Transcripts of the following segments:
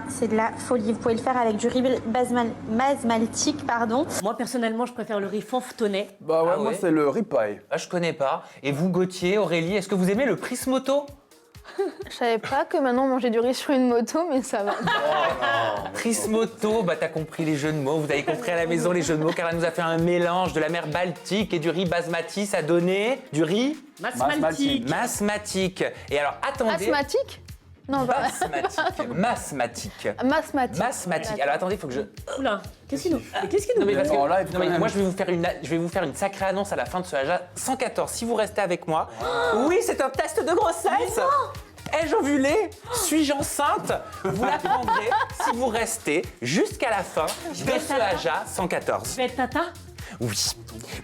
c'est de la folie. Vous pouvez le faire avec du riz basmalique, pardon. Moi, personnellement, je préfère le riz fanfretonnet. Bah ouais, Ah moi ouais. c'est le riz paille. Ah, je connais pas. Et vous, Gauthier, Aurélie, est-ce que vous aimez le Prismoto? Je savais pas que maintenant on mangeait du riz sur une moto, mais ça va. Prismoto, bah t'as compris les jeux de mots, vous avez compris à la maison les jeux de mots, car elle nous a fait un mélange de la mer Baltique et du riz basmati, ça donnait du riz Masmaltique. masmatique. Et alors, attendez... Asthmatique? Non, pas. Masmatique. Masmatique. Alors, attendez, il faut que je... Oula, qu'est-ce qu'il nous Non, mais parce que- En live, non, mais quand même. moi, je vais vous faire une sacrée annonce à la fin de ce AJA 114. Si vous restez avec moi, oui, c'est un test de grossesse. Ai-je ovulé? Suis-je enceinte? Vous l'apprendrez si vous restez jusqu'à la fin de ce AJA 114. Tu vas être tata? Oui,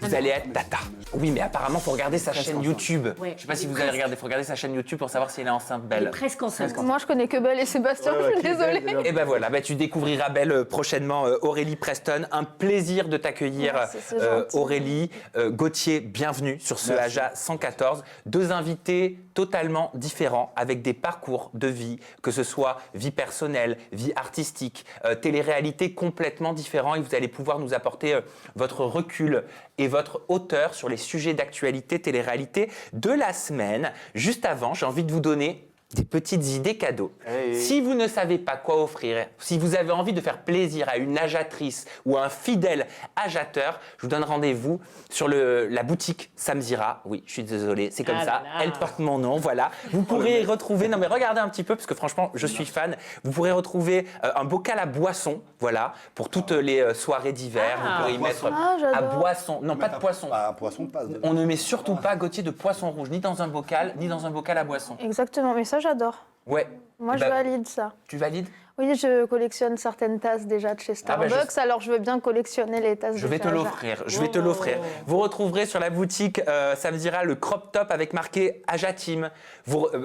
vous allez être tata. Oui, mais apparemment, faut regarder sa chaîne YouTube. Ouais, Je sais pas si il est vous avez presque- regardé, faut regarder sa chaîne YouTube pour savoir si elle est enceinte, Elle est Belle. presque enceinte. Moi, je connais que Belle et Sébastien, je suis désolée. Et ben voilà, tu découvriras Belle prochainement, Aurélie Preston. Un plaisir de t'accueillir, Merci, c'est gentil. Aurélie. Gauthier, bienvenue sur ce Merci. AJA 114. Deux invités totalement différents avec des parcours de vie, que ce soit vie personnelle, vie artistique, télé-réalité complètement différents. Et vous allez pouvoir nous apporter votre recul et votre hauteur sur les sujets d'actualité, télé-réalité de la semaine. Juste avant, j'ai envie de vous donner des petites idées cadeaux. Hey. Si vous ne savez pas quoi offrir, si vous avez envie de faire plaisir à une ajatrice ou à un fidèle ajateur, je vous donne rendez-vous sur la boutique Samzira. Oui, je suis désolé, c'est comme Ah ça. là là. Elle porte mon nom, voilà. Vous pourrez y retrouver, non mais regardez un petit peu, parce que franchement, je suis fan. Vous pourrez retrouver un bocal à boisson, voilà, pour toutes les soirées d'hiver. Ah. Vous pourrez y mettre Ah, à j'adore. boisson. Non, pas de poisson. Pas un poisson passe. On ne met surtout pas, Gauthier, de poisson rouge, ni dans un bocal, ni dans un bocal à boisson. Exactement, mais ça, j'adore. Ouais. Moi, Eh je ben, valide ça. Tu valides? Oui, je collectionne certaines tasses déjà de chez Ah bah, Starbucks, alors je veux bien collectionner les tasses Je de vais te chez Aja. l'offrir, je vais te l'offrir. Vous retrouverez sur la boutique, ça me dira le crop top avec marqué Aja Team.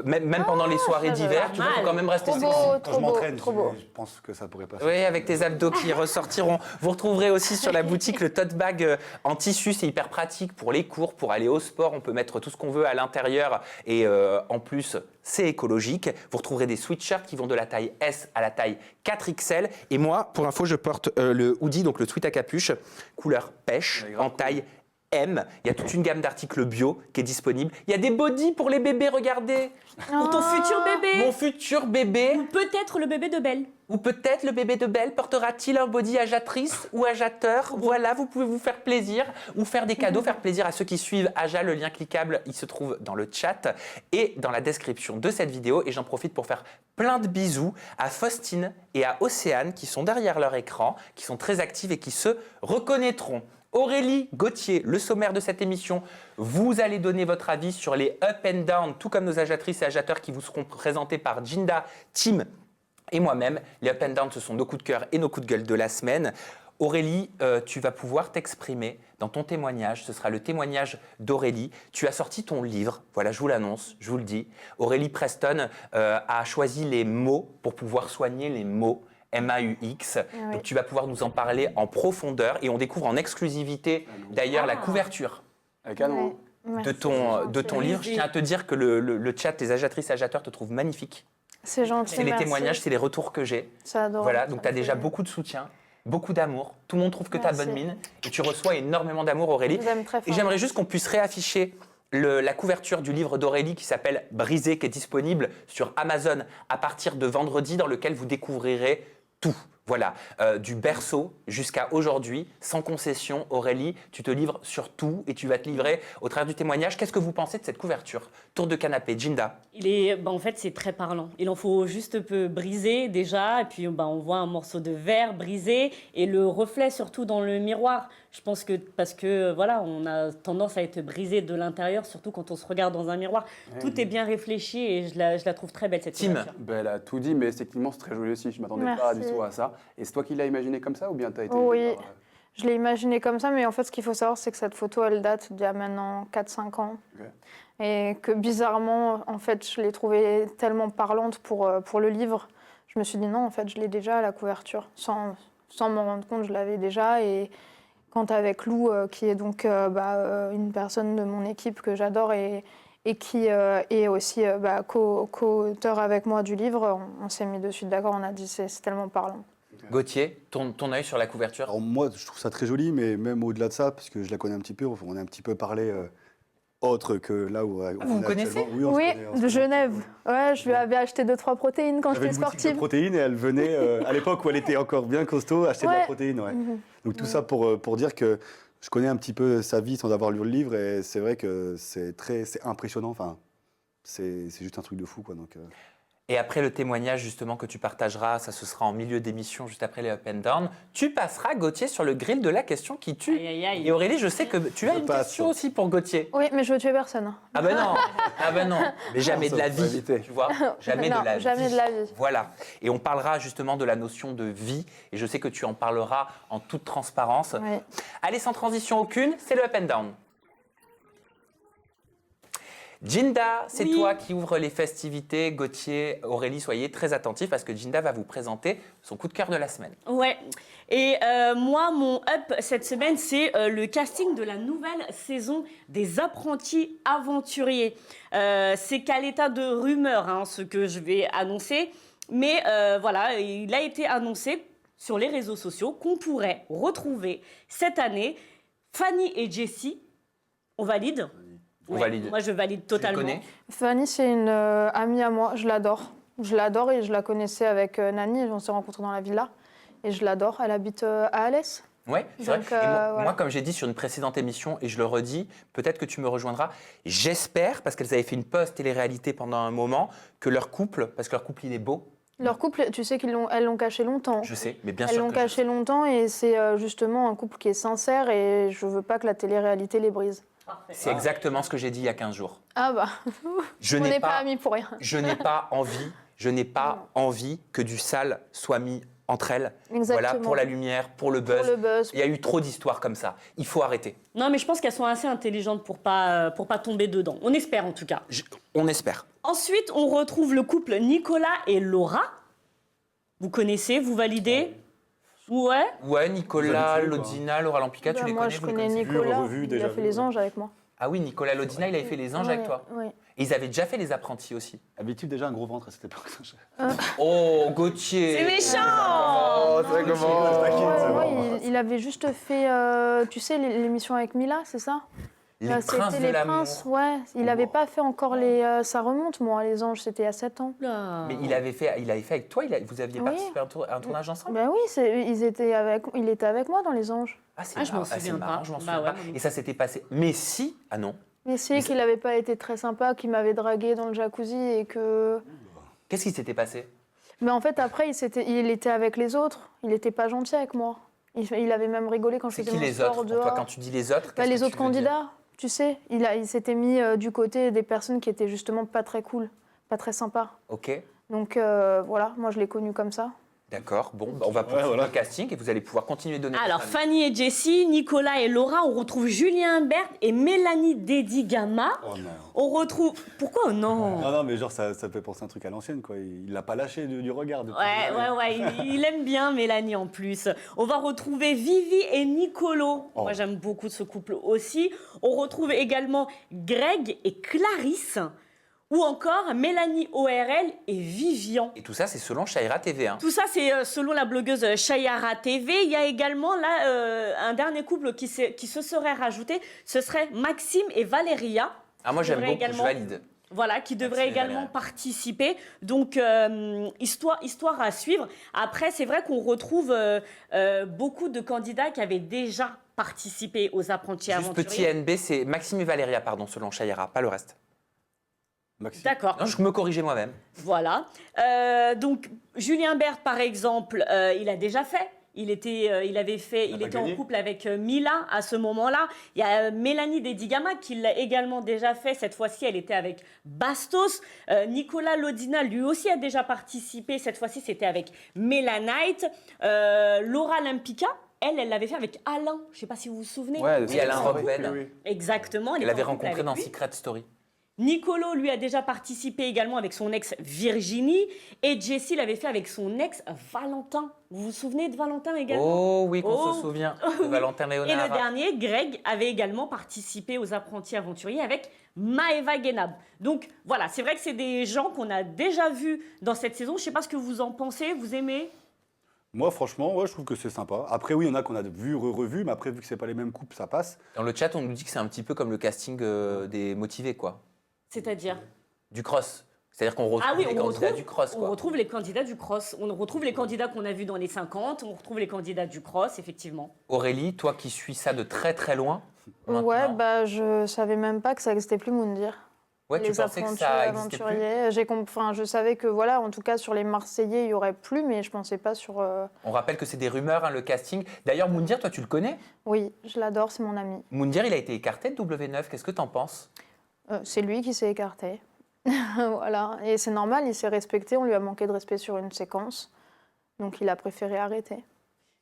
Même pendant les soirées ça, d'hiver, tu vois, faut mal. quand même rester Trop sexy. beau, Quand trop je beau, m'entraîne, trop beau. je pense que ça pourrait passer. Oui, avec tes abdos qui ressortiront. Vous retrouverez aussi sur la boutique le tote bag en tissu, c'est hyper pratique pour les cours, pour aller au sport. On peut mettre tout ce qu'on veut à l'intérieur et en plus, c'est écologique. Vous retrouverez des sweatshirts qui vont de la taille S à la taille 4XL. Et moi, pour info, je porte le hoodie, donc le sweat à capuche, couleur pêche, Ouais, grave en taille M. Il y a toute une gamme d'articles bio qui est disponible. Il y a des bodys pour les bébés, regardez. Pour ton futur bébé. Mon futur bébé. Ou peut-être le bébé de Belle. Ou peut-être le bébé de Belle portera-t-il un body ajatrice ou ajateur? Voilà, vous pouvez vous faire plaisir ou faire des cadeaux, faire plaisir à ceux qui suivent Aja. Le lien cliquable, il se trouve dans le chat et dans la description de cette vidéo. Et j'en profite pour faire plein de bisous à Faustine et à Océane qui sont derrière leur écran, qui sont très actives et qui se reconnaîtront. Aurélie, Gauthier, le sommaire de cette émission, vous allez donner votre avis sur les up and down, tout comme nos ajatrices et ajateurs qui vous seront présentés par Jinda, Tim et moi-même. Les up and down, ce sont nos coups de cœur et nos coups de gueule de la semaine. Aurélie, tu vas pouvoir t'exprimer dans ton témoignage. Ce sera le témoignage d'Aurélie. Tu as sorti ton livre, voilà, je vous l'annonce, je vous le dis. Aurélie Preston a choisi les mots pour pouvoir soigner les mots. MAUX. oui. Donc tu vas pouvoir nous en parler en profondeur et on découvre en exclusivité d'ailleurs la couverture Avec un nom. Ouais, de merci, ton c'est gentil. livre. Je tiens à te dire que le chat, les ajatrices et ajateurs te trouvent magnifique. C'est gentil, C'est les merci. témoignages, c'est les retours que j'ai. C'est adorable. Voilà, donc ça tu as me déjà fait- beaucoup de soutien, beaucoup d'amour. Tout le monde trouve que tu as Merci. bonne mine et tu reçois énormément d'amour, Aurélie. Je vous aime très Et fort. j'aimerais juste qu'on puisse réafficher la couverture du livre d'Aurélie qui s'appelle Brisé, qui est disponible sur Amazon à partir de vendredi, dans lequel vous découvrirez tout. Voilà, du berceau jusqu'à aujourd'hui, sans concession. Aurélie, tu te livres sur tout et tu vas te livrer au travers du témoignage. Qu'est-ce que vous pensez de cette couverture? Tour de canapé, Jinda. En fait, c'est très parlant. Il en faut juste un peu briser déjà, et puis on voit un morceau de verre brisé et le reflet surtout dans le miroir. Je pense que parce que voilà, on a tendance à être brisé de l'intérieur, surtout quand on se regarde dans un miroir. Tout est bien réfléchi et je la trouve très belle cette Tim. couverture. Ben, elle a tout dit, mais effectivement, c'est très joli aussi. Je m'attendais Merci. pas du tout à ça. Et c'est toi qui l'as imaginé comme ça ou bien tu as été Oui. aidé par, Je l'ai imaginé comme ça, mais en fait, ce qu'il faut savoir, c'est que cette photo, elle date d'il y a maintenant 4-5 ans. Ok. Et que bizarrement, en fait, je l'ai trouvée tellement parlante pour le livre. Je me suis dit non, en fait, je l'ai déjà à la couverture. Sans m'en rendre compte, je l'avais déjà. Et quand avec Lou, qui est donc une personne de mon équipe que j'adore et et qui est aussi co-auteur avec moi du livre. On s'est mis de suite d'accord, on a dit c'est tellement parlant. Gauthier, ton œil sur la couverture. Alors moi, je trouve ça très joli, mais même au-delà de ça, parce que je la connais un petit peu, on a un petit peu parlé autre que là où on vous est connaissez? actuellement. Oui, on se Oui, connaît, on se de connaît. Genève. Ouais, je lui avais acheté 2-3 protéines quand J'avais j'étais une boutique de sportive. protéines et elle venait, à l'époque où elle était encore bien costaud, acheter de la Ouais. protéine. Ouais. Mhm. Donc tout ça pour dire que je connais un petit peu sa vie sans avoir lu le livre et c'est vrai que c'est impressionnant. Enfin, c'est juste un truc de fou, quoi. Donc, Et après le témoignage justement que tu partageras, ça ce sera en milieu d'émission, juste après les Up and Down, tu passeras, Gauthier, sur le grill de la question qui tue. Aïe, aïe, aïe. Et Aurélie, je sais que tu as Je une passe. question aussi pour Gauthier. Oui, mais je veux tuer personne. Ah ben non, ah ben non, mais jamais Ça, de la faut vie, éviter. tu vois, jamais Non, de la jamais vie. de la vie. Voilà, et on parlera justement de la notion de vie, et je sais que tu en parleras en toute transparence. Ouais. Allez, sans transition aucune, c'est le Up and Down. Jinda, c'est Oui. toi qui ouvre les festivités. Gauthier, Aurélie, soyez très attentifs parce que Jinda va vous présenter son coup de cœur de la semaine. Ouais. Et moi, mon up cette semaine, c'est le casting de la nouvelle saison des Apprentis Aventuriers. C'est qu'à l'état de rumeur, hein, ce que je vais annoncer. Mais voilà, il a été annoncé sur les réseaux sociaux qu'on pourrait retrouver cette année Fanny et Jessie. On valide? On valide. Moi, je valide Tu le totalement. connais? Fanny, c'est une amie à moi, je l'adore. Je l'adore et je la connaissais avec Nani, on s'est rencontrés dans la villa. Et je l'adore, elle habite à Alès. Oui, c'est vrai. Donc, Et moi, voilà. moi, comme j'ai dit sur une précédente émission, et je le redis, peut-être que tu me rejoindras, j'espère, parce qu'elles avaient fait une pause télé-réalité pendant un moment, que leur couple, parce que leur couple, il est beau, Leur couple, tu sais elles l'ont caché longtemps. je sais, mais bien Elles sûr l'ont que je caché longtemps et c'est justement un couple qui est sincère et je veux pas que la télé-réalité les brise. C'est exactement ce que j'ai dit il y a 15 jours. Ah bah, Je on n'ai n'est pas pas, amis pour rien. je n'ai pas envie que du sale soit mis entre elles. Exactement. Voilà, pour la lumière, pour le buzz. Pour le buzz. Il y a eu trop d'histoires comme ça. Il faut arrêter. Non, mais je pense qu'elles sont assez intelligentes pour pas tomber dedans. On espère en tout cas. On espère. Ensuite, on retrouve le couple Nicolas et Laura. Vous connaissez, vous validez? Ouais. Ouais, Nicolas, habitués, quoi. Lodina, Laura Lampica, tu Bah, les moi, connais, je vous les connais connaissez Nicolas, revu, il déjà a fait vu, les ouais. anges avec moi. Ah oui, Nicolas Lodina, il avait fait les anges avec toi. Oui. Et ils avaient déjà fait les apprentis aussi. Avait-il déjà un gros ventre à cette époque? Oh, Gauthier. C'est méchant. Oh, ça commence. Il avait juste fait, tu sais, l'émission avec Mila, c'est ça? Les C'était princes de les l'amour. princes, ouais. Il n'avait pas fait encore les... ça remonte, moi, les anges, c'était à 7 ans. Là. Mais il avait fait avec toi, vous aviez Oui. participé à un tournage ensemble? Ben oui, il était avec moi dans les anges. C'est Ah, je m'en marrant, c'est souviens marrant, pas. je m'en Bah souviens ouais, pas. moi non Et ça s'était passé. Mais si, ah non. Mais c'est qu'il n'avait pas été très sympa, qu'il m'avait dragué dans le jacuzzi et que... Qu'est-ce qui s'était passé? Mais en fait, après, il était avec les autres. Il n'était pas gentil avec moi. Il avait même rigolé quand je C'est faisais qui mon les sport autres pour dehors. toi quand tu dis les autres? Bah, qu'est-ce les que autres tu veux dire? candidats, tu sais. Il s'était mis du côté des personnes qui étaient justement pas très cool, pas très sympas. Ok, Donc voilà, moi je l'ai connu comme ça. d'accord. Bon, on va poursuivre voilà. le casting et vous allez pouvoir continuer de donner. Alors, votre avis. Fanny et Jessie, Nicolas et Laura, on retrouve Julien Bert et Mélanie Dédigama. Oh non. On retrouve... Pourquoi oh non? Non, mais genre, ça fait penser à un truc à l'ancienne, quoi. Il l'a pas lâché du regard. depuis Ouais, des années. il aime bien Mélanie en plus. On va retrouver Vivi et Nicolo. Oh. Moi, j'aime beaucoup ce couple aussi. On retrouve également Greg et Clarisse. Ou encore Mélanie ORL et Vivian. Et tout ça, c'est selon Shaira TV. Hein. Tout ça, c'est selon la blogueuse Shayara TV. Il y a également là un dernier couple qui se serait rajouté. Ce serait Maxime et Valéria. Ah, moi, j'aime devrait beaucoup, je également- valide. Voilà, qui devrait Maxime et également Valéria. participer. Donc, histoire à suivre. Après, c'est vrai qu'on retrouve beaucoup de candidats qui avaient déjà participé aux apprentis Juste petit aventuriers. NB, c'est Maxime et Valéria, pardon, selon Shaira, pas le reste. Maxime. D'accord. Non, je me corrigeais moi-même. Voilà. Donc, Julien Bert, par exemple, il a déjà fait. Il était en gagné. couple avec Mila à ce moment-là. Il y a Mélanie Dédigama qui l'a également déjà fait. Cette fois-ci, elle était avec Bastos. Nicolas Lodina, lui aussi, a déjà participé. Cette fois-ci, c'était avec Mélanite. Laura Lampica, elle l'avait fait avec Alain. Je ne sais pas si vous vous souvenez. Ouais, Oui, Alain vrai. Robben. Oui, oui. Exactement. Elle était avait en couple rencontré avec dans lui. Secret Story. Nicolo, lui, a déjà participé également avec son ex Virginie. Et Jessie l'avait fait avec son ex Valentin. Vous vous souvenez de Valentin également? Oh oui, qu'on Oh. se souvient de Valentin Et Léonard. le dernier, Greg, avait également participé aux apprentis aventuriers avec Maëva Guénab. Donc voilà, c'est vrai que c'est des gens qu'on a déjà vus dans cette saison. Je ne sais pas ce que vous en pensez, vous aimez? Moi, franchement, ouais, je trouve que c'est sympa. Après, oui, il y en a qu'on a vu, revu, mais après, vu que c'est pas les mêmes couples, ça passe. Dans le chat, on nous dit que c'est un petit peu comme le casting des motivés, quoi. C'est-à-dire? Du cross. C'est-à-dire qu'on retrouve les candidats du cross, On quoi. retrouve les candidats du cross. On retrouve les candidats qu'on a vus dans les 50. On retrouve les candidats du cross, effectivement. Aurélie, toi qui suis ça de très très loin. Ouais, maintenant, bah je savais même pas que ça existait plus, Moundir. ouais, tu Les pensais que apprentis ça existait plus? aventuriers. Je savais que, voilà, en tout cas, sur les Marseillais, il y aurait plus, mais je pensais pas sur... On rappelle que c'est des rumeurs, hein, le casting. D'ailleurs, Moundir, toi, tu le connais? Oui, je l'adore, c'est mon ami. Moundir, il a été écarté de W9. Qu'est-ce que t'en penses? C'est lui qui s'est écarté. Voilà, et c'est normal, il s'est respecté, on lui a manqué de respect sur une séquence, donc il a préféré arrêter.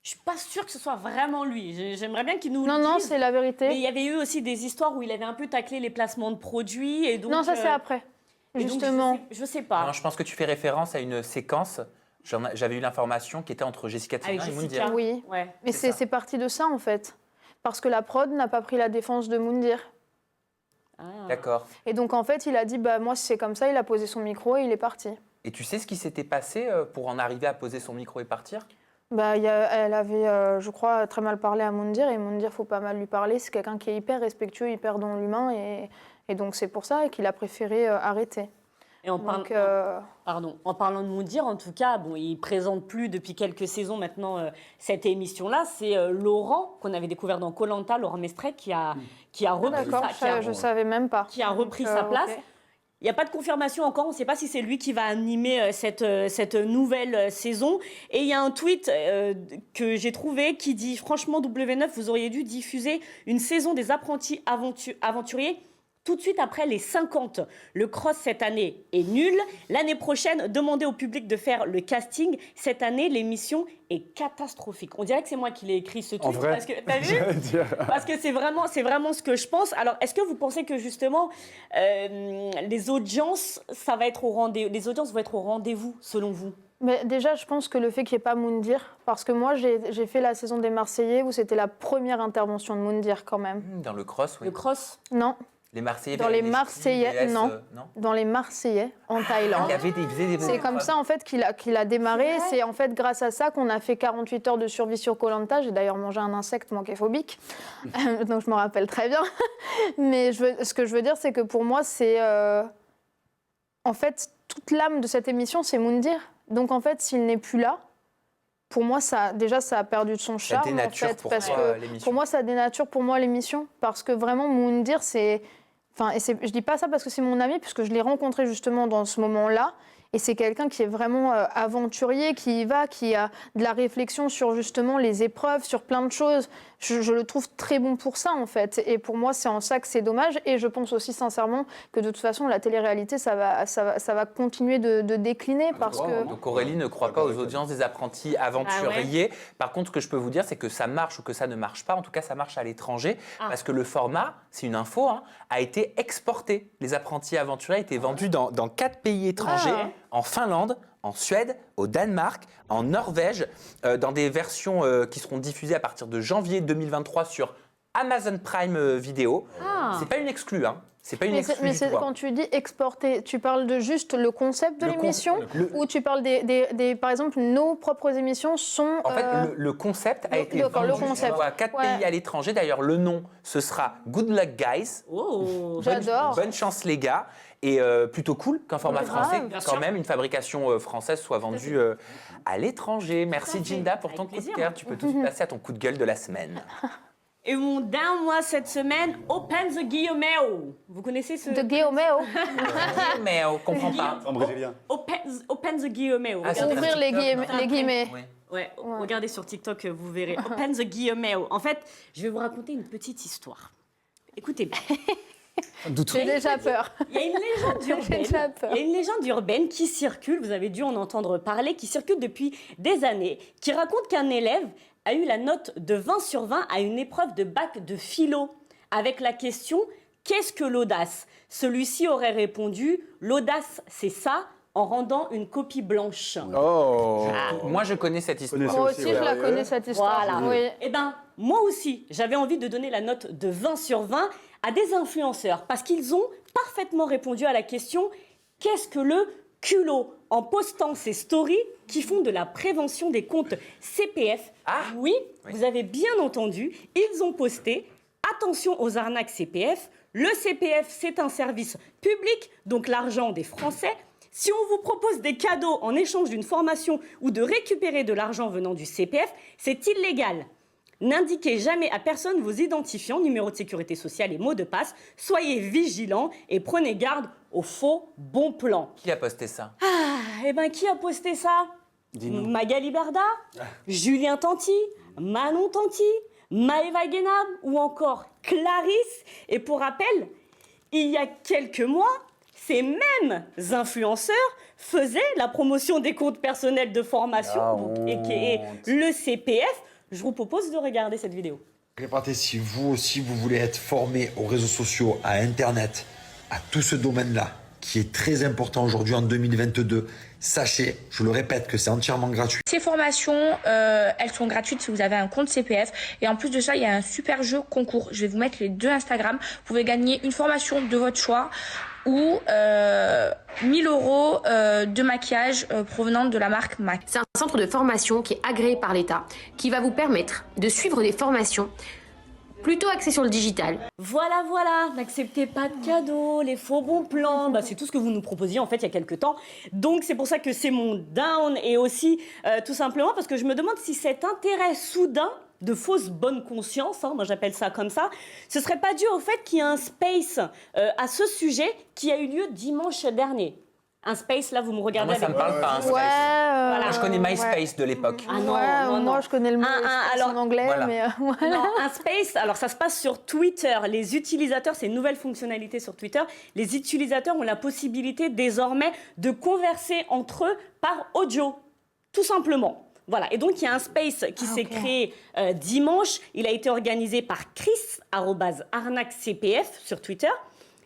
Je suis pas sûre que ce soit vraiment lui. J'aimerais bien qu'il nous Non, le non, dise. c'est la Mais il vérité. y avait eu aussi des histoires où il avait un peu taclé les placements de produits. Et donc, Non, ça c'est après, et donc, justement. je sais pas. Non, je pense que tu fais référence à une séquence. J'avais eu l'information qui était entre Jessica Avec Tina et Jessica. Moundir. Oui, Ouais. mais c'est ça. c'est parti de ça, en fait. Parce que la prod n'a pas pris la défense de Moundir. Ah. D'accord. Et donc, en fait, il a dit, bah moi, si c'est comme ça, il a posé son micro et il est parti. Et tu sais ce qui s'était passé pour en arriver à poser son micro et partir? Bah, elle avait, je crois, très mal parlé à Moundir, et Moundir, faut pas mal lui parler. C'est quelqu'un qui est hyper respectueux, hyper dans l'humain, et donc c'est pour ça qu'il a préféré arrêter. Et en, Donc, en parlant de Moundir, en tout cas, bon, il présente plus depuis quelques saisons maintenant cette émission-là. C'est Laurent, qu'on avait découvert dans Koh-Lanta, Laurent Mestrey, qui a repris, d'accord, je savais même pas. qui a repris Donc, sa ok. place. Il n'y a pas de confirmation encore, on ne sait pas si c'est lui qui va animer cette nouvelle saison. Et il y a un tweet que j'ai trouvé qui dit « Franchement, W9, vous auriez dû diffuser une saison des apprentis aventuriers tout de suite après les 50. Le cross cette année est nul. L'année prochaine, demandez au public de faire le casting. Cette année, l'émission est catastrophique. » On dirait que c'est moi qui l'ai écrit ce tweet. En vrai, parce que, t'as vu j'allais dire. Parce que c'est vraiment ce que je pense. Alors, est-ce que vous pensez que justement, les audiences, les audiences vont être au rendez-vous, selon vous? Mais déjà, je pense que le fait qu'il n'y ait pas Moundir, parce que moi, j'ai fait la saison des Marseillais où c'était la première intervention de Moundir quand même. Dans le cross, oui. Le cross? Non, Les Marseillais. Dans les VS, Marseillais, non. dans les Marseillais, en Thaïlande. Il y avait il faisait des C'est comme ça en fait qu'il a démarré. C'est en fait grâce à ça qu'on a fait 48 heures de survie sur Koh-Lanta. J'ai d'ailleurs mangé un insecte manquéphobique, donc je me rappelle très bien. Mais ce que je veux dire, c'est que pour moi, c'est en fait toute l'âme de cette émission, c'est Moundir. Donc en fait, s'il n'est plus là, pour moi, ça a perdu de son charme. dénature en fait, pour parce toi, que l'émission. pour moi, ça dénature pour moi l'émission, parce que vraiment Moundir, c'est. Enfin, je dis pas ça parce que c'est mon ami, puisque je l'ai rencontré justement dans ce moment-là. Et c'est quelqu'un qui est vraiment aventurier, qui y va, qui a de la réflexion sur justement les épreuves, sur plein de choses. Je le trouve très bon pour ça, en fait. Et pour moi, c'est en ça que c'est dommage. Et je pense aussi sincèrement que de toute façon, la télé-réalité, ça va continuer de décliner parce que... Donc Aurélie ne croit pas aux audiences des apprentis aventuriers. Par contre, ce que je peux vous dire, c'est que ça marche ou que ça ne marche pas. En tout cas, ça marche à l'étranger. Parce que le format, c'est une info, hein, a été exporté. Les apprentis aventuriers ont été vendus dans 4 pays étrangers. En Finlande, en Suède, au Danemark, en Norvège, dans des versions qui seront diffusées à partir de janvier 2023 sur Amazon Prime Video. C'est pas une exclue, hein. C'est pas une exclue Mais du tout, hein. quand tu dis exporter, tu parles de juste le concept de l'émission ou tu parles par exemple, nos propres émissions sont... En fait, le concept a été d'accord, le vendu concept. à 4 Ouais. pays à l'étranger. D'ailleurs, le nom, ce sera Good Luck Guys. Oh, J'adore. Bonne chance les gars. Et plutôt cool qu'un format Grave. français, Bien quand sûr. même, une fabrication française soit vendue à l'étranger. Merci fait. Ginda pour Avec ton coup de plaisir. cœur. Tu peux tout de suite passer à ton coup de gueule de la semaine. Et mon down, moi, cette semaine, Open the Guillemot. Vous connaissez ce... De Guéomeo. Mais on comprend pas. En brésilien. Open the Guillemot. Ah, c'est Regardez. un Ouvrir les TikTok, non guillemets. Oui. Ouais, regardez sur TikTok, vous verrez. Open the Guillemot. En fait, je vais vous raconter une petite histoire. Écoutez bien. J'ai déjà peur. Il y a une légende J'ai déjà urbaine. peur. Il y a une légende urbaine qui circule, vous avez dû en entendre parler, qui circule depuis des années, qui raconte qu'un élève a eu la note de 20 sur 20 à une épreuve de bac de philo, avec la question Qu'est-ce que l'audace? Celui-ci aurait répondu, l'audace, c'est ça, en rendant une copie blanche. Oh. Moi, je connais cette histoire. connais ça. Moi aussi, aussi, ouais. je la connais, cette histoire. Voilà. Oui. Eh bien, moi aussi, j'avais envie de donner la note de 20 sur 20 à des influenceurs parce qu'ils ont parfaitement répondu à la question « Qu'est-ce que le culot ?» en postant ces stories qui font de la prévention des comptes CPF. Ah. Oui, vous avez bien entendu, ils ont posté « Attention aux arnaques CPF, le CPF c'est un service public, donc l'argent des Français. Si on vous propose des cadeaux en échange d'une formation ou de récupérer de l'argent venant du CPF, c'est illégal. N'indiquez jamais à personne vos identifiants, numéro de sécurité sociale et mots de passe. Soyez vigilants et prenez garde aux faux bons plans. » Qui a posté ça? Eh ben, qui a posté ça? Magali Berda, Julien Tanti, Manon Tanti, Maëva Guénab ou encore Clarisse. Et pour rappel, il y a quelques mois, ces mêmes influenceurs faisaient la promotion des comptes personnels de formation, et qui est le CPF. Je vous propose de regarder cette vidéo. Répétez, si vous aussi vous voulez être formé aux réseaux sociaux, à Internet, à tout ce domaine-là, qui est très important aujourd'hui en 2022, sachez, je le répète, que c'est entièrement gratuit. Ces formations, elles sont gratuites si vous avez un compte CPF. Et en plus de ça, il y a un super jeu concours. Je vais vous mettre les deux Instagram. Vous pouvez gagner une formation de votre choix ou 1000 € de maquillage provenant de la marque MAC. C'est un centre de formation qui est agréé par l'État, qui va vous permettre de suivre des formations plutôt axées sur le digital. Voilà, n'acceptez pas de cadeaux, les faux bons plans, c'est tout ce que vous nous proposiez en fait il y a quelques temps. Donc c'est pour ça que c'est mon down et aussi tout simplement parce que je me demande si cet intérêt soudain de fausse bonne conscience, moi j'appelle ça comme ça, ce serait pas dû au fait qu'il y a un space à ce sujet qui a eu lieu dimanche dernier. Un space, là vous me regardez Moi, ça avec me parle pas, un space. Ouais, Moi, je connais MySpace de l'époque. Ah non, ouais, non, moi non. je connais le mot alors, en anglais, voilà. mais voilà. Non, un space, alors ça se passe sur Twitter. Les utilisateurs, c'est une nouvelle fonctionnalité sur Twitter, les utilisateurs ont la possibilité désormais de converser entre eux par audio, tout simplement. Voilà, et donc il y a un space qui s'est créé dimanche. Il a été organisé par Chris, @arnacecpf sur Twitter.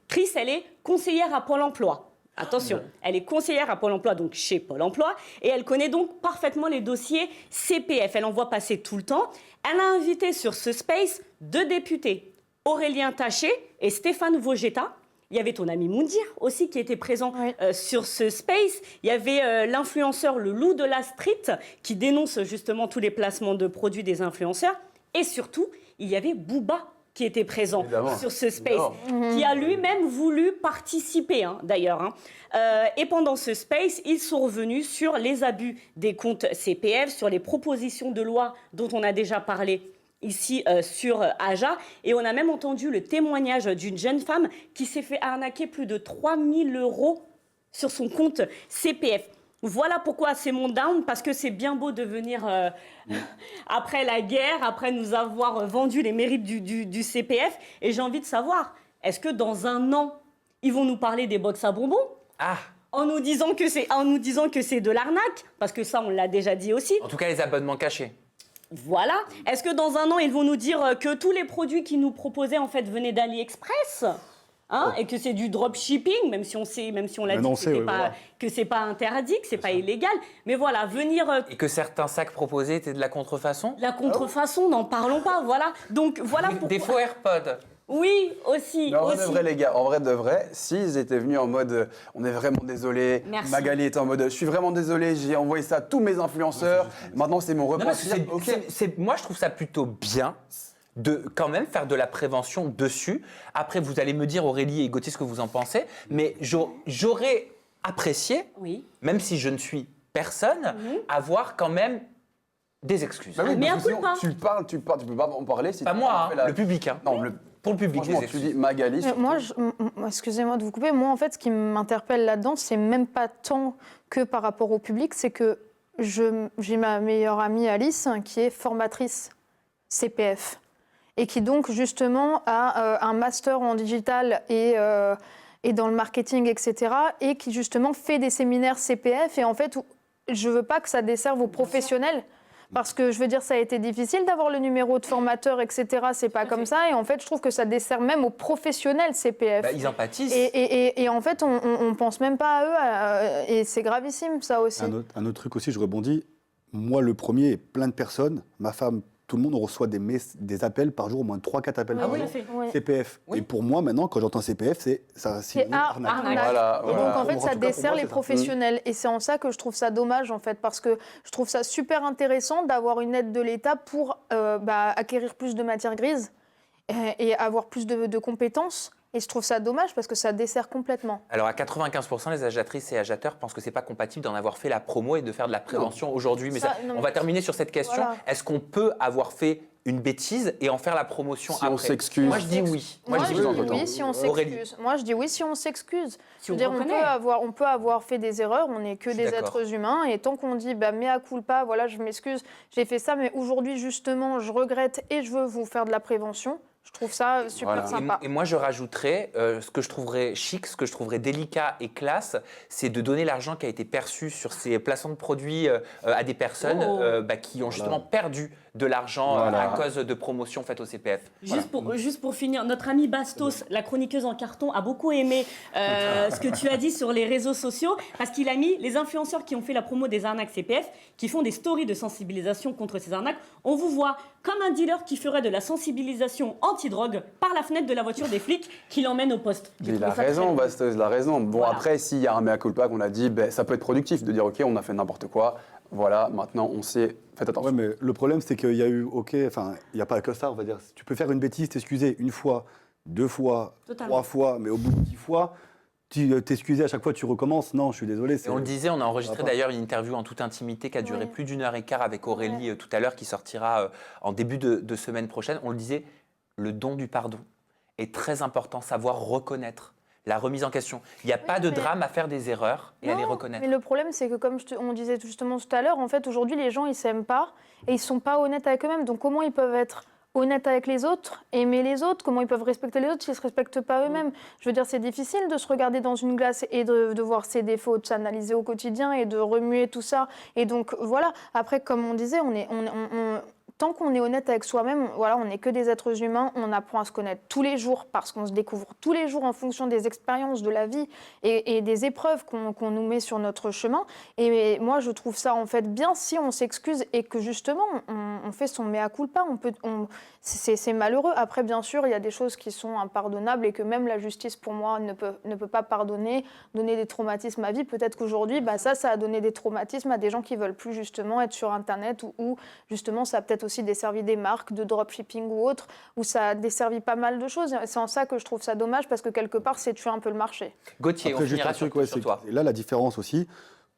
Chris, elle est conseillère à Pôle emploi. Attention, elle est conseillère à Pôle emploi, donc chez Pôle emploi, et elle connaît donc parfaitement les dossiers CPF. Elle en voit passer tout le temps. Elle a invité sur ce space 2 députés, Aurélien Taché et Stéphane Vogetta. Il y avait ton ami Moundir aussi qui était présent sur ce space. Il y avait l'influenceur Le Loup de la Street qui dénonce justement tous les placements de produits des influenceurs. Et surtout, il y avait Booba qui était présent sur ce space, qui a lui-même voulu participer d'ailleurs. Et pendant ce space, ils sont revenus sur les abus des comptes CPF, sur les propositions de loi dont on a déjà parlé ici sur Aja. Et on a même entendu le témoignage d'une jeune femme qui s'est fait arnaquer plus de 3000 € sur son compte CPF. Voilà pourquoi c'est mon down, parce que c'est bien beau de venir après la guerre, après nous avoir vendu les mérites du CPF. Et j'ai envie de savoir, est-ce que dans un an, ils vont nous parler des box à bonbons en nous disant que c'est de l'arnaque, parce que ça, on l'a déjà dit aussi. En tout cas, les abonnements cachés. Voilà. Est-ce que dans un an, ils vont nous dire que tous les produits qu'ils nous proposaient, en fait, venaient d'AliExpress ? Et que c'est du dropshipping, même si on l'a dit que c'est pas interdit, que c'est pas illégal. Mais voilà, venir... Et que certains sacs proposés étaient de la contrefaçon. La contrefaçon, n'en parlons pas, voilà. Donc voilà pourquoi... Des faux AirPods. Oui, aussi. Mais en vrai de vrai, les gars, en vrai de vrai, s'ils étaient venus en mode on est vraiment désolé, Merci. Magali était en mode je suis vraiment désolé, j'ai envoyé ça à tous mes influenceurs, maintenant c'est mon repas. Moi, je trouve ça plutôt bien de quand même faire de la prévention dessus. Après, vous allez me dire, Aurélie et Gauthier, ce que vous en pensez, mais j'aurais apprécié, même si je ne suis personne, avoir quand même des excuses. Bah oui, mais parce que un sinon, tu peux pas en parler. Si pas moi, le public. Non, pour le public, franchement, des tu excuses. dis Magali. Moi, excusez-moi de vous couper, moi en fait ce qui m'interpelle là-dedans, c'est même pas tant que par rapport au public, c'est que j'ai ma meilleure amie Alice qui est formatrice CPF et qui donc justement a un master en digital et dans le marketing, etc. et qui justement fait des séminaires CPF et en fait, je veux pas que ça desserve aux professionnels. Parce que je veux dire, ça a été difficile d'avoir le numéro de formateur, etc. C'est pas comme ça. Et en fait, je trouve que ça dessert même aux professionnels CPF. Ils en pâtissent. Et en fait, on pense même pas à eux. Et c'est gravissime, ça aussi. Un autre truc aussi, je rebondis. Moi, le premier, et plein de personnes, ma femme, tout le monde, on reçoit des appels par jour, au moins 3-4 appels par jour. Oui. CPF. Oui. Et pour moi, maintenant, quand j'entends CPF, c'est arnaque. Voilà, Et donc, en fait, En ça tout cas, pour dessert moi, les c'est ça. professionnels. Et c'est en ça que je trouve ça dommage, en fait, parce que je trouve ça super intéressant d'avoir une aide de l'État pour acquérir plus de matières grises et avoir plus de compétences. Et je trouve ça dommage parce que ça dessert complètement. Alors à 95%, les agiatrices et agiateurs pensent que c'est pas compatible d'en avoir fait la promo et de faire de la prévention aujourd'hui. Mais on va terminer sur cette question. Voilà. Est-ce qu'on peut avoir fait une bêtise et en faire la promotion Si après? on s'excuse. Moi je dis oui. Moi, je dis oui, oui si on Aurélie. s'excuse. Moi, je dis oui si on s'excuse. Si Je veux on dire, reconnaît. on peut avoir fait des erreurs, on n'est que Je suis des d'accord. êtres humains. Et tant qu'on dit mea culpa, voilà, je m'excuse, j'ai fait ça, mais aujourd'hui, justement, je regrette et je veux vous faire de la prévention. Je trouve ça super Voilà. sympa. Et moi, je rajouterais, ce que je trouverais chic, ce que je trouverais délicat et classe, c'est de donner l'argent qui a été perçu sur ces placements de produits à des personnes qui ont justement perdu de l'argent Voilà. à cause de promotions faites au CPF. Juste pour finir, notre amie Bastos, la chroniqueuse en carton, a beaucoup aimé ce que tu as dit sur les réseaux sociaux, parce qu'il a mis les influenceurs qui ont fait la promo des arnaques CPF, qui font des stories de sensibilisation contre ces arnaques. On vous voit comme un dealer qui ferait de la sensibilisation anti-drogue par la fenêtre de la voiture des flics qui l'emmène au poste. J'ai Il trouvé a ça très raison, beau. Bastos, il a raison. Bon, Voilà. après, s'il y a un mea culpa qu'on a dit, ça peut être productif de dire, OK, on a fait n'importe quoi. Voilà, maintenant, on sait, faites attention. Ouais, mais le problème, c'est qu'il y a eu, il n'y a pas que ça, on va dire. Tu peux faire une bêtise, t'excuser une fois, 2 fois, Totalement. 3 fois, mais au bout de 10 fois, t'excuser à chaque fois, tu recommences. Non, je suis désolé. Et on le disait, on a enregistré Ça va pas. d'ailleurs une interview en toute intimité qui a duré Ouais. plus d'1h15 avec Aurélie tout à l'heure, qui sortira en début de semaine prochaine. On le disait, le don du pardon est très important, savoir reconnaître la remise en question. Il n'y a pas de mais- drame à faire des erreurs et à les Non, reconnaître. Mais le problème, c'est que comme on disait justement tout à l'heure, en fait, aujourd'hui, les gens, ils s'aiment pas et ils sont pas honnêtes avec eux-mêmes. Donc, comment ils peuvent être honnêtes avec les autres, aimer les autres? Comment ils peuvent respecter les autres s'ils se respectent pas eux-mêmes? Je veux dire, c'est difficile de se regarder dans une glace et de voir ses défauts, de s'analyser au quotidien et de remuer tout ça. Et donc, voilà. Après, comme on disait, tant qu'on est honnête avec soi-même, voilà, on n'est que des êtres humains, on apprend à se connaître tous les jours parce qu'on se découvre tous les jours en fonction des expériences de la vie et des épreuves qu'on nous met sur notre chemin. Et moi, je trouve ça en fait bien si on s'excuse et que justement, on fait son mea culpa. C'est malheureux. Après, bien sûr, il y a des choses qui sont impardonnables et que même la justice, pour moi, ne peut pas pardonner, donner des traumatismes à vie. Peut-être qu'aujourd'hui, ça a donné des traumatismes à des gens qui veulent plus justement être sur Internet ou justement, ça a peut-être aussi desservi des marques de dropshipping ou autres, où ça a desservi pas mal de choses. C'est en ça que je trouve ça dommage parce que quelque part, c'est tuer un peu le marché. Gauthier, Après, on juste finira un truc, sur, ouais, sur c'est toi. que- et là, la différence aussi,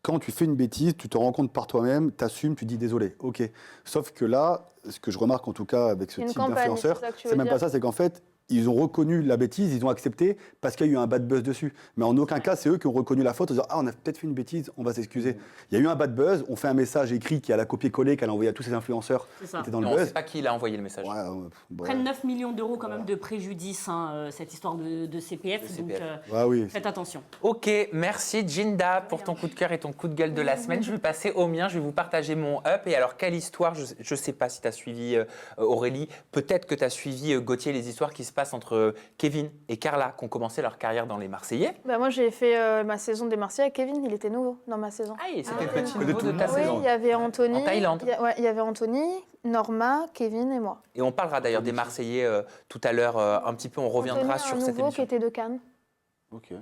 quand tu fais une bêtise, tu te rends compte par toi-même, t'assumes, tu dis désolé, ok. Sauf que là, ce que je remarque en tout cas avec ce Une type campagne, d'influenceurs, c'est ça que tu c'est veux même dire. pas ça, c'est qu'en fait, ils ont reconnu la bêtise, ils ont accepté parce qu'il y a eu un bad buzz dessus. Mais en aucun cas, c'est eux qui ont reconnu la faute en disant ah, on a peut-être fait une bêtise, on va s'excuser. Il y a eu un bad buzz, on fait un message écrit qui a la copier-coller qu'elle a envoyé à tous ces influenceurs C'est qui ça. étaient dans le Non, on ne buzz. sait pas qui il a envoyé le message. Ouais, bon. Prennent 9 millions d'euros quand même de préjudice, cette histoire de CPF. De Donc, CPF. Ouais, oui. faites attention. Ok, merci Jinda pour ton coup de cœur et ton coup de gueule de la semaine. Je vais passer au mien, je vais vous partager mon up. Et alors, quelle histoire, je ne sais pas si tu as suivi Aurélie, peut-être que tu as suivi Gauthier, les histoires qui se passent entre Kevin et Carla, qui ont commencé leur carrière dans les Marseillais. Moi, j'ai fait ma saison des Marseillais avec Kevin, il était nouveau dans ma saison. Ah, et c'était le oui. petit Que de nouveau tout de le ta monde. Oui, saison. il y avait Anthony. En Thaïlande. Il y avait Anthony, Norma, Kevin et moi. Et on parlera d'ailleurs des Marseillais tout à l'heure un petit peu, on reviendra Anthony, sur un cette nouveau qui émission. était de Cannes. Ok.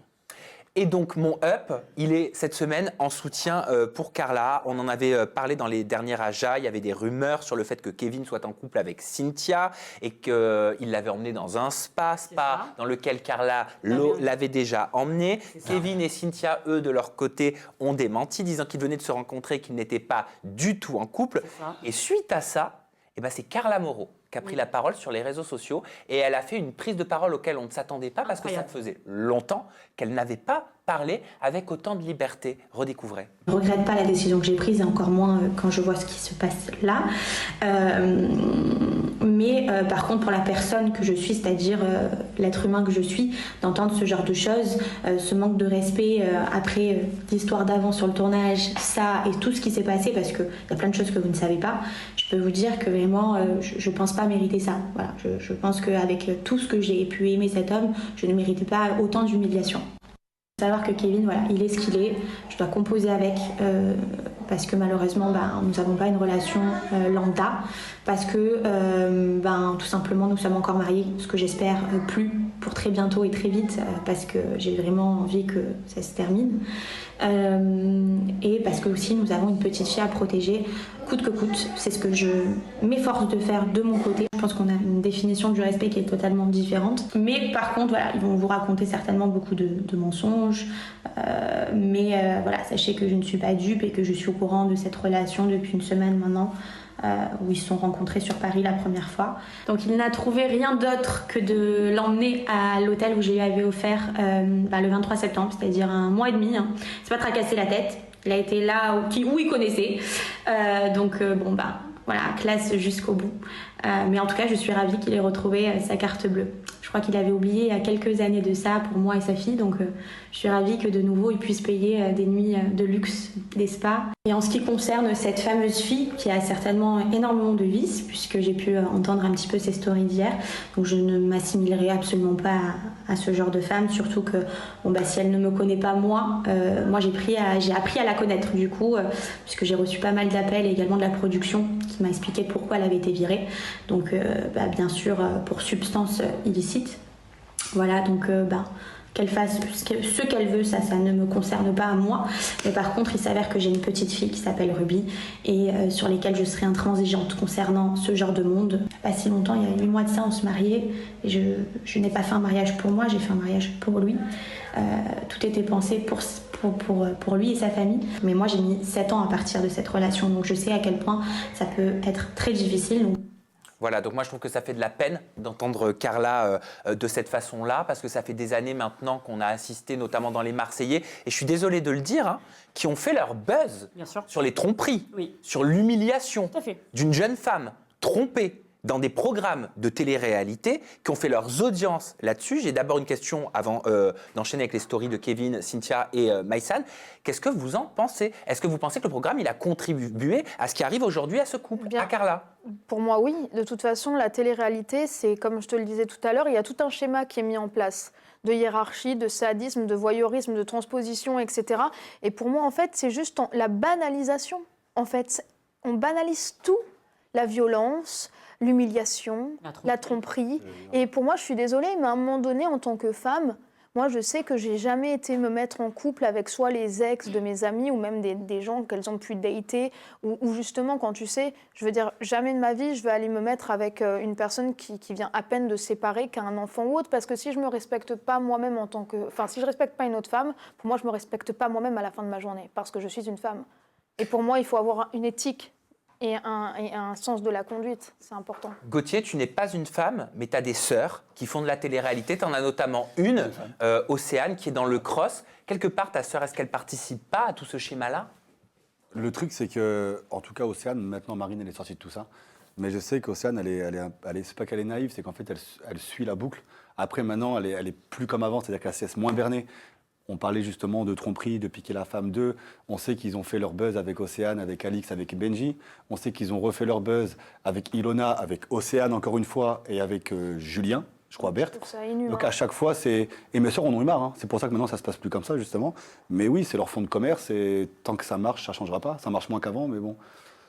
Et donc mon up, il est cette semaine en soutien pour Carla. On en avait parlé dans les dernières Aja. Il y avait des rumeurs sur le fait que Kevin soit en couple avec Cynthia et qu'il l'avait emmené dans un spa ça. dans lequel Carla l'avait déjà emmené. Kevin et Cynthia, eux, de leur côté, ont démenti, disant qu'ils venaient de se rencontrer et qu'ils n'étaient pas du tout en couple. C'est ça. Et suite à ça, c'est Carla Moreau qui a pris la parole sur les réseaux sociaux et elle a fait une prise de parole auquel on ne s'attendait pas parce que ça Incroyable. faisait longtemps qu'elle n'avait pas parlé avec autant de liberté. Redécouvrez. Je ne regrette pas la décision que j'ai prise et encore moins quand je vois ce qui se passe là. Mais par contre, pour la personne que je suis, c'est-à-dire l'être humain que je suis, d'entendre ce genre de choses, ce manque de respect après l'histoire d'avant sur le tournage, ça et tout ce qui s'est passé, parce qu'il y a plein de choses que vous ne savez pas. Je peux vous dire que vraiment, je ne pense pas mériter ça. Voilà, je pense qu'avec tout ce que j'ai pu aimer cet homme, je ne méritais pas autant d'humiliation. Savoir que Kevin, voilà, il est ce qu'il est, je dois composer avec, parce que malheureusement, nous n'avons pas une relation lambda, parce que tout simplement, nous sommes encore mariés, ce que j'espère plus pour très bientôt et très vite, parce que j'ai vraiment envie que ça se termine. Et parce que aussi nous avons une petite fille à protéger coûte que coûte. C'est ce que je m'efforce de faire de mon côté. Je pense qu'on a une définition du respect qui est totalement différente. Mais par contre, voilà, ils vont vous raconter certainement beaucoup de mensonges. Mais voilà, sachez que je ne suis pas dupe et que je suis au courant de cette relation depuis une semaine maintenant. Où ils se sont rencontrés sur Paris la première fois. Donc il n'a trouvé rien d'autre que de l'emmener à l'hôtel où je lui avais offert le 23 septembre, c'est-à-dire un mois et demi. Hein. C'est pas tracasser la tête, il a été là où il connaissait. Voilà, classe jusqu'au bout. Mais en tout cas, je suis ravie qu'il ait retrouvé sa carte bleue. Je crois qu'il avait oublié il y a quelques années de ça pour moi et sa fille, donc je suis ravie que de nouveau il puisse payer des nuits de luxe, des spas. Et en ce qui concerne cette fameuse fille qui a certainement énormément de vices, puisque j'ai pu entendre un petit peu ses stories d'hier, donc je ne m'assimilerai absolument pas à ce genre de femme, surtout que si elle ne me connaît pas moi j'ai appris à la connaître du coup, puisque j'ai reçu pas mal d'appels et également de la production qui m'a expliqué pourquoi elle avait été virée. Donc bien sûr pour substance illicite. Voilà, donc qu'elle fasse ce qu'elle veut, ça ne me concerne pas à moi. Mais par contre, il s'avère que j'ai une petite fille qui s'appelle Ruby et sur lesquelles je serai intransigeante concernant ce genre de monde. Pas si longtemps, il y a 8 mois de ça, on se mariait et je n'ai pas fait un mariage pour moi, j'ai fait un mariage pour lui. Tout était pensé pour lui et sa famille. Mais moi, j'ai mis 7 ans à partir de cette relation, donc je sais à quel point ça peut être très difficile. Voilà, donc moi je trouve que ça fait de la peine d'entendre Carla de cette façon-là, parce que ça fait des années maintenant qu'on a assisté, notamment dans les Marseillais, et je suis désolé de le dire, qui ont fait leur buzz sur les tromperies, sur l'humiliation d'une jeune femme trompée dans des programmes de télé-réalité qui ont fait leurs audiences là-dessus. J'ai d'abord une question avant d'enchaîner avec les stories de Kevin, Cynthia et Maïsan. Qu'est-ce que vous en pensez? Est-ce que vous pensez que le programme il a contribué à ce qui arrive aujourd'hui à ce couple, à Carla? Pour moi, oui. De toute façon, la télé-réalité, c'est comme je te le disais tout à l'heure, il y a tout un schéma qui est mis en place de hiérarchie, de sadisme, de voyeurisme, de transposition, etc. Et pour moi, en fait, c'est juste la banalisation. En fait, on banalise tout, la violence, l'humiliation, la tromperie. Et pour moi, je suis désolée, mais à un moment donné, en tant que femme, moi, je sais que j'ai jamais été me mettre en couple avec soit les ex de mes amis ou même des gens qu'elles ont pu dater ou justement, quand tu sais, je veux dire, jamais de ma vie, je vais aller me mettre avec une personne qui vient à peine de se séparer, qui a un enfant ou autre, parce que si je me respecte pas moi-même en tant que... Enfin, si je respecte pas une autre femme, pour moi, je me respecte pas moi-même à la fin de ma journée, parce que je suis une femme. Et pour moi, il faut avoir une éthique et un sens de la conduite, c'est important. Gauthier, tu n'es pas une femme, mais tu as des sœurs qui font de la télé-réalité. Tu en as notamment une, Océane, qui est dans le cross. Quelque part, ta sœur, est-ce qu'elle ne participe pas à tout ce schéma-là? Le truc, c'est que, en tout cas, Océane, maintenant Marine, elle est sortie de tout ça. Mais je sais qu'Océane, c'est pas qu'elle est naïve, c'est qu'en fait, elle suit la boucle. Après, maintenant, elle est plus comme avant, c'est-à-dire qu'elle se laisse moins berner. On parlait justement de tromperie, de piquer la femme d'eux. On sait qu'ils ont fait leur buzz avec Océane, avec Alix, avec Benji. On sait qu'ils ont refait leur buzz avec Ilona, avec Océane encore une fois, et avec Julien, je crois, Berthe. Donc à chaque fois, c'est... Et mes sœurs en ont eu marre. Hein. C'est pour ça que maintenant, ça se passe plus comme ça, justement. Mais oui, c'est leur fond de commerce, et tant que ça marche, ça changera pas. Ça marche moins qu'avant, mais bon...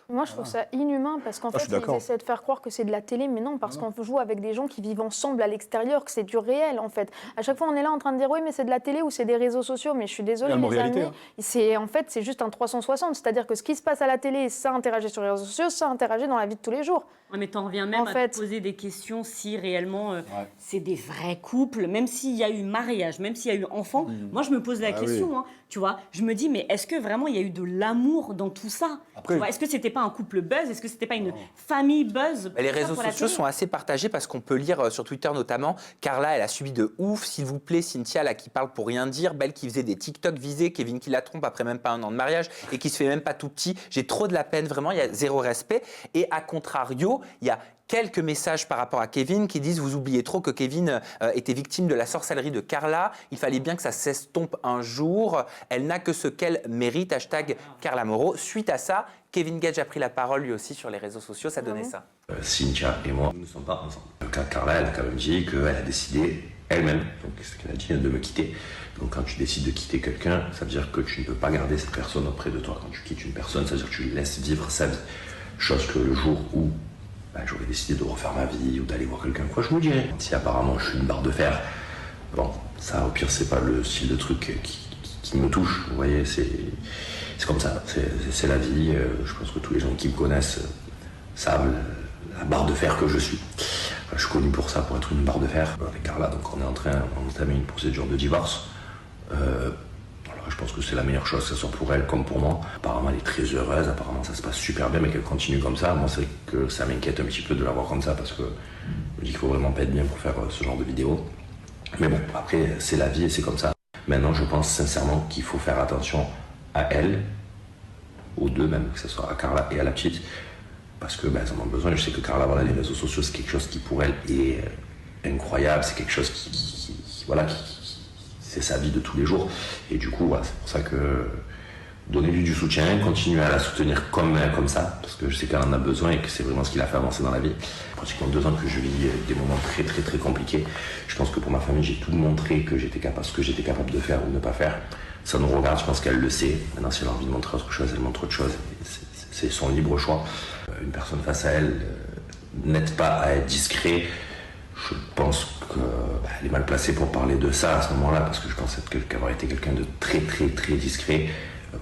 Moi, je trouve ça inhumain parce qu'en fait, ils essaient de faire croire que c'est de la télé, mais non, parce qu'on joue avec des gens qui vivent ensemble à l'extérieur, que c'est du réel, en fait. À chaque fois, on est là en train de dire, oui, mais c'est de la télé ou c'est des réseaux sociaux, mais je suis désolée, les amis, en fait, c'est juste un 360, c'est-à-dire que ce qui se passe à la télé, ça interagit sur les réseaux sociaux, ça interagit dans la vie de tous les jours. Mais t'en reviens même à te poser des questions si réellement c'est des vrais couples, même s'il y a eu mariage, même s'il y a eu enfant. Moi, je me pose la question, hein, tu vois. Je me dis, mais est-ce que vraiment il y a eu de l'amour dans tout ça? Est-ce que c'était pas un couple buzz? Est-ce que c'était pas une famille buzz? Les réseaux sociaux sont assez partagés parce qu'on peut lire sur Twitter notamment, Carla, elle a subi de ouf, s'il vous plaît, Cynthia, là, qui parle pour rien dire, Belle qui faisait des TikTok visés, Kevin qui la trompe après même pas 1 an de mariage et qui se fait même pas tout petit. J'ai trop de la peine, vraiment, il y a zéro respect. Et à contrario, il y a quelques messages par rapport à Kevin qui disent « Vous oubliez trop que Kevin était victime de la sorcellerie de Carla. Il fallait bien que ça s'estompe un jour. Elle n'a que ce qu'elle mérite. » Hashtag Carla Moreau. Suite à ça, Kevin Gage a pris la parole lui aussi sur les réseaux sociaux. Ça donnait ça. Cynthia et moi, nous ne sommes pas ensemble. Carla, elle a quand même dit qu'elle a décidé elle-même, donc ce qu'elle a dit, de me quitter. Donc quand tu décides de quitter quelqu'un, ça veut dire que tu ne peux pas garder cette personne auprès de toi. Quand tu quittes une personne, ça veut dire que tu lui laisses vivre sa vie. Chose que le jour où j'aurais décidé de refaire ma vie ou d'aller voir quelqu'un, quoi, je me dirais. Si apparemment je suis une barre de fer, bon, ça au pire c'est pas le style de truc qui me touche, vous voyez, c'est comme ça, c'est la vie. Je pense que tous les gens qui me connaissent savent la barre de fer que je suis. Je suis connu pour ça, pour être une barre de fer. Avec Carla, donc on est en train d'entamer une procédure de divorce. Alors, je pense que c'est la meilleure chose, que ce soit pour elle comme pour moi. Apparemment, elle est très heureuse, apparemment ça se passe super bien, mais qu'elle continue comme ça. Moi, c'est vrai que ça m'inquiète un petit peu de la voir comme ça, parce que je me dis qu'il faut vraiment pas être bien pour faire ce genre de vidéo. Mais bon, après, c'est la vie et c'est comme ça. Maintenant, je pense sincèrement qu'il faut faire attention à elle, aux deux même, que ce soit à Carla et à la petite, parce que elles en ont besoin. Je sais que Carla, voilà, les réseaux sociaux, c'est quelque chose qui pour elle est incroyable, c'est quelque chose qui c'est sa vie de tous les jours. Et du coup, voilà, c'est pour ça que donnez-lui du soutien, continuez à la soutenir comme ça, parce que je sais qu'elle en a besoin et que c'est vraiment ce qui l'a fait avancer dans la vie. Pratiquement 2 ans que je vis des moments très très très compliqués. Je pense que pour ma famille, j'ai tout montré que j'étais capable, ce que j'étais capable de faire ou de ne pas faire. Ça nous regarde, je pense qu'elle le sait. Maintenant, si elle a envie de montrer autre chose, elle montre autre chose. C'est son libre choix. Une personne face à elle n'aide pas à être discret. Je pense qu'elle est mal placée pour parler de ça à ce moment-là, parce que je pense qu'avoir été quelqu'un de très très très discret,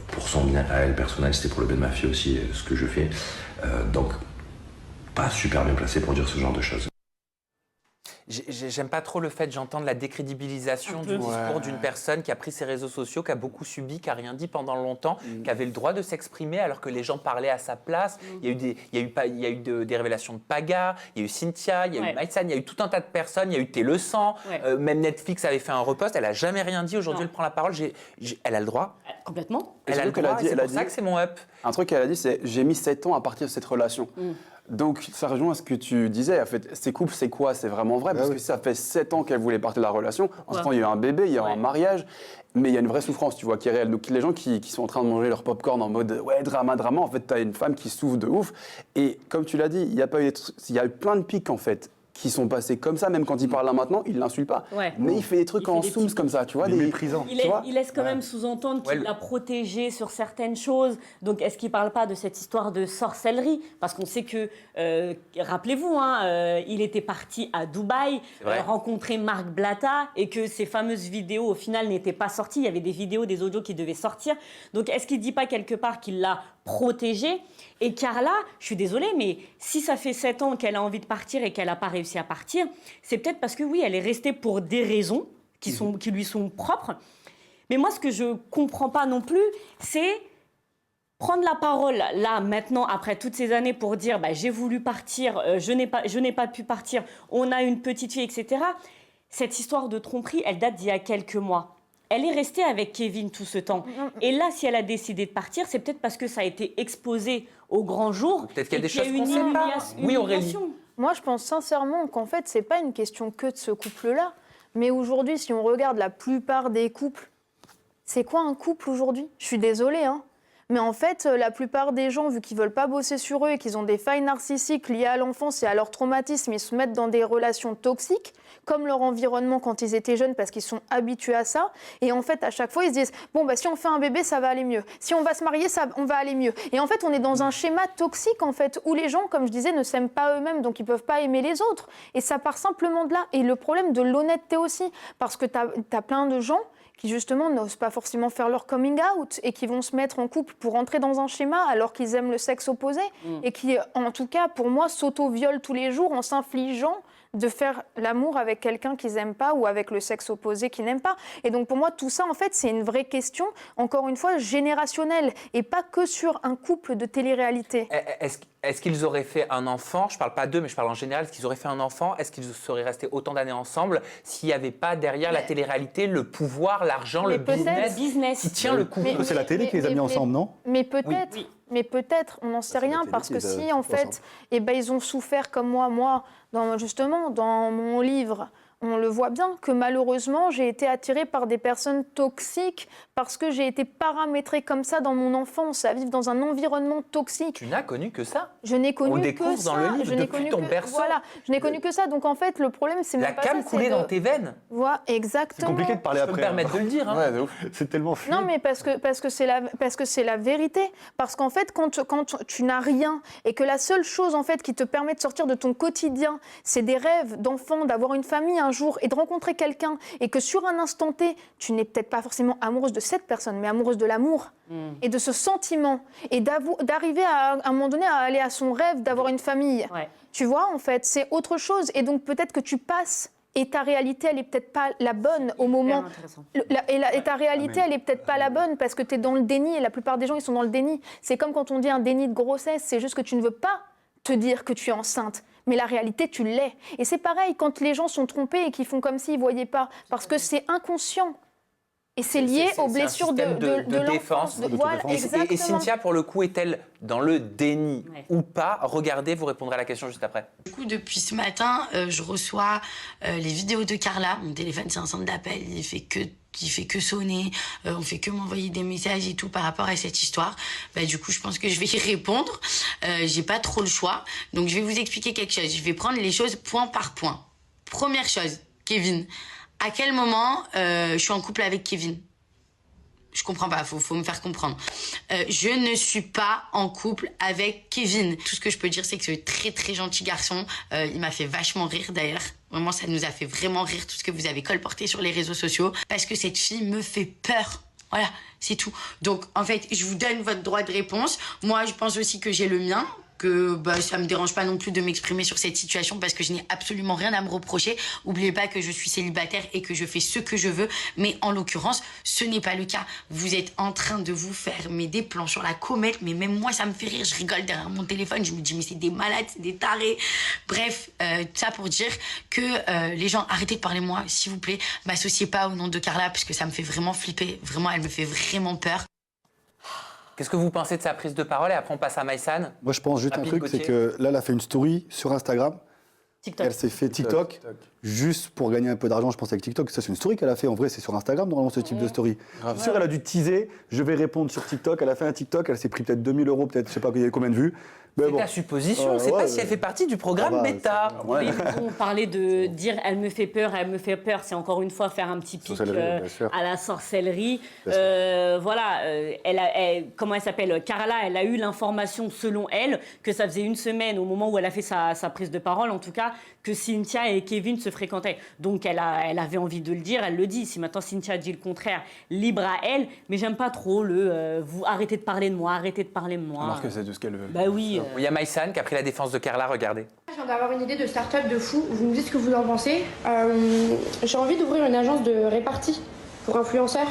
pour son bien à elle personnel, c'était pour le bien de ma fille aussi, ce que je fais. Donc, pas super bien placé pour dire ce genre de choses. J'aime pas trop le fait, j'entends la décrédibilisation du discours d'une personne qui a pris ses réseaux sociaux, qui a beaucoup subi, qui a rien dit pendant longtemps, qui avait le droit de s'exprimer alors que les gens parlaient à sa place. Il y a eu des révélations de Paga, il y a eu Cynthia, il y a eu Maïsan, il y a eu tout un tas de personnes, il y a eu Té Le Sang, même Netflix avait fait un repost, elle a jamais rien dit, aujourd'hui elle prend la parole, elle a le droit. Complètement. Elle a le droit, c'est pour ça que c'est mon up. Un truc qu'elle a dit, c'est « j'ai mis 7 ans à partir de cette relation ». Donc, ça rejoint à ce que tu disais. En fait, ces couples, c'est quoi? C'est vraiment vrai. Parce que ça fait 7 ans qu'elle voulait partir de la relation. En ce temps, il y a eu un bébé, il y a eu un mariage. Mais il y a une vraie souffrance, tu vois, qui est réelle. Donc, les gens qui sont en train de manger leur popcorn en mode « ouais, drama, drama », en fait, tu as une femme qui souffre de ouf. Et comme tu l'as dit, il y a eu plein de pics, en fait, qui sont passés comme ça. Même quand il parle là maintenant, il l'insulte pas. Mais il fait des trucs en zooms comme ça, tu vois, des méprisants. Il laisse quand même sous-entendre qu'il l'a protégé sur certaines choses. Donc, est-ce qu'il ne parle pas de cette histoire de sorcellerie? Parce qu'on sait que, rappelez-vous, il était parti à Dubaï, rencontrer Marc Blatta, et que ces fameuses vidéos, au final, n'étaient pas sorties. Il y avait des vidéos, des audios qui devaient sortir. Donc, est-ce qu'il ne dit pas quelque part qu'il l'a protégée? Et Carla, je suis désolée, mais si ça fait 7 ans qu'elle a envie de partir et qu'elle n'a pas réussi à partir, c'est peut-être parce que oui, elle est restée pour des raisons qui lui sont propres. Mais moi, ce que je ne comprends pas non plus, c'est prendre la parole là, maintenant, après toutes ces années, pour dire j'ai voulu partir, je n'ai pas pu partir, on a une petite fille, etc. Cette histoire de tromperie, elle date d'il y a quelques mois. Elle est restée avec Kevin tout ce temps. Et là, si elle a décidé de partir, c'est peut-être parce que ça a été exposé au grand jour. Peut-être qu'il y a des choses qu'on ne sait pas. Oui, Aurélie. Moi, je pense sincèrement qu'en fait, ce n'est pas une question que de ce couple-là. Mais aujourd'hui, si on regarde la plupart des couples, c'est quoi un couple aujourd'hui? Je suis désolée, mais en fait, la plupart des gens, vu qu'ils ne veulent pas bosser sur eux et qu'ils ont des failles narcissiques liées à l'enfance et à leur traumatisme, ils se mettent dans des relations toxiques, comme leur environnement quand ils étaient jeunes, parce qu'ils sont habitués à ça. Et en fait, à chaque fois, ils se disent « Bon, si on fait un bébé, ça va aller mieux. Si on va se marier, on va aller mieux. » Et en fait, on est dans un schéma toxique, en fait, où les gens, comme je disais, ne s'aiment pas eux-mêmes, donc ils ne peuvent pas aimer les autres. Et ça part simplement de là. Et le problème de l'honnêteté aussi, parce que tu as plein de gens qui justement n'osent pas forcément faire leur coming out et qui vont se mettre en couple pour entrer dans un schéma alors qu'ils aiment le sexe opposé et qui, en tout cas, pour moi, s'auto-violent tous les jours en s'infligeant de faire l'amour avec quelqu'un qu'ils n'aiment pas ou avec le sexe opposé qu'ils n'aiment pas. Et donc pour moi, tout ça, en fait, c'est une vraie question, encore une fois, générationnelle et pas que sur un couple de télé-réalité. Est-ce qu'ils auraient fait un enfant? Je ne parle pas d'eux, mais je parle en général. Est-ce qu'ils auraient fait un enfant? Est-ce qu'ils seraient restés autant d'années ensemble s'il n'y avait pas derrière la télé-réalité le pouvoir, l'argent, le business qui tient le coup? C'est la télé qui les a mis ensemble, non? Mais peut-être, on n'en sait rien, parce que si, en fait, ils ont souffert comme moi, justement, dans mon livre, on le voit bien que malheureusement, j'ai été attirée par des personnes toxiques parce que j'ai été paramétrée comme ça dans mon enfance, à vivre dans un environnement toxique. Tu n'as connu que ça? Je n'ai connu on que découvre ça. dans le livre, depuis ton berceau. Voilà, je n'ai connu que ça. Donc en fait, le problème, c'est même pas ça. La cam coulait dans tes veines. Voilà, exactement. C'est compliqué de parler après. Je peux me permettre de le dire. Hein. Ouais, de ouf. C'est tellement fluide. Non, mais parce que c'est la vérité. Parce qu'en fait, quand tu n'as rien et que la seule chose en fait qui te permet de sortir de ton quotidien, c'est des rêves d'enfant, d'avoir une famille un jour et de rencontrer quelqu'un, et que sur un instant T, tu n'es peut-être pas forcément amoureuse de cette personne, mais amoureuse de l'amour et de ce sentiment, et d'arriver à un moment donné à aller à son rêve d'avoir une famille. Ouais. Tu vois, en fait, c'est autre chose. Et donc peut-être que tu passes et ta réalité, elle n'est peut-être pas la bonne au moment. Et ta réalité, elle n'est peut-être pas la bonne parce que tu es dans le déni, et la plupart des gens, ils sont dans le déni. C'est comme quand on dit un déni de grossesse, c'est juste que tu ne veux pas te dire que tu es enceinte. Mais la réalité, tu l'es. Et c'est pareil quand les gens sont trompés et qu'ils font comme s'ils ne voyaient pas, parce que c'est inconscient. Et c'est lié aux blessures de défense. Voilà, et Cynthia, pour le coup, est-elle dans le déni ou pas? Regardez, vous répondrez à la question juste après. Du coup, depuis ce matin, je reçois les vidéos de Carla. Mon téléphone, c'est un centre d'appel. Il fait que sonner. On fait que m'envoyer des messages et tout par rapport à cette histoire. Du coup, je pense que je vais y répondre. J'ai pas trop le choix. Donc, je vais vous expliquer quelque chose. Je vais prendre les choses point par point. Première chose, Kevin. À quel moment je suis en couple avec Kevin? Je comprends pas, faut me faire comprendre. Je ne suis pas en couple avec Kevin. Tout ce que je peux dire, c'est que c'est un très très gentil garçon. Il m'a fait vachement rire d'ailleurs. Vraiment, ça nous a fait vraiment rire tout ce que vous avez colporté sur les réseaux sociaux. Parce que cette fille me fait peur. Voilà, c'est tout. Donc, en fait, je vous donne votre droit de réponse. Moi, je pense aussi que j'ai le mien. Que ça me dérange pas non plus de m'exprimer sur cette situation parce que je n'ai absolument rien à me reprocher. Oubliez pas que je suis célibataire et que je fais ce que je veux, mais en l'occurrence, ce n'est pas le cas. Vous êtes en train de vous faire des plans sur la comète, mais même moi, ça me fait rire. Je rigole derrière mon téléphone, je me dis mais c'est des malades, c'est des tarés. Bref, ça pour dire que les gens, arrêtez de parler de moi, s'il vous plaît. M'associez pas au nom de Carla parce que ça me fait vraiment flipper. Vraiment, elle me fait vraiment peur. Qu'est-ce que vous pensez de sa prise de parole? Et après, on passe à Maïsan. Moi, je pense juste un truc, c'est que là, elle a fait une story sur Instagram. TikTok. Elle s'est fait TikTok juste pour gagner un peu d'argent, je pense, avec TikTok. Ça, c'est une story qu'elle a fait. En vrai, c'est sur Instagram, normalement, ce type de story. Je suis sûr, elle a dû teaser. Je vais répondre sur TikTok. Elle a fait un TikTok. Elle s'est pris peut-être 2000 €, peut-être, je sais pas il y avait combien de vues. C'est ta supposition. C'est pas si elle fait partie du programme bêta. Oui, on parlait de dire elle me fait peur. C'est encore une fois faire un petit pic à la sorcellerie. Voilà, comment elle s'appelle? Carla, elle a eu l'information selon elle que ça faisait une semaine au moment où elle a fait sa prise de parole, en tout cas, que Cynthia et Kevin se fréquentaient. Donc elle avait envie de le dire, elle le dit. Si maintenant Cynthia dit le contraire, libre à elle. Mais j'aime pas trop vous arrêtez de parler de moi, arrêtez de parler de moi. Alors que c'est tout ce qu'elle veut. Bah oui. Il y a Maïsan qui a pris la défense de Carla, regardez. Je viens d'avoir une idée de start-up de fou, vous me dites ce que vous en pensez. J'ai envie d'ouvrir une agence de répartie pour influenceurs.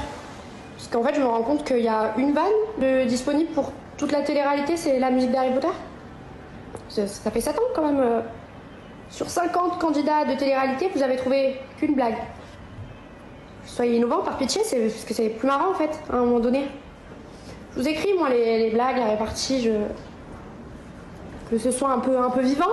Parce qu'en fait, je me rends compte qu'il y a une vanne disponible pour toute la télé-réalité, c'est la musique d'Harry Potter. Ça fait 7 ans quand même. Sur 50 candidats de télé-réalité, vous avez trouvé qu'une blague. Soyez innovants, par pitié, parce que c'est plus marrant en fait, à un moment donné. Je vous écris, moi, les blagues, la répartie, que ce soit un peu vivant.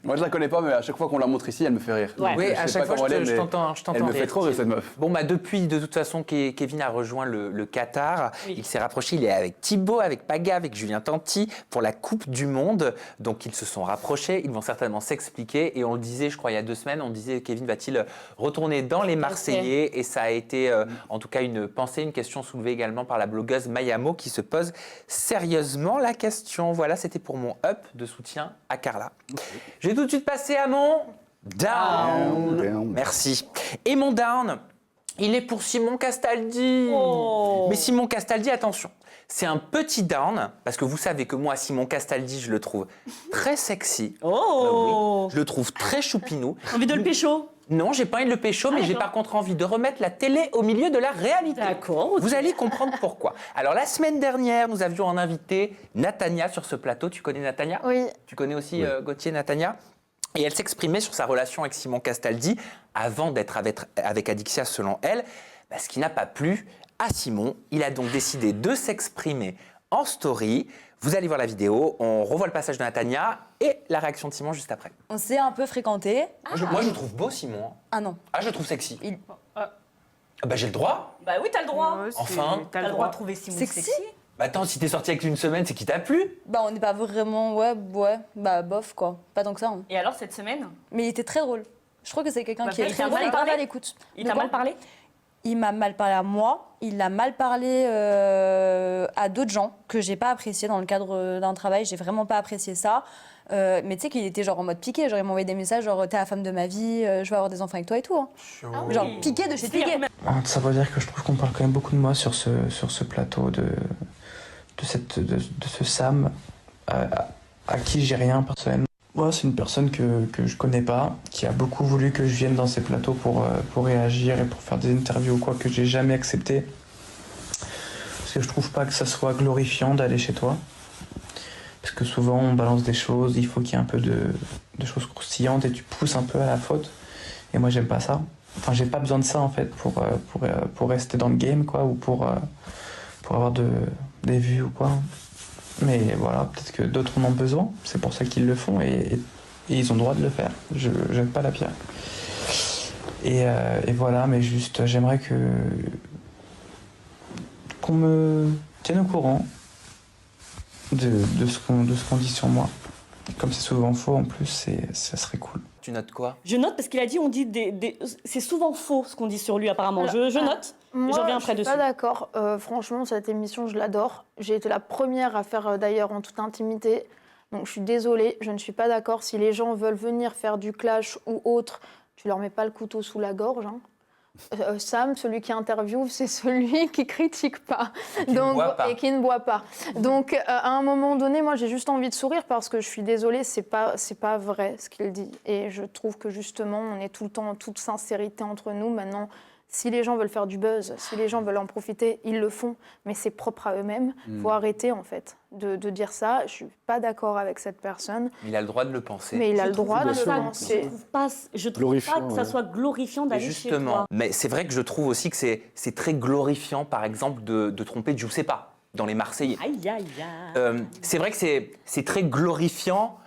Moi, je la connais pas, mais à chaque fois qu'on la montre ici, elle me fait rire. Ouais. Oui, à chaque fois, je t'entends Elle me rire. fait trop rire, cette meuf. Bon, depuis, de toute façon, Kevin a rejoint le Qatar. Oui. Il s'est rapproché, il est avec Thibaut, avec Paga, avec Julien Tanti pour la Coupe du Monde. Donc, ils se sont rapprochés. Ils vont certainement s'expliquer. Et on le disait, je crois, il y a 2 semaines, on disait, Kevin va-t-il retourner dans les Marseillais? Et ça a été, en tout cas, une pensée, une question soulevée également par la blogueuse Mayamo qui se pose sérieusement la question. Voilà, c'était pour mon up de soutien à Carla. Okay. Je vais tout de suite passer à mon down. Merci. Et mon down, il est pour Simon Castaldi. Oh. Mais Simon Castaldi, attention, c'est un petit down, parce que vous savez que moi, Simon Castaldi, je le trouve très sexy. Oh. Oui, je le trouve très choupinou. Envie de le pécho? Non, j'ai pas envie de le pécho, mais j'ai par contre envie de remettre la télé au milieu de la réalité. D'accord. Vous allez comprendre pourquoi. Alors, la semaine dernière, nous avions en invité Natania sur ce plateau. Tu connais Natania? Oui. Tu connais aussi Gauthier, Natania? Et elle s'exprimait sur sa relation avec Simon Castaldi avant d'être avec Adixia, selon elle, ce qui n'a pas plu à Simon. Il a donc décidé de s'exprimer en story. Vous allez voir la vidéo, on revoit le passage de Natania et la réaction de Simon juste après. On s'est un peu fréquenté. Moi, je le trouve beau, Simon. Ah non. Ah, je le trouve sexy. J'ai le droit. Bah oui, t'as le droit. Enfin. T'as le droit de trouver Simon sexy. Attends, si t'es sorti avec lui une semaine, c'est qu'il t'a plu? On n'est pas vraiment, bof quoi. Pas tant que ça. Hein. Et alors, cette semaine? Mais il était très drôle. Je trouve que c'est quelqu'un qui est très drôle et grave à l'écoute. Il t'a mal parlé? Il m'a mal parlé à moi, il a mal parlé à d'autres gens que j'ai pas apprécié dans le cadre d'un travail, j'ai vraiment pas apprécié ça. Mais tu sais qu'il était genre en mode piqué, genre il m'envoyait des messages genre t'es la femme de ma vie, je veux avoir des enfants avec toi et tout. Hein. Genre piqué de chez piqué. Ça veut dire que je trouve qu'on parle quand même beaucoup de moi sur ce plateau, de ce Sam à qui j'ai rien personnellement. Moi, c'est une personne que je connais pas, qui a beaucoup voulu que je vienne dans ces plateaux pour réagir et pour faire des interviews ou quoi, que j'ai jamais accepté. Parce que je trouve pas que ça soit glorifiant d'aller chez toi. Parce que souvent, on balance des choses, il faut qu'il y ait un peu de choses croustillantes et tu pousses un peu à la faute. Et moi, j'aime pas ça. Enfin, j'ai pas besoin de ça, en fait, pour rester dans le game, quoi, ou pour avoir des vues ou quoi. Mais voilà, peut-être que d'autres en ont besoin, c'est pour ça qu'ils le font et ils ont le droit de le faire. Je jette pas la pierre. Et voilà, mais juste, j'aimerais qu'on me tienne au courant de ce qu'on dit sur moi. Comme c'est souvent faux, en plus, ça serait cool. Tu notes quoi? Je note parce qu'il a dit, on dit c'est souvent faux ce qu'on dit sur lui apparemment. Je note. Moi, et je reviens après suis dessus. Pas d'accord. Franchement, cette émission, je l'adore. J'ai été la première à faire d'ailleurs en toute intimité. Donc je suis désolée, je ne suis pas d'accord. Si les gens veulent venir faire du clash ou autre, tu leur mets pas le couteau sous la gorge. Hein. Sam, celui qui interviewe, c'est celui qui critique pas, et qui ne boit pas. Donc, à un moment donné, moi, j'ai juste envie de sourire parce que je suis désolée, c'est pas vrai ce qu'il dit. Et je trouve que justement, on est tout le temps en toute sincérité entre nous. Maintenant, si les gens veulent faire du buzz, si les gens veulent en profiter, ils le font. Mais c'est propre à eux-mêmes. Il faut arrêter, en fait, de dire ça. Je suis pas d'accord avec cette personne. Il a le droit de le penser. Mais il a le droit de le penser. Je trouve pas que ça soit glorifiant d'aller chez toi. Mais c'est vrai que je trouve aussi que c'est très glorifiant, par exemple, de tromper Giuseppa dans Les Marseillais. Aïe, aïe, aïe. C'est vrai que c'est très glorifiant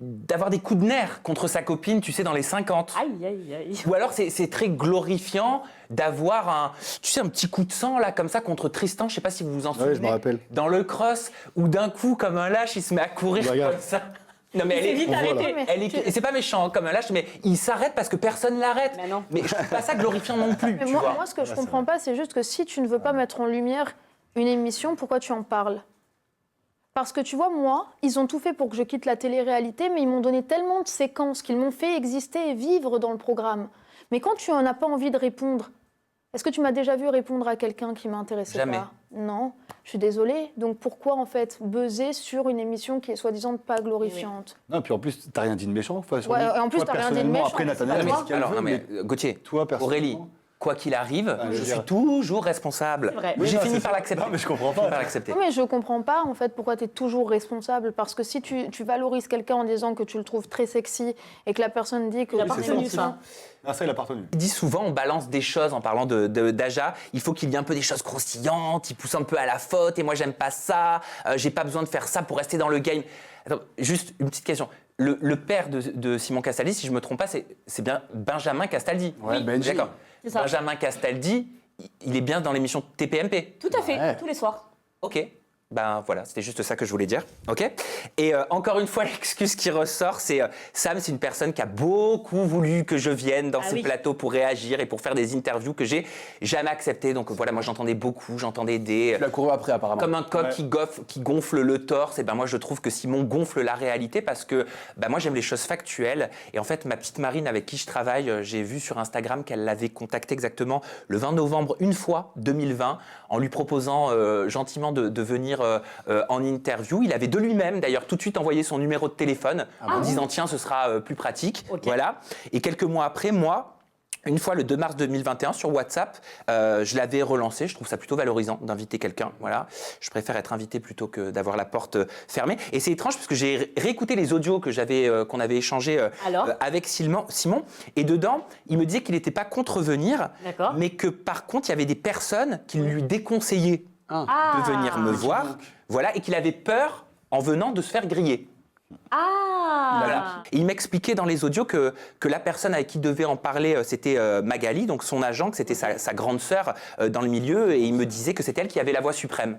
d'avoir des coups de nerfs contre sa copine, tu sais, dans les 50. Aïe, aïe, aïe. Ou alors, c'est très glorifiant d'avoir un petit coup de sang, là, comme ça, contre Tristan. Je sais pas si vous vous en souvenez. Je me rappelle. Dans le cross, où d'un coup, comme un lâche, il se met à courir comme ça. Non, mais c'est pas méchant comme un lâche, mais il s'arrête parce que personne l'arrête. Mais je trouve pas ça glorifiant non plus. Mais moi, ce que je comprends pas, c'est juste que si tu ne veux pas mettre en lumière une émission, pourquoi tu en parles ? Parce que tu vois, moi, ils ont tout fait pour que je quitte la télé-réalité, mais ils m'ont donné tellement de séquences qu'ils m'ont fait exister et vivre dans le programme. Mais quand tu n'en as pas envie de répondre, est-ce que tu m'as déjà vu répondre à quelqu'un qui m'intéressait Jamais. pas ? Non, je suis désolée. Donc pourquoi, en fait, buzzer sur une émission qui est soi-disant pas glorifiante ? Non, puis en plus, t'as rien dit de méchant. Enfin, en plus, t'as rien dit de méchant. Après, Nathanaël, Gauthier, Aurélie, quoi qu'il arrive, je suis toujours responsable. J'ai fini par l'accepter. Non, mais je comprends pas. Non, mais je comprends pas, en fait, pourquoi tu es toujours responsable. Parce que si tu valorises quelqu'un en disant que tu le trouves très sexy et que la personne dit que... Il a pas retenu ça. Ah, ça, il a pas retenu. Il dit souvent, on balance des choses en parlant d'Aja. Il faut qu'il y ait un peu des choses croustillantes, il pousse un peu à la faute, et moi, j'aime pas ça. J'ai pas besoin de faire ça pour rester dans le game. Attends, juste une petite question. Le père de Simon Castaldi, si je me trompe pas, c'est bien Benjamin Castaldi. Ouais, Benji. D'accord. Benjamin Castaldi, il est bien dans l'émission TPMP. Tout à fait, tous les soirs. Ok. Ben voilà, c'était juste ça que je voulais dire. Ok. Et encore une fois, l'excuse qui ressort, c'est Sam, c'est une personne qui a beaucoup voulu que je vienne dans ces plateaux pour réagir et pour faire des interviews que j'ai jamais acceptées. Donc voilà, moi j'entendais des... Tu l'as couru après apparemment. Comme un coq qui gonfle le torse. Et ben moi je trouve que Simon gonfle la réalité parce que moi j'aime les choses factuelles. Et en fait, ma petite Marine avec qui je travaille, j'ai vu sur Instagram qu'elle l'avait contacté exactement le 20 novembre, une fois, 2020, en lui proposant gentiment de venir dire en interview. Il avait de lui-même d'ailleurs tout de suite envoyé son numéro de téléphone en disant tiens, ce sera plus pratique. Voilà. Et quelques mois après, moi, une fois, le 2 mars 2021, sur WhatsApp, je l'avais relancé. Je trouve ça plutôt valorisant d'inviter quelqu'un. Voilà. Je préfère être invité plutôt que d'avoir la porte fermée. Et c'est étrange parce que j'ai réécouté les audios qu'on avait échangés avec Simon. Et dedans, il me disait qu'il n'était pas contre venir, mais que par contre, il y avait des personnes qui lui déconseillaient de venir me voir. Voilà, et qu'il avait peur, en venant, de se faire griller. Voilà. Et il m'expliquait dans les audios que la personne avec qui devait en parler, c'était Magali, donc son agent, que c'était sa grande sœur dans le milieu, et il me disait que c'était elle qui avait la voix suprême.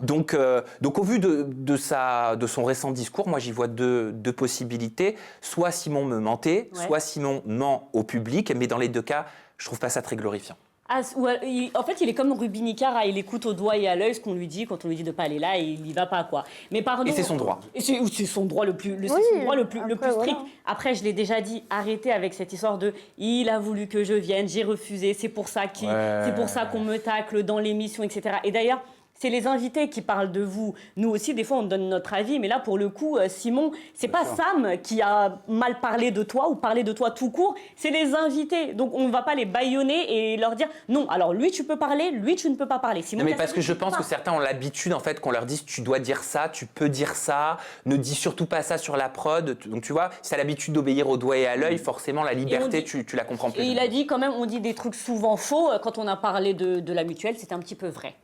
Donc au vu de son récent discours, moi j'y vois deux possibilités. Soit Simon me mentait, soit Simon ment au public, mais dans les deux cas, je trouve pas ça très glorifiant. En fait, il est comme Ruby Nicar, il écoute au doigt et à l'œil ce qu'on lui dit quand on lui dit de pas aller là et il y va pas quoi. Mais pardon. Et c'est son droit. C'est son droit le plus strict. Après, je l'ai déjà dit, arrêtez avec cette histoire de il a voulu que je vienne, j'ai refusé, c'est pour ça qu'on me tacle dans l'émission, etc. Et d'ailleurs, c'est les invités qui parlent de vous. Nous aussi, des fois, on donne notre avis. Mais là, pour le coup, Simon, c'est pas Sam qui a mal parlé de toi ou parlé de toi tout court. C'est les invités. Donc, on ne va pas les bâillonner et leur dire non. Alors, lui, tu peux parler. Lui, tu ne peux pas parler. Simon, non, mais parce que je pense que certains ont l'habitude, en fait, qu'on leur dise tu dois dire ça, tu peux dire ça, ne dis surtout pas ça sur la prod. Donc, tu vois, si tu as l'habitude d'obéir au doigt et à l'œil, forcément, la liberté, tu la comprends plus. Et il a dit quand même, on dit des trucs souvent faux. Quand on a parlé de la mutuelle, c'était un petit peu vrai.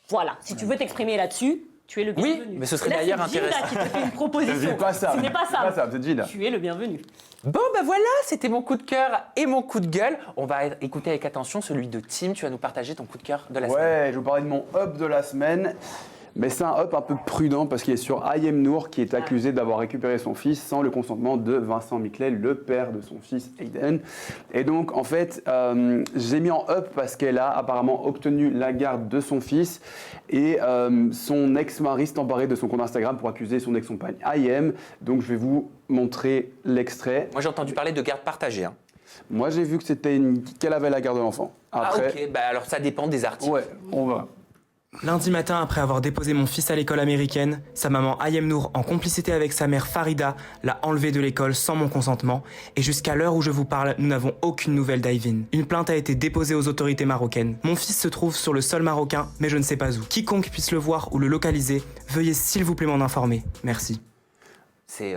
Voilà, si tu veux t'exprimer là-dessus, tu es le bienvenu. Oui, mais ce serait d'ailleurs intéressant. C'est Gina qui te fait une proposition. Ce n'est pas ça. Ce n'est pas ça. C'est Gina. Tu es le bienvenu. Bon, ben voilà, c'était mon coup de cœur et mon coup de gueule. On va écouter avec attention celui de Tim. Tu vas nous partager ton coup de cœur de la semaine. Ouais, je vous parlais de mon up de la semaine. Mais c'est un up un peu prudent parce qu'il est sur Ayem Nour qui est accusé d'avoir récupéré son fils sans le consentement de Vincent Miclet, le père de son fils Aiden. Et donc en fait, j'ai mis en up parce qu'elle a apparemment obtenu la garde de son fils et son ex-mari s'est emparé de son compte Instagram pour accuser son ex-compagne Ayem. Donc je vais vous montrer l'extrait. Moi j'ai entendu parler de garde partagée. Hein. Moi j'ai vu que c'était qu'elle avait la garde de l'enfant. Après, ok, bah alors ça dépend des articles. Ouais, on va. Lundi matin, après avoir déposé mon fils à l'école américaine, sa maman Ayem Nour, en complicité avec sa mère Farida, l'a enlevé de l'école sans mon consentement. Et jusqu'à l'heure où je vous parle, nous n'avons aucune nouvelle d'Ayvin. Une plainte a été déposée aux autorités marocaines. Mon fils se trouve sur le sol marocain, mais je ne sais pas où. Quiconque puisse le voir ou le localiser, veuillez s'il vous plaît m'en informer. Merci. C'est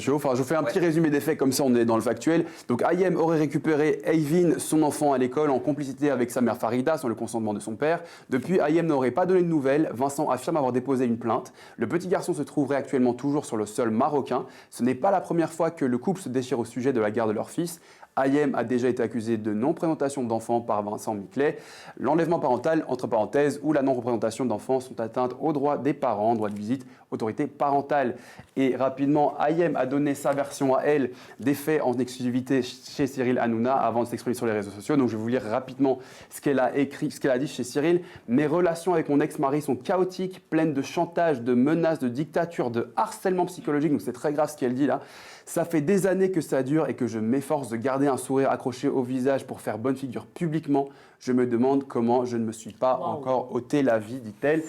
chaud. Enfin, je vous fais un petit résumé des faits, comme ça on est dans le factuel. Donc Ayem aurait récupéré Ayvin, son enfant, à l'école en complicité avec sa mère Farida, sans le consentement de son père. Depuis, Ayem n'aurait pas donné de nouvelles. Vincent affirme avoir déposé une plainte. Le petit garçon se trouverait actuellement toujours sur le sol marocain. Ce n'est pas la première fois que le couple se déchire au sujet de la garde de leur fils. Ayem a déjà été accusé de non-présentation d'enfants par Vincent Miclet. L'enlèvement parental, entre parenthèses, ou la non-représentation d'enfants sont atteintes aux droits des parents, droit de visite, autorité parentale. Et rapidement, Ayem a donné sa version à elle des faits en exclusivité chez Cyril Hanouna avant de s'exprimer sur les réseaux sociaux. Donc je vais vous lire rapidement ce qu'elle a écrit, ce qu'elle a dit chez Cyril. Mes relations avec mon ex-mari sont chaotiques, pleines de chantage, de menaces, de dictature, de harcèlement psychologique. Donc c'est très grave ce qu'elle dit là. Ça fait des années que ça dure et que je m'efforce de garder un sourire accroché au visage pour faire bonne figure publiquement. Je me demande comment je ne me suis pas encore ôté la vie, dit-elle.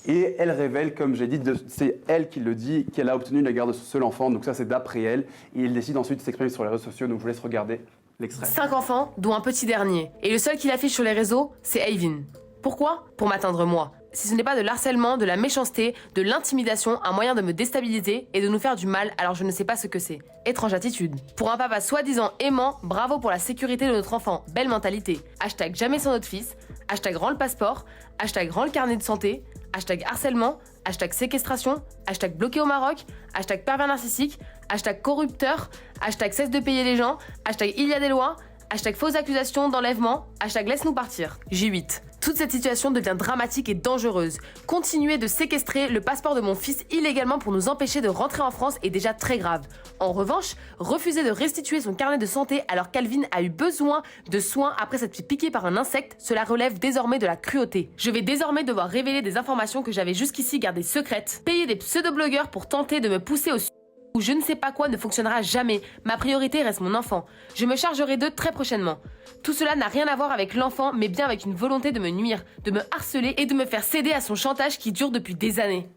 Et elle révèle, comme j'ai dit, c'est elle qui le dit, qu'elle a obtenu la garde de son seul enfant. Donc ça, c'est d'après elle. Et il décide ensuite de s'exprimer sur les réseaux sociaux. Donc je vous laisse regarder l'extrait. 5 enfants, dont un petit dernier. Et le seul qu'il affiche sur les réseaux, c'est Ayvin. Pourquoi ? Pour m'atteindre moi. Si ce n'est pas de l'harcèlement, de la méchanceté, de l'intimidation, un moyen de me déstabiliser et de nous faire du mal, alors je ne sais pas ce que c'est. Étrange attitude. Pour un papa soi-disant aimant, bravo pour la sécurité de notre enfant. Belle mentalité. Hashtag jamais sans notre fils. Hashtag rend le passeport. Hashtag rend le carnet de santé. Hashtag harcèlement. Hashtag séquestration. Hashtag bloqué au Maroc. Hashtag pervers narcissique. Hashtag corrupteur. Hashtag cesse de payer les gens. Hashtag il y a des lois. Hashtag fausses accusations d'enlèvement. Hashtag laisse-nous partir. J8. Toute cette situation devient dramatique et dangereuse. Continuer de séquestrer le passeport de mon fils illégalement pour nous empêcher de rentrer en France est déjà très grave. En revanche, refuser de restituer son carnet de santé alors qu'Alvin a eu besoin de soins après s'être fait piquer par un insecte, cela relève désormais de la cruauté. Je vais désormais devoir révéler des informations que j'avais jusqu'ici gardées secrètes, payer des pseudo-blogueurs pour tenter de me pousser au ou je ne sais pas quoi ne fonctionnera jamais. Ma priorité reste mon enfant. Je me chargerai d'eux très prochainement. Tout cela n'a rien à voir avec l'enfant, mais bien avec une volonté de me nuire, de me harceler et de me faire céder à son chantage qui dure depuis des années.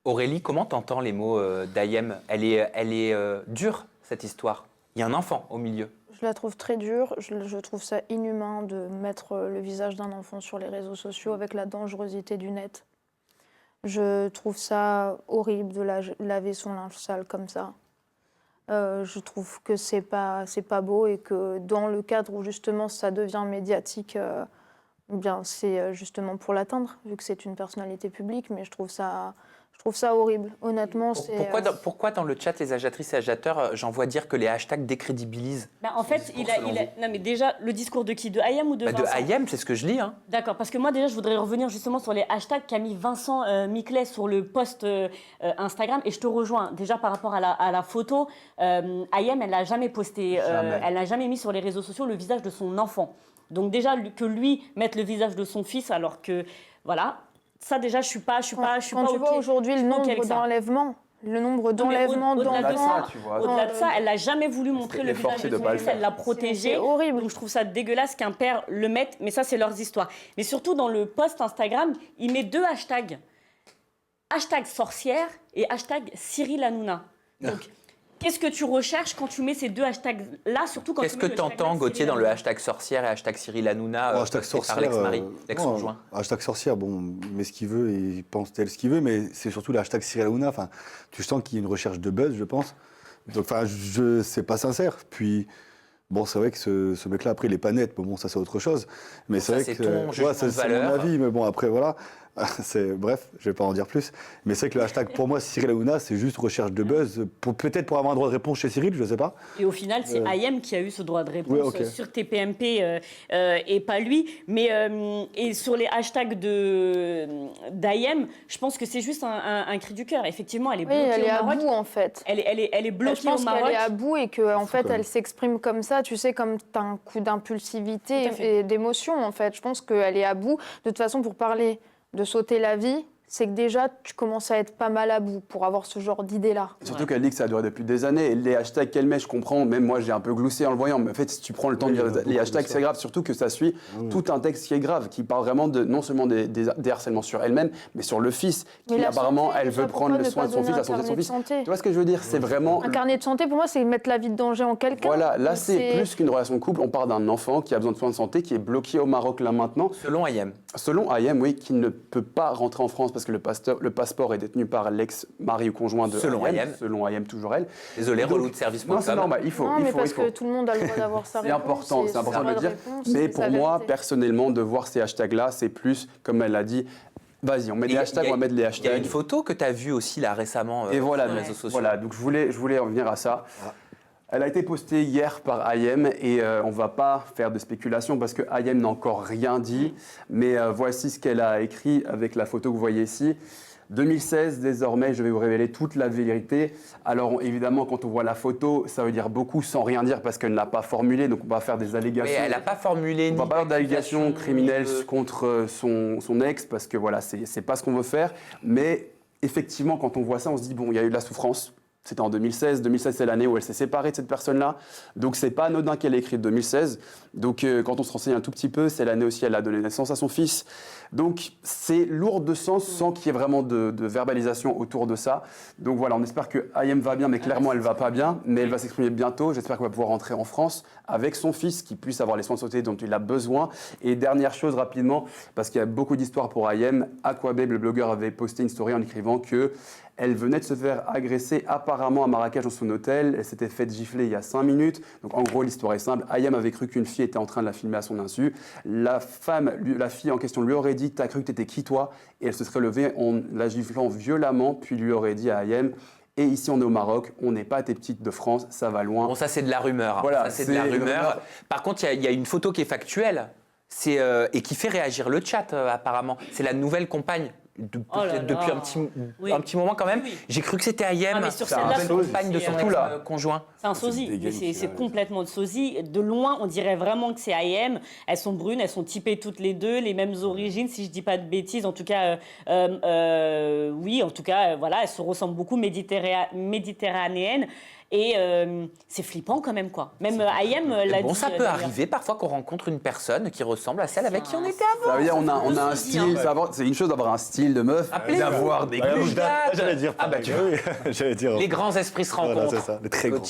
Aurélie, comment t'entends les mots d'Ayem? Elle est dure, cette histoire. Il y a un enfant au milieu. Je la trouve très dure. Je trouve ça inhumain de mettre le visage d'un enfant sur les réseaux sociaux avec la dangerosité du net. Je trouve ça horrible de laver son linge sale comme ça. Je trouve que c'est pas beau et que dans le cadre où justement ça devient médiatique, bien c'est justement pour l'atteindre, vu que c'est une personnalité publique, mais je trouve ça horrible. Honnêtement, Pourquoi dans le chat, les agiatrices et agitateurs, j'en vois dire que les hashtags décrédibilisent? En fait, non mais déjà, le discours de qui? De Ayem ou de Vincent? De Ayem, c'est ce que je lis. Hein. D'accord, parce que moi déjà, je voudrais revenir justement sur les hashtags qu'a mis Vincent Miclet sur le post Instagram, et je te rejoins. Déjà par rapport à la photo, Ayem, elle n'a jamais posté, elle n'a jamais mis sur les réseaux sociaux le visage de son enfant. Donc déjà, que lui mette le visage de son fils, alors que, voilà... Ça déjà, je suis pas Quand tu vois aujourd'hui le nombre d'enlèvements, d'enfants... Au-delà de ça, elle n'a jamais voulu montrer le visage de son fils, elle l'a protégé. C'est horrible. Donc je trouve ça dégueulasse qu'un père le mette, mais ça, c'est leurs histoires. Mais surtout, dans le post Instagram, il met 2 hashtags. Hashtag sorcière et hashtag Cyril Hanouna. Donc, qu'est-ce que tu recherches quand tu mets ces 2 hashtags-là, surtout quand Qu'est-ce que tu entends, Gauthier, dans le hashtag sorcière et hashtag Cyril Hanouna hashtag sorcière, par l'ex-mari, l'ex-conjoint? Hashtag sorcière, bon, il met ce qu'il veut et il pense tel ce qu'il veut, mais c'est surtout le hashtag Cyril Hanouna. Enfin, tu sens qu'il y a une recherche de buzz, je pense. Donc, enfin, c'est pas sincère. Puis, bon, c'est vrai que ce mec-là, après, il est pas net. Bon, ça, c'est autre chose. Mais c'est vrai que c'est mon avis. Mais bon, après, voilà. Bref, je vais pas en dire plus. Mais c'est que le hashtag, pour moi, Cyril Hanouna, c'est juste recherche de buzz. Peut-être pour avoir un droit de réponse chez Cyril, je sais pas. Et au final, c'est Ayem qui a eu ce droit de réponse sur TPMP et pas lui. Mais et sur les hashtags d'Ayem, je pense que c'est juste un cri du cœur. Effectivement, elle est bloquée elle est au Maroc. à bout, en fait. Elle est bloquée au Maroc. Je pense qu'elle est à bout et qu'en fait, elle s'exprime comme ça, tu sais, comme un coup d'impulsivité et d'émotion, en fait. Je pense qu'elle est à bout. De toute façon, pour parler de sauter la vie, c'est que déjà, tu commences à être pas mal à bout pour avoir ce genre d'idée-là. Surtout qu'elle dit que ça a duré depuis des années. Et les hashtags qu'elle met, je comprends, même moi j'ai un peu gloussé en le voyant, mais en fait, si tu prends le temps de lire les hashtags, c'est grave, surtout que ça suit tout un texte qui est grave, qui parle vraiment non seulement des harcèlements sur elle-même, mais sur le fils, qui apparemment, elle veut prendre le soin de son fils, la santé de son fils. Tu vois ce que je veux dire? C'est vraiment... Un carnet de santé, pour moi, c'est mettre la vie de danger en quelqu'un. Voilà, là, c'est plus qu'une relation de couple. On parle d'un enfant qui a besoin de soins de santé, qui est bloqué au Maroc là maintenant. Selon Ayem. Selon Ayem, oui, qui ne peut pas rentrer en France parce que le passeport est détenu par l'ex-mari ou conjoint de Ayem. Selon Ayem, toujours elle. Désolé, relou de service.com. Non, c'est normal, il faut. Parce que tout le monde a le droit d'avoir sa réponse. C'est important de le dire. Mais pour moi, personnellement, de voir ces hashtags-là, c'est plus, comme elle l'a dit, vas-y, on met des hashtags, on va mettre les hashtags. Il y a une photo que tu as vue aussi là récemment sur les réseaux sociaux. Voilà, donc je voulais en venir à ça. Elle a été postée hier par Ayem et on ne va pas faire de spéculation parce que Ayem n'a encore rien dit. Mais voici ce qu'elle a écrit avec la photo que vous voyez ici. 2016, désormais, je vais vous révéler toute la vérité. Alors, évidemment, quand on voit la photo, ça veut dire beaucoup sans rien dire parce qu'elle n'a pas formulé. Donc, on va faire des allégations. Mais elle n'a pas formulé. On va pas faire d'allégations criminelles contre son ex parce que voilà, c'est pas ce qu'on veut faire. Mais effectivement, quand on voit ça, on se dit, bon, il y a eu de la souffrance. C'était en 2016. 2016, c'est l'année où elle s'est séparée de cette personne-là. Donc, c'est pas anodin qu'elle ait écrit 2016. Donc, quand on se renseigne un tout petit peu, c'est l'année aussi où elle a donné naissance à son fils. Donc, c'est lourd de sens sans qu'il y ait vraiment de verbalisation autour de ça. Donc, voilà, on espère que Ayem va bien, mais clairement, elle va pas bien. Mais elle va s'exprimer bientôt. J'espère qu'elle va pouvoir rentrer en France avec son fils, qu'il puisse avoir les soins de santé dont il a besoin. Et dernière chose, rapidement, parce qu'il y a beaucoup d'histoires pour Ayem, Aquababe, le blogueur, avait posté une story en écrivant que elle venait de se faire agresser apparemment à Marrakech dans son hôtel. Elle s'était faite gifler il y a 5 minutes. Donc en gros, l'histoire est simple. Ayem avait cru qu'une fille était en train de la filmer à son insu. La fille en question lui aurait dit « T'as cru que t'étais qui toi ?» Et elle se serait levée en la giflant violemment, puis lui aurait dit à Ayem « Et ici, on est au Maroc, on n'est pas à tes petites de France, ça va loin. » Bon, ça, c'est de la rumeur. Voilà, ça, c'est de la rumeur. Par contre, il y a une photo qui est factuelle. Et qui fait réagir le chat, apparemment. C'est la nouvelle compagne depuis un petit moment quand même. J'ai cru que c'était Ayem, mais sur celle-là, compagne de son conjoint. C'est un sosie, c'est complètement de sosie. De loin, on dirait vraiment que c'est Ayem. Elles sont brunes, elles sont typées toutes les deux, les mêmes origines, si je dis pas de bêtises. En tout cas, oui, en tout cas, voilà, elles se ressemblent beaucoup, méditerranéennes. Et c'est flippant quand même, quoi. Même Ayem l'a dit. Bon, ça peut arriver parfois qu'on rencontre une personne qui ressemble à celle avec qui on était avant. Ça veut dire on a un style, c'est une chose d'avoir un style de meuf, d'avoir des goûts. J'allais dire. Ah bah tu vois. J'allais dire. Les grands esprits se rencontrent. Voilà, c'est ça, les très grands.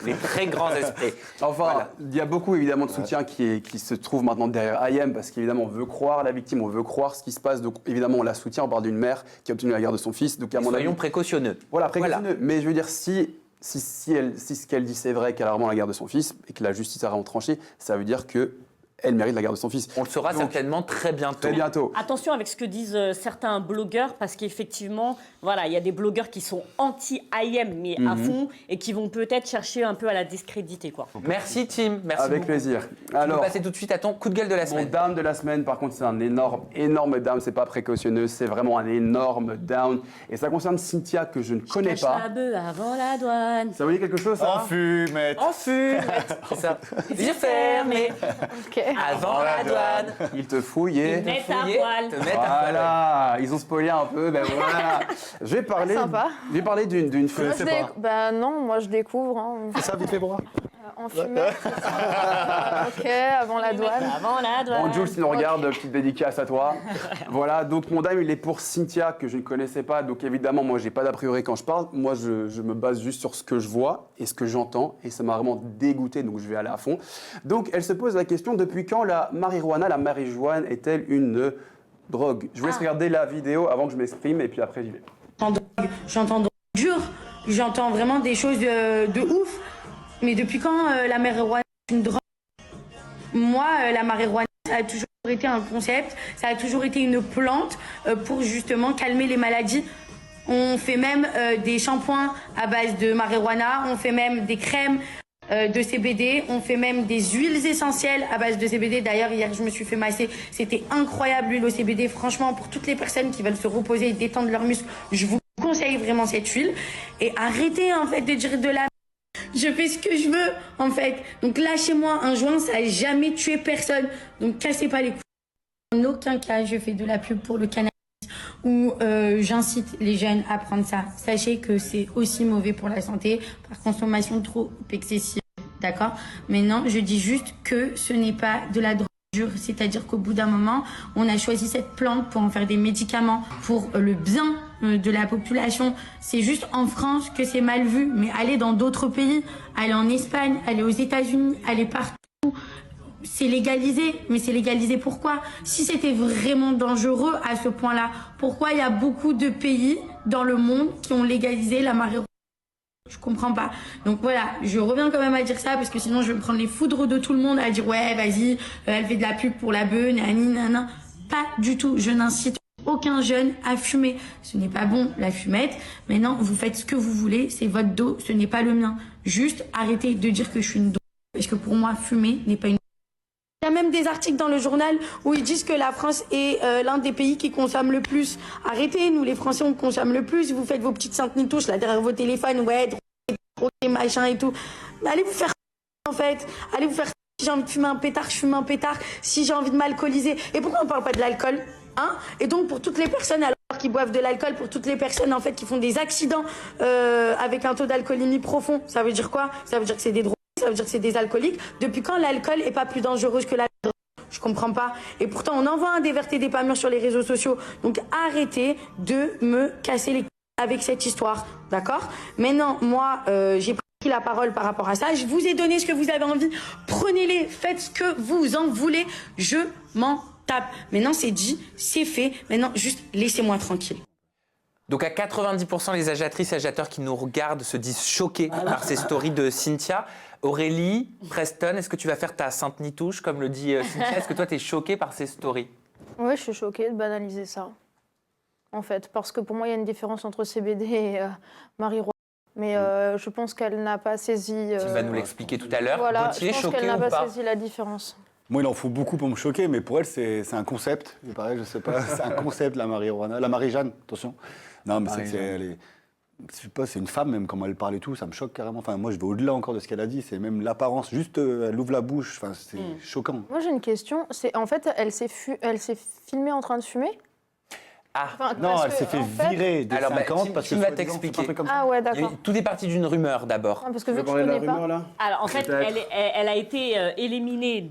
Les très grands esprits. Enfin, il y a beaucoup évidemment de soutien qui se trouve maintenant derrière Ayem parce qu'évidemment on veut croire la victime, on veut croire ce qui se passe. Donc évidemment on la soutient. On parle d'une mère qui a obtenu la garde de son fils. Donc à mon avis, soyons précautionneux. Voilà, précautionneux. Mais je veux dire si ce qu'elle dit c'est vrai qu'elle a vraiment la garde de son fils et que la justice a vraiment tranché, ça veut dire que elle mérite la garde de son fils. On le saura certainement très bientôt. Très bientôt. Attention avec ce que disent certains blogueurs, parce qu'effectivement, voilà, il y a des blogueurs qui sont anti-Ayem, mais à fond, et qui vont peut-être chercher un peu à la discréditer, quoi. Merci Tim, merci Avec beaucoup. plaisir. Alors, on Alors, va passer tout de suite à ton coup de gueule de la semaine. mon down de la semaine, par contre, c'est un énorme down. C'est pas précautionneux, c'est vraiment un énorme down. Et ça concerne Cynthia, que je ne connais pas. La bœuf avant la douane. Ça vous dit quelque chose, ça? En fumette. En fumette, c'est ça. Yeux fermés. Ok. Avant la douane. Ils te fouillent et... Mets ta Fouiller, poêle. te mettre à poil. Voilà, ils ont spoilé un peu, ben voilà. Je vais parler d'une fille. Bah non, moi je découvre. Hein. C'est ça, vite fait, bras. En fumette. Ok, avant la douane. Avant la douane. Bon, Jules, si nous regarde, petite dédicace à toi. Voilà, donc mon dame, il est pour Cynthia, que je ne connaissais pas. Donc évidemment, moi, j'ai pas d'a priori quand je parle. Moi, je me base juste sur ce que je vois et ce que j'entends. Et ça m'a vraiment dégoûté, donc je vais aller à fond. Donc, elle se pose la question, depuis quand la marijuana est-elle une drogue? Je vous laisse regarder la vidéo avant que je m'exprime et puis après, j'y vais. J'entends drogue dure, j'entends vraiment des choses de ouf. Mais depuis quand la marijuana est une drogue? Moi, la marijuana, ça a toujours été un concept, ça a toujours été une plante pour justement calmer les maladies. On fait même des shampoings à base de marijuana, on fait même des crèmes de CBD, on fait même des huiles essentielles à base de CBD. D'ailleurs, hier, je me suis fait masser, c'était incroyable l'huile au CBD. Franchement, pour toutes les personnes qui veulent se reposer et détendre leurs muscles, je vous conseille vraiment cette huile. Et arrêtez en fait de dire de la... Je fais ce que je veux, en fait. Donc lâchez-moi, un joint, ça n'a jamais tué personne. Donc cassez pas les couilles. En aucun cas, je fais de la pub pour le cannabis ou j'incite les jeunes à prendre ça. Sachez que c'est aussi mauvais pour la santé par consommation trop excessive. D'accord? Mais non, je dis juste que ce n'est pas de la drogue dure. C'est-à-dire qu'au bout d'un moment, on a choisi cette plante pour en faire des médicaments pour le bien de la population. C'est juste en France que c'est mal vu. Mais allez dans d'autres pays, allez en Espagne, allez aux États-Unis, allez partout. C'est légalisé, mais c'est légalisé pourquoi? Si c'était vraiment dangereux à ce point-là, pourquoi il y a beaucoup de pays dans le monde qui ont légalisé la marijuana? Je comprends pas. Donc voilà, je reviens quand même à dire ça parce que sinon je vais me prendre les foudres de tout le monde à dire ouais, vas-y, elle fait de la pub pour la beuh, nani, nana. Pas du tout. Je n'incite aucun jeune à fumer. Ce n'est pas bon la fumette. Maintenant, vous faites ce que vous voulez, c'est votre dos, ce n'est pas le mien. Juste arrêtez de dire que je suis une drogue parce que pour moi, fumer n'est pas une... Il y a même des articles dans le journal où ils disent que la France est l'un des pays qui consomme le plus. Arrêtez, nous les Français on consomme le plus. Vous faites vos petites saintes nitouches là derrière vos téléphones, ouais, droguer, machin et tout. Mais allez vous faire en fait. Allez vous faire. Si j'ai envie de fumer un pétard, je fume un pétard. Si j'ai envie de m'alcooliser. Et pourquoi on parle pas de l'alcool, hein? Et donc pour toutes les personnes alors qui boivent de l'alcool, pour toutes les personnes en fait qui font des accidents avec un taux d'alcoolémie profond, ça veut dire quoi? Ça veut dire que c'est des drogués, ça veut dire que c'est des alcooliques. Depuis quand l'alcool est pas plus dangereux que la drogue? Je comprends pas. Et pourtant, on envoie un des vertes et des pas mûrs sur les réseaux sociaux. Donc arrêtez de me casser les couilles avec cette histoire. D'accord? Maintenant, moi, j'ai pris la parole par rapport à ça. Je vous ai donné ce que vous avez envie. Prenez-les, faites ce que vous en voulez. Je m'en tape. Maintenant, c'est dit, c'est fait. Maintenant, juste laissez-moi tranquille. Donc à 90%, les agiatrices et agiateurs qui nous regardent se disent choqués par ces stories de Cynthia. Aurélie, Preston, est-ce que tu vas faire ta sainte nitouche, comme le dit Cynthia? Est-ce que toi, tu es choquée par ces stories? Oui, je suis choquée de banaliser ça, en fait. Parce que pour moi, il y a une différence entre CBD et marijuana. Mais je pense qu'elle n'a pas saisi... Tu vas nous l'expliquer tout à l'heure. Voilà, Gauthier, je pense choqué qu'elle n'a ou pas pas? saisi la différence. Moi, il en faut beaucoup pour me choquer, mais pour elle, c'est un concept. Pareil, je sais pas, c'est un concept, la marijuana. La Marie-Jeanne, attention. Non, mais je sais pas, c'est une femme, même, comment elle parle et tout, ça me choque carrément. Enfin, moi, je vais au-delà encore de ce qu'elle a dit, c'est même l'apparence. Juste, elle ouvre la bouche, enfin, c'est choquant. Moi, j'ai une question. En fait, elle s'est filmée en train de fumer? Ah, non, elle s'est fait virer des 50 parce que... Tu vas t'expliquer. Ah ouais, d'accord. Tout est parti d'une rumeur, d'abord. Parce que vu que je connais pas... Alors, en fait, elle a été éliminée,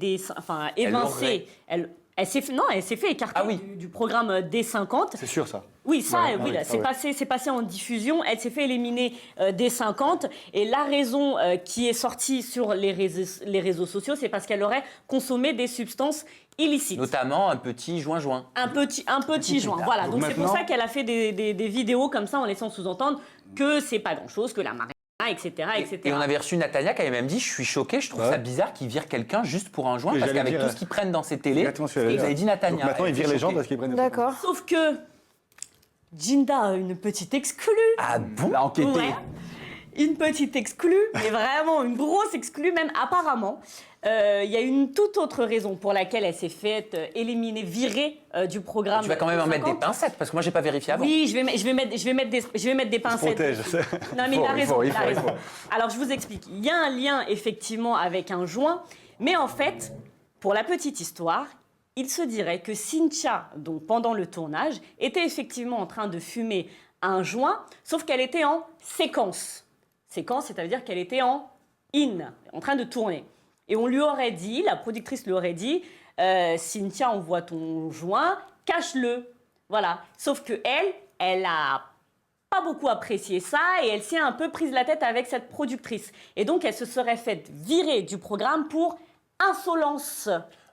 évincée. Elle s'est fait écarter du programme D50. C'est sûr, ça. Oui, ça, c'est passé en diffusion. Elle s'est fait éliminer des 50. Et la raison qui est sortie sur les réseaux sociaux, c'est parce qu'elle aurait consommé des substances illicites. Notamment un petit joint-joint. Un petit joint, voilà. Donc c'est pour ça qu'elle a fait des vidéos comme ça en laissant sous-entendre que c'est pas grand-chose, que la marijuana, etc., etc. Et on avait reçu Nathalia qui avait même dit « Je suis choquée, je trouve ça bizarre qu'ils virent quelqu'un juste pour un joint, parce qu'avec tout ce qu'ils prennent dans ces télés... » Vous avez dit Nathalia. Donc maintenant, ils virent les gens parce qu'ils prennent des... D'accord. Sauf que Jinda a une petite exclue. Ah bon? Elle a enquêté. Ouais. Une petite exclue, mais vraiment une grosse exclue même apparemment. Il y a une toute autre raison pour laquelle elle s'est faite éliminer, virer du programme. Tu vas quand même en mettre des pincettes, parce que moi, j'ai pas vérifié avant. Oui, je vais mettre des pincettes. Non, mais il a raison. Alors, je vous explique. Il y a un lien, effectivement, avec un joint. Mais en fait, pour la petite histoire, il se dirait que Cynthia, donc pendant le tournage, était effectivement en train de fumer un joint, sauf qu'elle était en séquence. Séquence, c'est-à-dire qu'elle était en train de tourner. Et on lui aurait dit, la productrice lui aurait dit, Cynthia, on voit ton joint, cache-le. Voilà. Sauf que elle a pas beaucoup apprécié ça et elle s'est un peu prise la tête avec cette productrice. Et donc, elle se serait faite virer du programme pour insolence,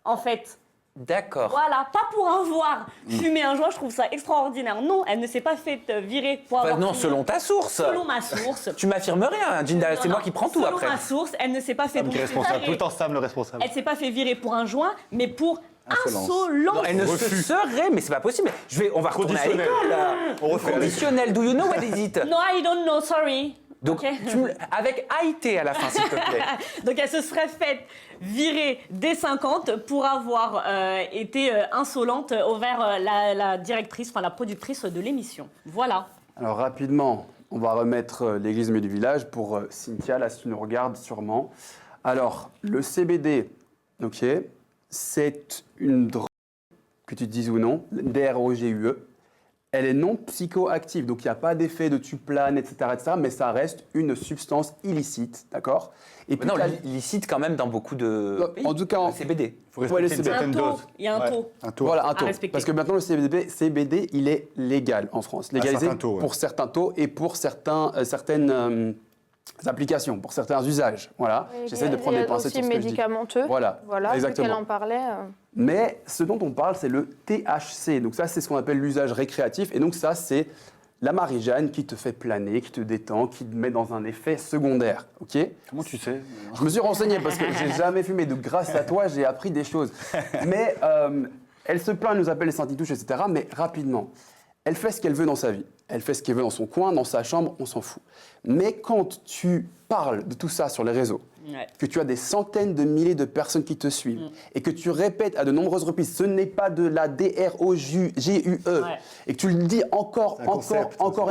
en fait. D'accord. Voilà, pas pour avoir fumé un joint, je trouve ça extraordinaire. Non, elle ne s'est pas faite virer pour avoir non, fumé. selon ta source. Selon ma source. Tu m'affirmes rien, Jinda, c'est moi qui prends tout après. Selon ma source, elle ne s'est pas fait virer. Responsable, tout le temps Sam le responsable. Elle ne s'est pas fait virer pour un joint, mais pour insolence. Non, elle ne se serait, mais c'est pas possible. On va retourner à l'école. On refait. Conditionnel, do you know what is it? No, I don't know, sorry. Donc, avec AIT à la fin, s'il te plaît. Donc, elle se serait faite virer des 50 pour avoir été insolente envers la directrice, enfin la productrice de l'émission. Voilà. Alors, rapidement, on va remettre l'église au milieu du village pour Cynthia, là, si tu nous regardes sûrement. Alors, le CBD, ok, c'est une drogue, que tu te dises ou non, DROGUE. Elle est non psychoactive, donc il n'y a pas d'effet de tu planes, etc., mais ça reste une substance illicite, d'accord? Et puis, non, illicite quand même dans beaucoup de pays. En tout cas, le CBD. Il faut respecter une certaine dose. Il y a un taux. Un taux. Voilà, un taux. Parce que maintenant, le CBD, il est légal en France. Légalisé pour certains taux et pour certaines applications, pour certains usages. Voilà. J'essaie de prendre des pincettes sur ce que je dis. Médicamenteux. Voilà, exactement. Vu qu'elle en parlait. Mais ce dont on parle, c'est le THC. Donc ça, c'est ce qu'on appelle l'usage récréatif. Et donc ça, c'est la Marie-Jeanne qui te fait planer, qui te détend, qui te met dans un effet secondaire. Ok? Comment tu sais? Je me suis renseigné parce que j'ai jamais fumé. Donc grâce à toi, j'ai appris des choses. Mais elle se plaint, elle nous appelle les Saint-Touches, etc. Mais rapidement, elle fait ce qu'elle veut dans sa vie. Elle fait ce qu'elle veut dans son coin, dans sa chambre, on s'en fout. Mais quand tu parles de tout ça sur les réseaux, que tu as des centaines de milliers de personnes qui te suivent et que tu répètes à de nombreuses reprises, ce n'est pas de la DROGUE, et que tu le dis encore et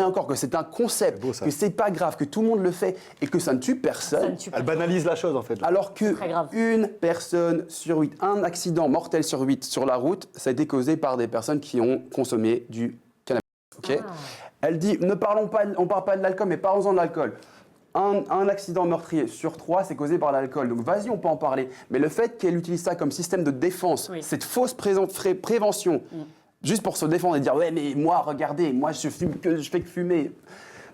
encore, que c'est un concept, que c'est pas grave, que tout le monde le fait et que ça ne tue personne. Elle banalise la chose en fait. Là. Alors que une personne sur 8, un accident mortel sur 8 sur la route, ça a été causé par des personnes qui ont consommé du cannabis. Okay. Elle dit, on parle pas de l'alcool, mais parlons-en de l'alcool. Un accident meurtrier sur 3, c'est causé par l'alcool. Donc vas-y, on peut en parler. Mais le fait qu'elle utilise ça comme système de défense, cette fausse prévention, juste pour se défendre et dire « Ouais, mais moi, regardez, moi, je fais que fumer ».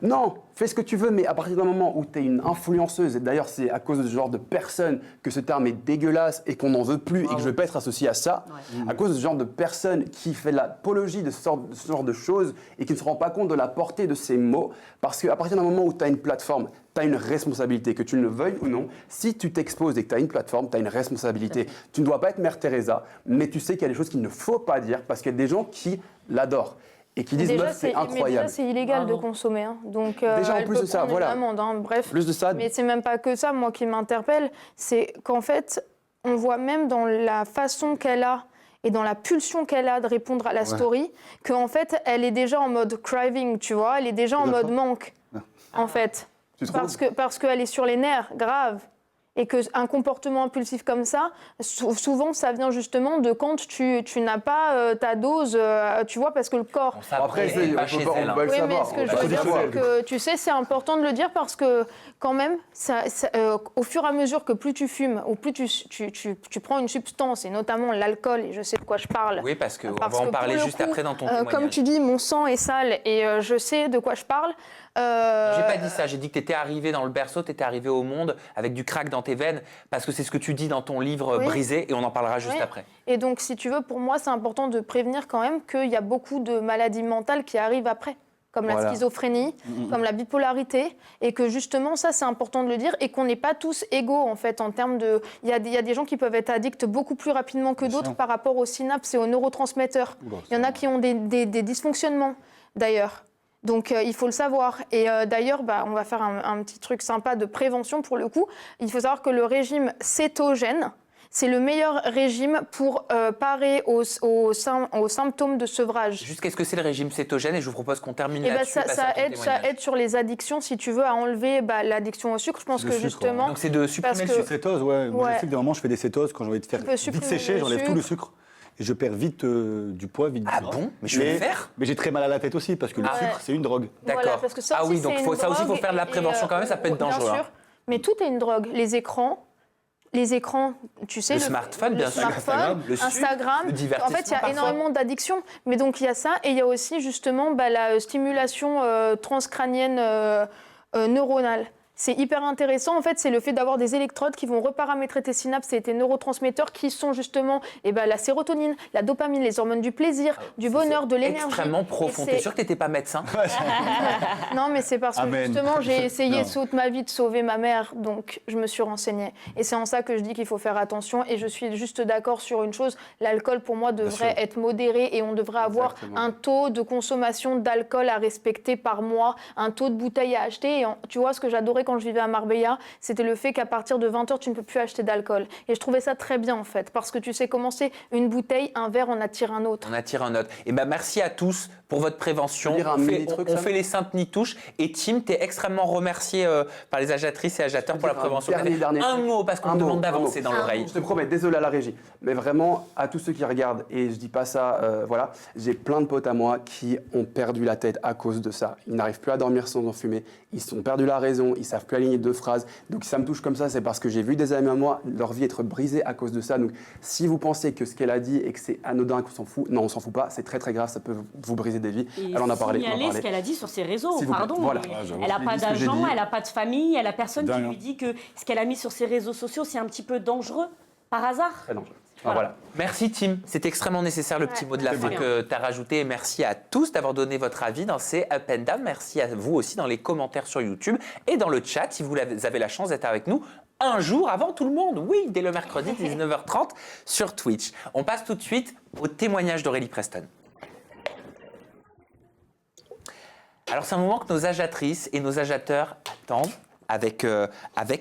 Non, fais ce que tu veux, mais à partir d'un moment où tu es une influenceuse, et d'ailleurs c'est à cause de ce genre de personnes que ce terme est dégueulasse et qu'on n'en veut plus et que je ne veux pas être associé à ça, à cause de ce genre de personnes qui fait l'apologie de ce genre de choses et qui ne se rend pas compte de la portée de ces mots, parce qu'à partir d'un moment où tu as une plateforme, tu as une responsabilité, que tu le veuilles ou non. Si tu t'exposes et que tu as une plateforme, tu as une responsabilité. Tu ne dois pas être Mère Teresa, mais tu sais qu'il y a des choses qu'il ne faut pas dire parce qu'il y a des gens qui l'adorent. Et qui disent meuf, c'est incroyable. Mais déjà, c'est illégal de consommer. Hein. Donc, déjà, en plus de ça, voilà. Amende, hein. Bref. Plus de ça. Mais c'est même pas que ça, moi, qui m'interpelle, c'est qu'en fait, on voit même dans la façon qu'elle a et dans la pulsion qu'elle a de répondre à la story, qu'en fait, elle est déjà en mode craving, tu vois, elle est déjà en mode manque, en fait. Parce qu'elle est sur les nerfs, grave. Et qu'un comportement impulsif comme ça, souvent, ça vient justement de quand tu n'as pas ta dose, tu vois, parce que le corps... Après, on va chez le elle. savoir. Oui, mais ce que je veux dire, c'est que, tu sais, c'est important de le dire parce que, quand même, au fur et à mesure que plus tu fumes ou plus tu prends une substance, et notamment l'alcool, et je sais de quoi je parle. Oui, parce qu'on va en parler juste après dans ton témoignage. Comme tu dis, mon sang est sale et je sais de quoi je parle. J'ai pas dit ça, j'ai dit que tu étais arrivé dans le berceau, tu étais arrivé au monde avec du crack dans tes veines, parce que c'est ce que tu dis dans ton livre Brisé, et on en parlera juste après. Et donc, si tu veux, pour moi, c'est important de prévenir quand même qu'il y a beaucoup de maladies mentales qui arrivent après, comme la schizophrénie, comme la bipolarité, et que justement, ça, c'est important de le dire, et qu'on n'est pas tous égaux, en fait, en termes de... Il y a des gens qui peuvent être addicts beaucoup plus rapidement que d'autres par rapport aux synapses et aux neurotransmetteurs. Il y en a qui ont des dysfonctionnements, d'ailleurs. Donc, il faut le savoir. Et d'ailleurs, on va faire un petit truc sympa de prévention pour le coup. Il faut savoir que le régime cétogène, c'est le meilleur régime pour parer aux symptômes de sevrage. Juste, qu'est-ce que c'est le régime cétogène? Et je vous propose qu'on termine là-dessus. Ça aide sur les addictions, si tu veux, à enlever l'addiction au sucre. Je pense que justement... Donc, c'est de supprimer le sucre. Cétose, ouais. Moi, je sais que des moments, je fais des cétoses quand j'ai envie de faire vite sécher, j'enlève tout le sucre. Et je perds vite du poids, vite du gras. Bon? Mais je vais le faire. Mais j'ai très mal à la tête aussi, parce que le sucre, c'est une drogue. D'accord. Voilà, parce que ça aussi, donc ça aussi, il faut faire de la prévention quand même, ça peut être dangereux. Bien sûr, mais tout est une drogue. Les écrans, tu sais... Le smartphone, bien sûr. Instagram. Le divertissement, en fait, il y a énormément d'addictions. Mais donc, il y a ça. Et il y a aussi, justement, la stimulation transcrânienne neuronale. C'est hyper intéressant. En fait, c'est le fait d'avoir des électrodes qui vont reparamétrer tes synapses et tes neurotransmetteurs qui sont justement la sérotonine, la dopamine, les hormones du plaisir, du bonheur, de l'énergie. Extrêmement profond. T'es sûr que t'étais pas médecin? Non, mais c'est parce que justement, j'ai essayé toute ma vie de sauver ma mère, donc je me suis renseignée. Et c'est en ça que je dis qu'il faut faire attention. Et je suis juste d'accord sur une chose, l'alcool pour moi devrait être modéré et on devrait avoir un taux de consommation d'alcool à respecter par mois, un taux de bouteilles à acheter. Et tu vois, ce que j'adorais quand je vivais à Marbella, c'était le fait qu'à partir de 20h, tu ne peux plus acheter d'alcool. Et je trouvais ça très bien, en fait, parce que tu sais comment c'est, une bouteille, un verre, on attire un autre. On attire un autre. Et merci à tous pour votre prévention. On fait les saintes nitouches. Et Tim, tu es extrêmement remercié par les agiatrices et agiateurs pour la prévention. Un mot, parce qu'on me demande d'avancer dans l'oreille. Je te promets, désolé à la régie, mais vraiment, à tous ceux qui regardent, et je dis pas ça, j'ai plein de potes à moi qui ont perdu la tête à cause de ça. Ils n'arrivent plus à dormir sans en fumer, ils ont perdu la raison, ils savent plus aligner deux phrases. Donc si ça me touche comme ça, c'est parce que j'ai vu des amis à moi, leur vie être brisée à cause de ça. Donc si vous pensez que ce qu'elle a dit et que c'est anodin, qu'on s'en fout, non, on s'en fout pas, c'est très très grave, ça peut vous briser des vies. Et elle en a parlé. signaler ce qu'elle a dit sur ses réseaux, pardon. Voilà. Elle n'a pas d'argent, elle n'a pas de famille, elle n'a personne qui lui dit que ce qu'elle a mis sur ses réseaux sociaux, c'est un petit peu dangereux, par hasard. Très dangereux. Voilà. Merci Tim, c'est extrêmement nécessaire le petit mot de la fin que tu as rajouté. Et merci à tous d'avoir donné votre avis dans ces Up and Down. Merci à vous aussi dans les commentaires sur YouTube et dans le chat si vous avez la chance d'être avec nous un jour avant tout le monde. Oui, dès le mercredi 19h30 sur Twitch. On passe tout de suite au témoignage d'Aurélie Preston. Alors c'est un moment que nos agiatrices et nos agiateurs attendent avec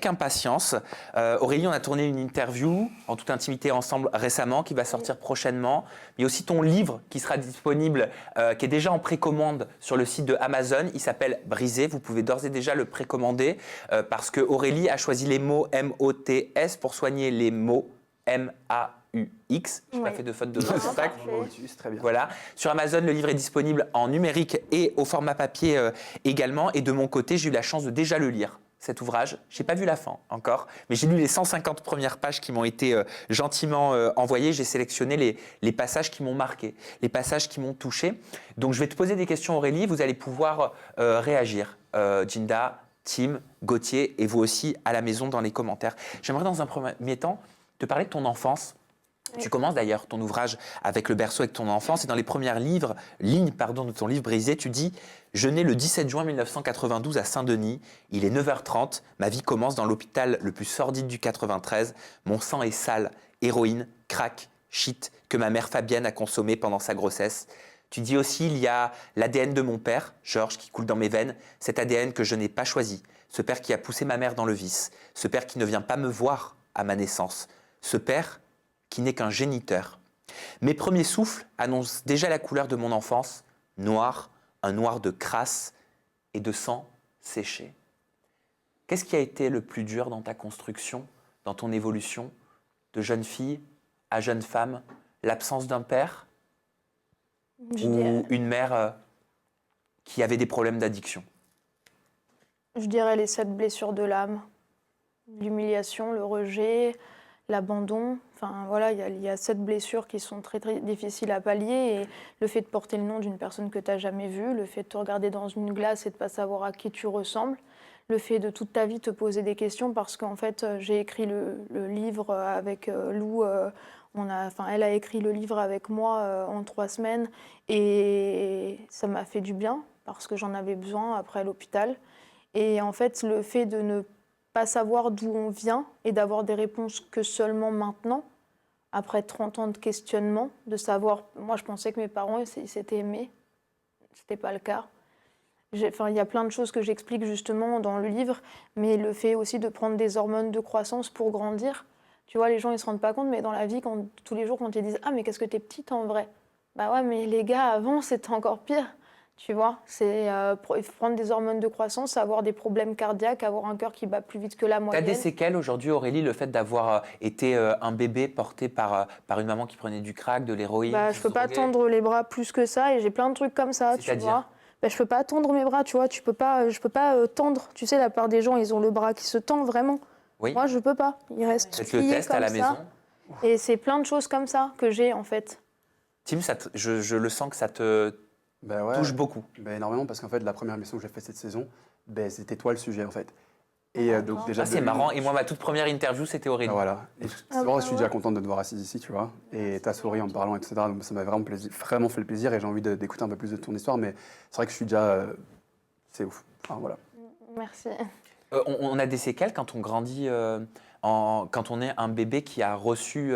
impatience. Aurélie, on a tourné une interview en toute intimité ensemble récemment qui va sortir prochainement. Il y a aussi ton livre qui sera disponible, qui est déjà en précommande sur le site de Amazon. Il s'appelle Brisé. Vous pouvez d'ores et déjà le précommander parce que Aurélie a choisi les mots M-O-T-S pour soigner les mots M-A-U-X. Je n'ai pas fait de faute de syntaxe. C'est très bien. Voilà. Sur Amazon, le livre est disponible en numérique et au format papier également. Et de mon côté, j'ai eu la chance de déjà le lire. Cet ouvrage, je n'ai pas vu la fin encore, mais j'ai lu les 150 premières pages qui m'ont été gentiment envoyées. J'ai sélectionné les passages qui m'ont marqué, les passages qui m'ont touché. Donc je vais te poser des questions Aurélie, vous allez pouvoir réagir. Jinda, Tim, Gauthier et vous aussi à la maison dans les commentaires. J'aimerais dans un premier temps te parler de ton enfance. Tu commences d'ailleurs ton ouvrage avec le berceau avec ton enfance et dans les premières lignes de ton livre Brisé, tu dis « Je nais le 17 juin 1992 à Saint-Denis, il est 9h30, ma vie commence dans l'hôpital le plus sordide du 93, mon sang est sale, héroïne, crack, shit que ma mère Fabienne a consommé pendant sa grossesse. » Tu dis aussi « Il y a l'ADN de mon père, Georges, qui coule dans mes veines, cet ADN que je n'ai pas choisi, ce père qui a poussé ma mère dans le vice, ce père qui ne vient pas me voir à ma naissance. » Ce père, qui n'est qu'un géniteur. Mes premiers souffles annoncent déjà la couleur de mon enfance, noir, un noir de crasse et de sang séché. Qu'est-ce qui a été le plus dur dans ta construction, dans ton évolution, de jeune fille à jeune femme? L'absence d'un père ou une mère qui avait des problèmes d'addiction? Je dirais les 7 blessures de l'âme. L'humiliation, le rejet, l'abandon. Enfin, voilà, il y a 7 blessures qui sont très, très difficiles à pallier. Et le fait de porter le nom d'une personne que tu n'as jamais vue, le fait de te regarder dans une glace et de ne pas savoir à qui tu ressembles, le fait de toute ta vie te poser des questions parce qu'en fait, j'ai écrit le livre avec Lou. Elle a écrit le livre avec moi en 3 semaines et ça m'a fait du bien parce que j'en avais besoin après l'hôpital. Et en fait, le fait de ne pas savoir d'où on vient et d'avoir des réponses que seulement maintenant, après 30 ans de questionnement, de savoir... Moi, je pensais que mes parents, ils s'étaient aimés. C'était pas le cas. Il y a plein de choses que j'explique justement dans le livre, mais le fait aussi de prendre des hormones de croissance pour grandir. Tu vois, les gens, ils se rendent pas compte, mais dans la vie, tous les jours, quand ils disent « Ah, mais qu'est-ce que t'es petite en vrai ?» Bah ouais, mais les gars, avant, c'était encore pire. Tu vois, c'est prendre des hormones de croissance, avoir des problèmes cardiaques, avoir un cœur qui bat plus vite que la moyenne. Tu as des séquelles aujourd'hui, Aurélie, le fait d'avoir été un bébé porté par une maman qui prenait du crack, de l'héroïne? Je peux pas tendre les bras plus que ça et j'ai plein de trucs comme ça, tu vois. Je peux pas tendre mes bras, tu vois. Je peux pas tendre. Tu sais, la part des gens, ils ont le bras qui se tend vraiment. Oui. Moi, je peux pas. Il reste faites le test à la maison. Et c'est plein de choses comme ça que j'ai, en fait. Tim, je le sens que ça te... touche beaucoup. Énormément, parce qu'en fait, la première émission que j'ai faite cette saison, c'était toi le sujet, en fait. Et donc déjà, c'est marrant. Et moi, ma toute première interview, c'était Aurélie. Voilà. Et je suis déjà contente de te voir assise ici, tu vois. Et t'as souri en me parlant, etc. Donc ça m'a vraiment fait le plaisir et j'ai envie d'écouter un peu plus de ton histoire. Mais c'est vrai que je suis déjà... c'est ouf. Enfin, voilà. Merci. On a des séquelles quand on grandit... quand on est un bébé qui a reçu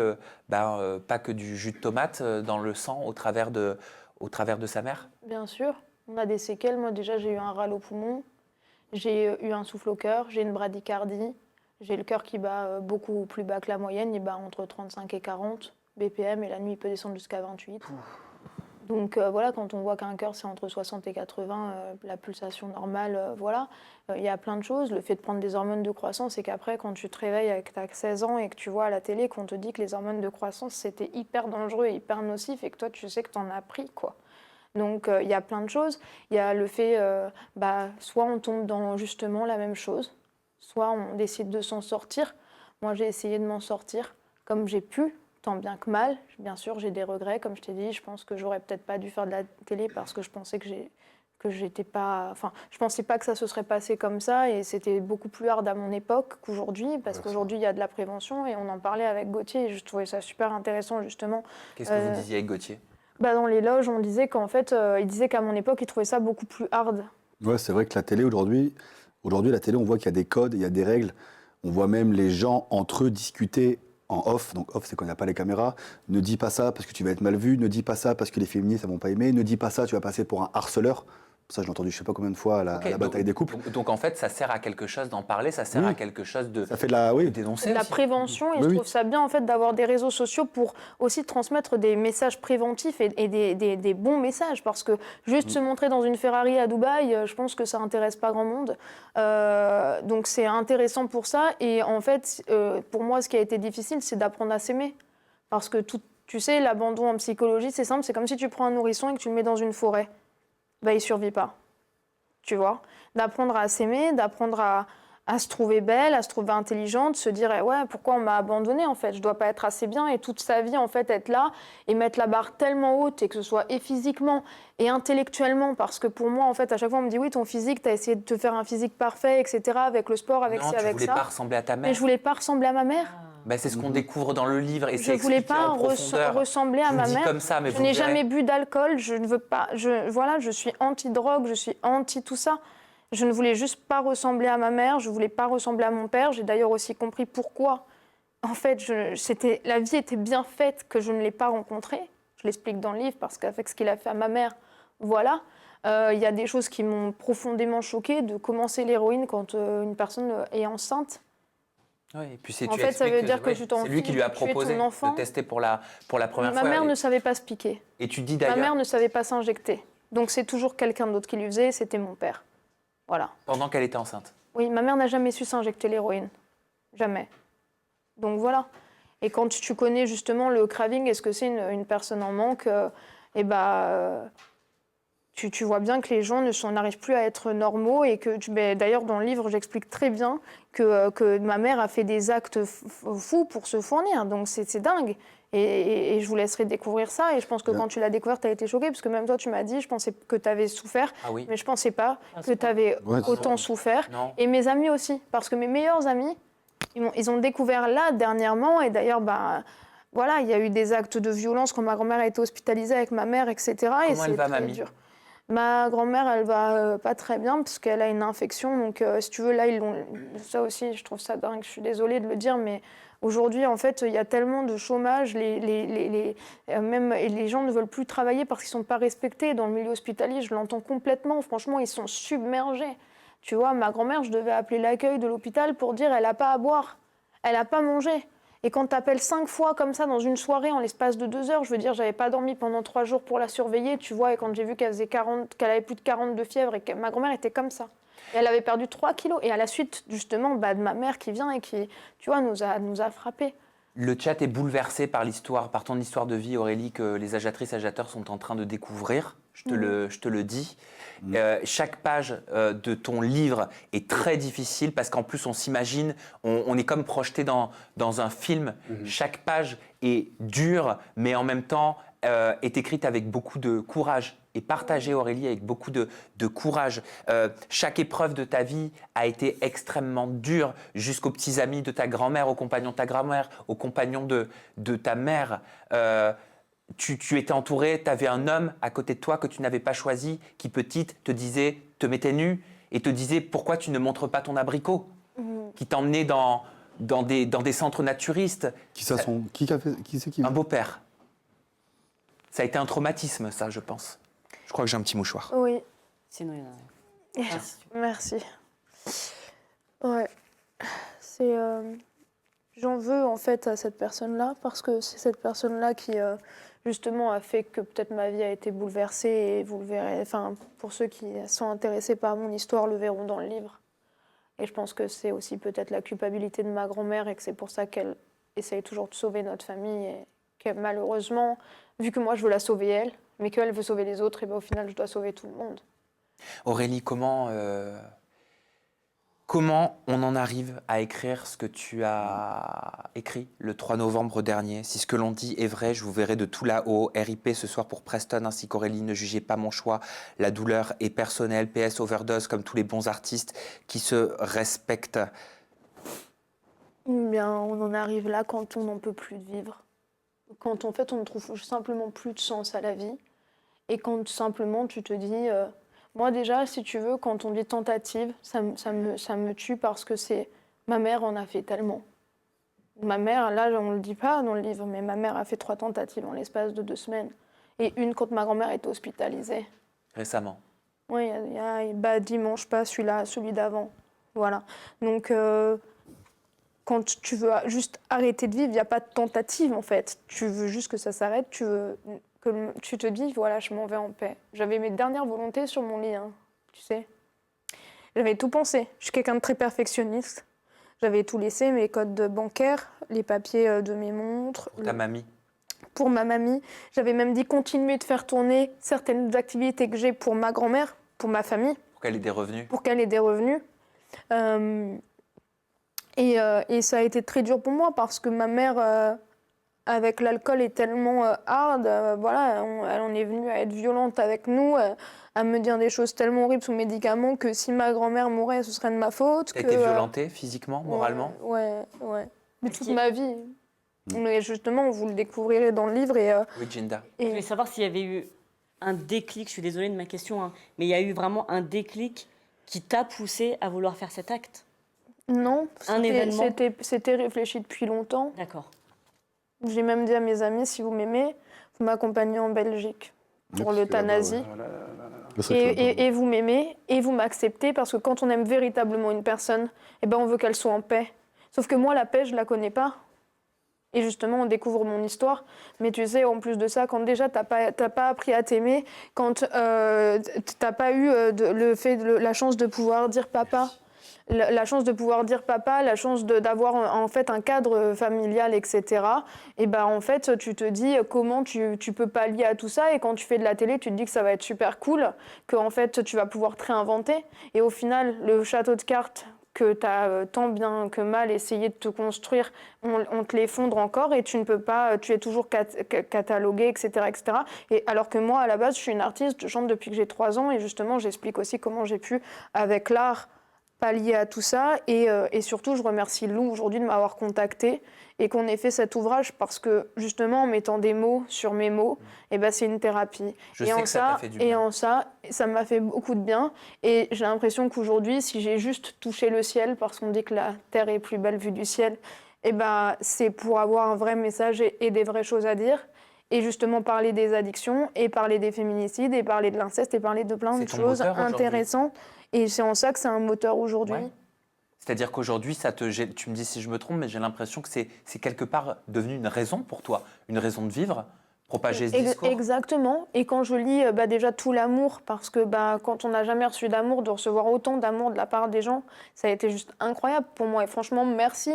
pas que du jus de tomate dans le sang au travers de sa mère? Bien sûr, on a des séquelles. Moi déjà j'ai eu un râle au poumon, j'ai eu un souffle au cœur, j'ai une bradycardie, j'ai le cœur qui bat beaucoup plus bas que la moyenne, il bat entre 35 et 40 BPM et la nuit il peut descendre jusqu'à 28. Donc voilà, quand on voit qu'un cœur c'est entre 60 et 80, la pulsation normale, voilà, il y a plein de choses. Le fait de prendre des hormones de croissance, c'est qu'après quand tu te réveilles avec t'as 16 ans et que tu vois à la télé qu'on te dit que les hormones de croissance c'était hyper dangereux et hyper nocif et que toi tu sais que t'en as pris, quoi. Donc il y a plein de choses. Il y a le fait, soit on tombe dans justement la même chose, soit on décide de s'en sortir. Moi j'ai essayé de m'en sortir comme j'ai pu, tant bien que mal. Bien sûr, j'ai des regrets, comme je t'ai dit. Je pense que j'aurais peut-être pas dû faire de la télé parce que je pensais que j'étais pas... Enfin, je pensais pas que ça se serait passé comme ça et c'était beaucoup plus hard à mon époque qu'aujourd'hui parce qu'aujourd'hui, il y a de la prévention et on en parlait avec Gauthier et je trouvais ça super intéressant, justement. Qu'est-ce que vous disiez avec Gauthier? Dans les loges, on disait qu'en fait, il disait qu'à mon époque, il trouvait ça beaucoup plus hard. Ouais, c'est vrai que la télé, aujourd'hui, la télé, on voit qu'il y a des codes, il y a des règles. On voit même les gens entre eux discuter en off, donc off c'est quand il n'y a pas les caméras, ne dis pas ça parce que tu vas être mal vu, ne dis pas ça parce que les féministes ne vont pas aimer, ne dis pas ça, tu vas passer pour un harceleur. Ça, je l'ai entendu je ne sais pas combien de fois à la bataille des couples. Donc en fait, ça sert à quelque chose d'en parler, ça sert à quelque chose de, ça fait de dénoncer. De la prévention, et je trouve ça bien en fait d'avoir des réseaux sociaux pour aussi transmettre des messages préventifs et des bons messages, parce que juste se montrer dans une Ferrari à Dubaï, je pense que ça intéresse pas grand monde. Donc c'est intéressant pour ça, et en fait, pour moi, ce qui a été difficile, c'est d'apprendre à s'aimer, parce que tu sais, l'abandon en psychologie, c'est simple, c'est comme si tu prends un nourrisson et que tu le mets dans une forêt. Il ne survit pas, tu vois. D'apprendre à s'aimer, d'apprendre à se trouver belle, à se trouver intelligente, se dire ouais, pourquoi on m'a abandonnée en fait, je dois pas être assez bien, et toute sa vie en fait être là et mettre la barre tellement haute, et que ce soit et physiquement et intellectuellement, parce que pour moi en fait à chaque fois on me dit oui, ton physique, tu as essayé de te faire un physique parfait, etc., avec le sport, avec ci, avec ça. Non, tu voulais pas ressembler à ta mère. Mais je voulais pas ressembler à ma mère. C'est ce qu'on découvre dans le livre et je ne voulais pas ressembler à ma mère. Comme ça, mais je n'ai jamais bu d'alcool, je ne veux pas. Je suis anti-drogue, je suis anti tout ça. Je ne voulais juste pas ressembler à ma mère, je ne voulais pas ressembler à mon père. J'ai d'ailleurs aussi compris pourquoi. En fait, la vie était bien faite que je ne l'ai pas rencontré. Je l'explique dans le livre parce qu'avec ce qu'il a fait à ma mère, voilà. Il y a des choses qui m'ont profondément choquée, de commencer l'héroïne quand une personne est enceinte. Oui, et puis En fait, ça veut dire que tu t'en c'est lui qui lui a fiches de tuer proposé ton enfant. de tester pour la première Ma fois. mère ne savait pas se piquer. Et tu dis Ma d'ailleurs, mère ne savait pas s'injecter. Donc c'est toujours quelqu'un d'autre qui lui faisait, c'était mon père. Voilà. pendant qu'elle était enceinte. Oui, ma mère n'a jamais su s'injecter l'héroïne. Jamais. Donc voilà. Et quand tu connais justement le craving, est-ce que c'est une personne en manque tu vois bien que les gens n'arrivent plus à être normaux et que, d'ailleurs dans le livre j'explique très bien que ma mère a fait des actes fous pour se fournir, donc c'est dingue. Et je vous laisserai découvrir ça, et je pense que quand tu l'as découvert, tu as été choquée, parce que même toi tu m'as dit, je pensais que tu avais souffert, mais je pensais pas que tu avais autant souffert. Non. Et mes amis aussi, parce que mes meilleurs amis, ils ont découvert là dernièrement, et d'ailleurs, voilà, il y a eu des actes de violence quand ma grand-mère a été hospitalisée avec ma mère, etc. Comment elle va, mamie ? Dur. Ma grand-mère, elle va pas très bien parce qu'elle a une infection. Donc, si tu veux, là, ça aussi, je trouve ça dingue. Je suis désolée de le dire, mais aujourd'hui, en fait, il y a tellement de chômage. Même les gens ne veulent plus travailler parce qu'ils ne sont pas respectés. Dans le milieu hospitalier, je l'entends complètement. Franchement, ils sont submergés. Tu vois, ma grand-mère, je devais appeler l'accueil de l'hôpital pour dire elle n'a pas à boire, elle n'a pas mangé. Et quand tu appelles 5 fois comme ça dans une soirée en l'espace de 2 heures, je veux dire, j'avais pas dormi pendant 3 jours pour la surveiller, tu vois, et quand j'ai vu qu'elle avait plus de 40 de fièvre et que ma grand-mère était comme ça. Et elle avait perdu 3 kilos. Et à la suite, justement, de ma mère qui vient et qui, tu vois, nous a frappés. Le chat est bouleversé par ton histoire de vie, Aurélie, que les agiatrices, agiateurs sont en train de découvrir. Je te le dis. Chaque page de ton livre est très difficile parce qu'en plus, on s'imagine, on est comme projeté dans un film. Chaque page est dure, mais en même temps est écrite avec beaucoup de courage et partagée, Aurélie, avec beaucoup de courage. Chaque épreuve de ta vie a été extrêmement dure, jusqu'aux petits amis de ta grand-mère, aux compagnons de ta grand-mère, aux compagnons de ta mère. Tu étais entourée, tu avais un homme à côté de toi que tu n'avais pas choisi, qui petite te mettait nu et te disait pourquoi tu ne montres pas ton abricot, qui t'emmenait dans des centres naturistes. Qui c'est qui Un beau-père. Ça a été un traumatisme, ça, je pense. Je crois que j'ai un petit mouchoir. Oui. Sinon, il y en a. Merci. Ouais. C'est... J'en veux en fait à cette personne-là parce que c'est cette personne-là qui justement a fait que peut-être ma vie a été bouleversée, et vous le verrez, enfin pour ceux qui sont intéressés par mon histoire le verront dans le livre. Et je pense que c'est aussi peut-être la culpabilité de ma grand-mère et que c'est pour ça qu'elle essaye toujours de sauver notre famille et que malheureusement, vu que moi je veux la sauver elle, mais qu'elle veut sauver les autres, et au final je dois sauver tout le monde. Aurélie, comment on en arrive à écrire ce que tu as écrit le 3 novembre dernier ? Si ce que l'on dit est vrai, je vous verrai de tout là-haut. RIP ce soir pour Preston ainsi qu'Aurélie. Ne jugez pas mon choix. La douleur est personnelle. PS Overdose comme tous les bons artistes qui se respectent. Bien, on en arrive là quand on n'en peut plus de vivre. Quand en fait on ne trouve simplement plus de sens à la vie. Et quand simplement tu te dis... Moi déjà, si tu veux, quand on dit tentative, ça me tue parce que c'est... Ma mère en a fait tellement. Ma mère, là, on ne le dit pas dans le livre, mais ma mère a fait 3 tentatives en l'espace de 2 semaines. Et une quand ma grand-mère était hospitalisée. Récemment. Oui, dimanche, pas celui-là, celui d'avant. Voilà. Donc, quand tu veux juste arrêter de vivre, il n'y a pas de tentative, en fait. Tu veux juste que ça s'arrête, tu te dis, voilà, je m'en vais en paix. J'avais mes dernières volontés sur mon lit, hein, tu sais. J'avais tout pensé. Je suis quelqu'un de très perfectionniste. J'avais tout laissé, mes codes bancaires, les papiers de mes montres. Pour ta mamie. Pour ma mamie. J'avais même dit continuer de faire tourner certaines activités que j'ai pour ma grand-mère, pour ma famille. Pour qu'elle ait des revenus. Pour qu'elle ait des revenus. Et ça a été très dur pour moi parce que ma mère... avec l'alcool est tellement hard, voilà, elle en est venue à être violente avec nous, à me dire des choses tellement horribles sous médicaments que si ma grand-mère mourait, ce serait de ma faute. Tu as été violentée physiquement, moralement ? Ouais. Mais toute ma vie. Mais justement, vous le découvrirez dans le livre. Oui, Jinda. Je voulais savoir s'il y avait eu un déclic, je suis désolée de ma question, hein, mais il y a eu vraiment un déclic qui t'a poussé à vouloir faire cet acte ? Non, un événement. C'était réfléchi depuis longtemps. D'accord. J'ai même dit à mes amis, si vous m'aimez, vous m'accompagnez en Belgique pour l'euthanasie. Et vous m'aimez et vous m'acceptez parce que quand on aime véritablement une personne, on veut qu'elle soit en paix. Sauf que moi, la paix, je la connais pas. Et justement, on découvre mon histoire. Mais tu sais, en plus de ça, quand déjà, t'as pas appris à t'aimer, quand t'as pas eu la chance de pouvoir dire papa, la chance de pouvoir dire papa, la chance d'avoir en fait un cadre familial, etc. Et ben en fait, tu te dis comment tu peux pallier à tout ça. Et quand tu fais de la télé, tu te dis que ça va être super cool, que en fait, tu vas pouvoir te réinventer. Et au final, le château de cartes que tu as tant bien que mal essayé de te construire, on te l'effondre encore et tu ne peux pas, tu es toujours catalogué, etc., etc. Et alors que moi, à la base, je suis une artiste, je chante depuis que j'ai 3 ans et justement, j'explique aussi comment j'ai pu, avec l'art, pallier à tout ça. Et surtout, je remercie Lou aujourd'hui de m'avoir contactée et qu'on ait fait cet ouvrage parce que justement, en mettant des mots sur mes mots, eh ben, c'est une thérapie. Je sais que ça t'a fait du bien. Et en ça m'a fait beaucoup de bien. Et j'ai l'impression qu'aujourd'hui, si j'ai juste touché le ciel, parce qu'on dit que la terre est plus belle vue du ciel, eh ben, c'est pour avoir un vrai message et des vraies choses à dire. Et justement parler des addictions, et parler des féminicides, et parler de l'inceste, et parler de plein de choses intéressantes. Et c'est en ça que c'est un moteur aujourd'hui. Ouais. C'est-à-dire qu'aujourd'hui, tu me dis si je me trompe, mais j'ai l'impression que c'est quelque part devenu une raison pour toi, une raison de vivre, propager ce discours. Exactement. Et quand je lis déjà tout l'amour, parce que quand on n'a jamais reçu d'amour, de recevoir autant d'amour de la part des gens, ça a été juste incroyable pour moi. Et franchement, merci.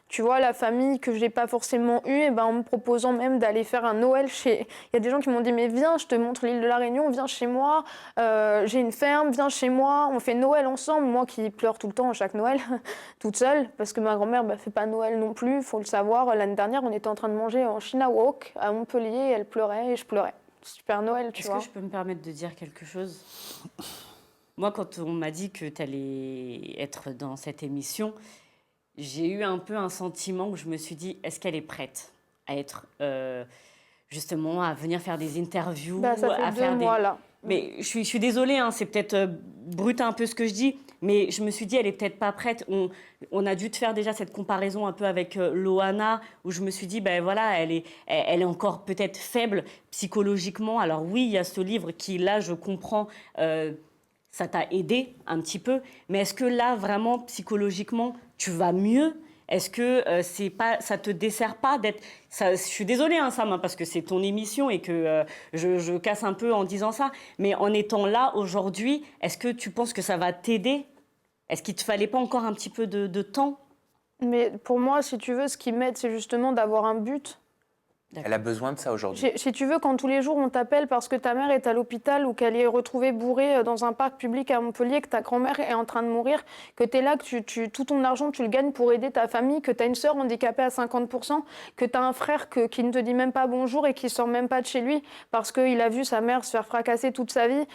Tu vois, la famille que je n'ai pas forcément eue, en me proposant même d'aller faire un Noël chez... Il y a des gens qui m'ont dit, mais viens, je te montre l'île de la Réunion, viens chez moi, j'ai une ferme, viens chez moi, on fait Noël ensemble. Moi qui pleure tout le temps à chaque Noël, toute seule, parce que ma grand-mère ne fait pas Noël non plus, il faut le savoir. L'année dernière, on était en train de manger en China Walk à Montpellier, elle pleurait et je pleurais. Super Noël, tu vois. Est-ce que je peux me permettre de dire quelque chose ? Moi, quand on m'a dit que tu allais être dans cette émission... J'ai eu un peu un sentiment où je me suis dit, est-ce qu'elle est prête à être, justement, à venir faire des interviews, ça fait à faire 2 mois, là. Mais je suis désolée, hein, c'est peut-être brut un peu ce que je dis, mais je me suis dit, elle est peut-être pas prête. On a dû te faire déjà cette comparaison un peu avec Loana, où je me suis dit, voilà, elle est encore peut-être faible psychologiquement. Alors oui, il y a ce livre qui, là, je comprends... ça t'a aidé un petit peu, mais est-ce que là, vraiment, psychologiquement, tu vas mieux ? Est-ce que ça te dessert pas d'être... je suis désolée, hein, Sam, parce que c'est ton émission et que je casse un peu en disant ça, mais en étant là aujourd'hui, est-ce que tu penses que ça va t'aider ? Est-ce qu'il ne te fallait pas encore un petit peu de temps ? Mais pour moi, si tu veux, ce qui m'aide, c'est justement d'avoir un but. Elle a besoin de ça aujourd'hui. Si tu veux, quand tous les jours on t'appelle parce que ta mère est à l'hôpital ou qu'elle est retrouvée bourrée dans un parc public à Montpellier, que ta grand-mère est en train de mourir, que tu es là, que tout ton argent tu le gagnes pour aider ta famille, que tu as une sœur handicapée à 50%, que tu as un frère qui ne te dit même pas bonjour et qui sort même pas de chez lui parce qu'il a vu sa mère se faire fracasser toute sa vie,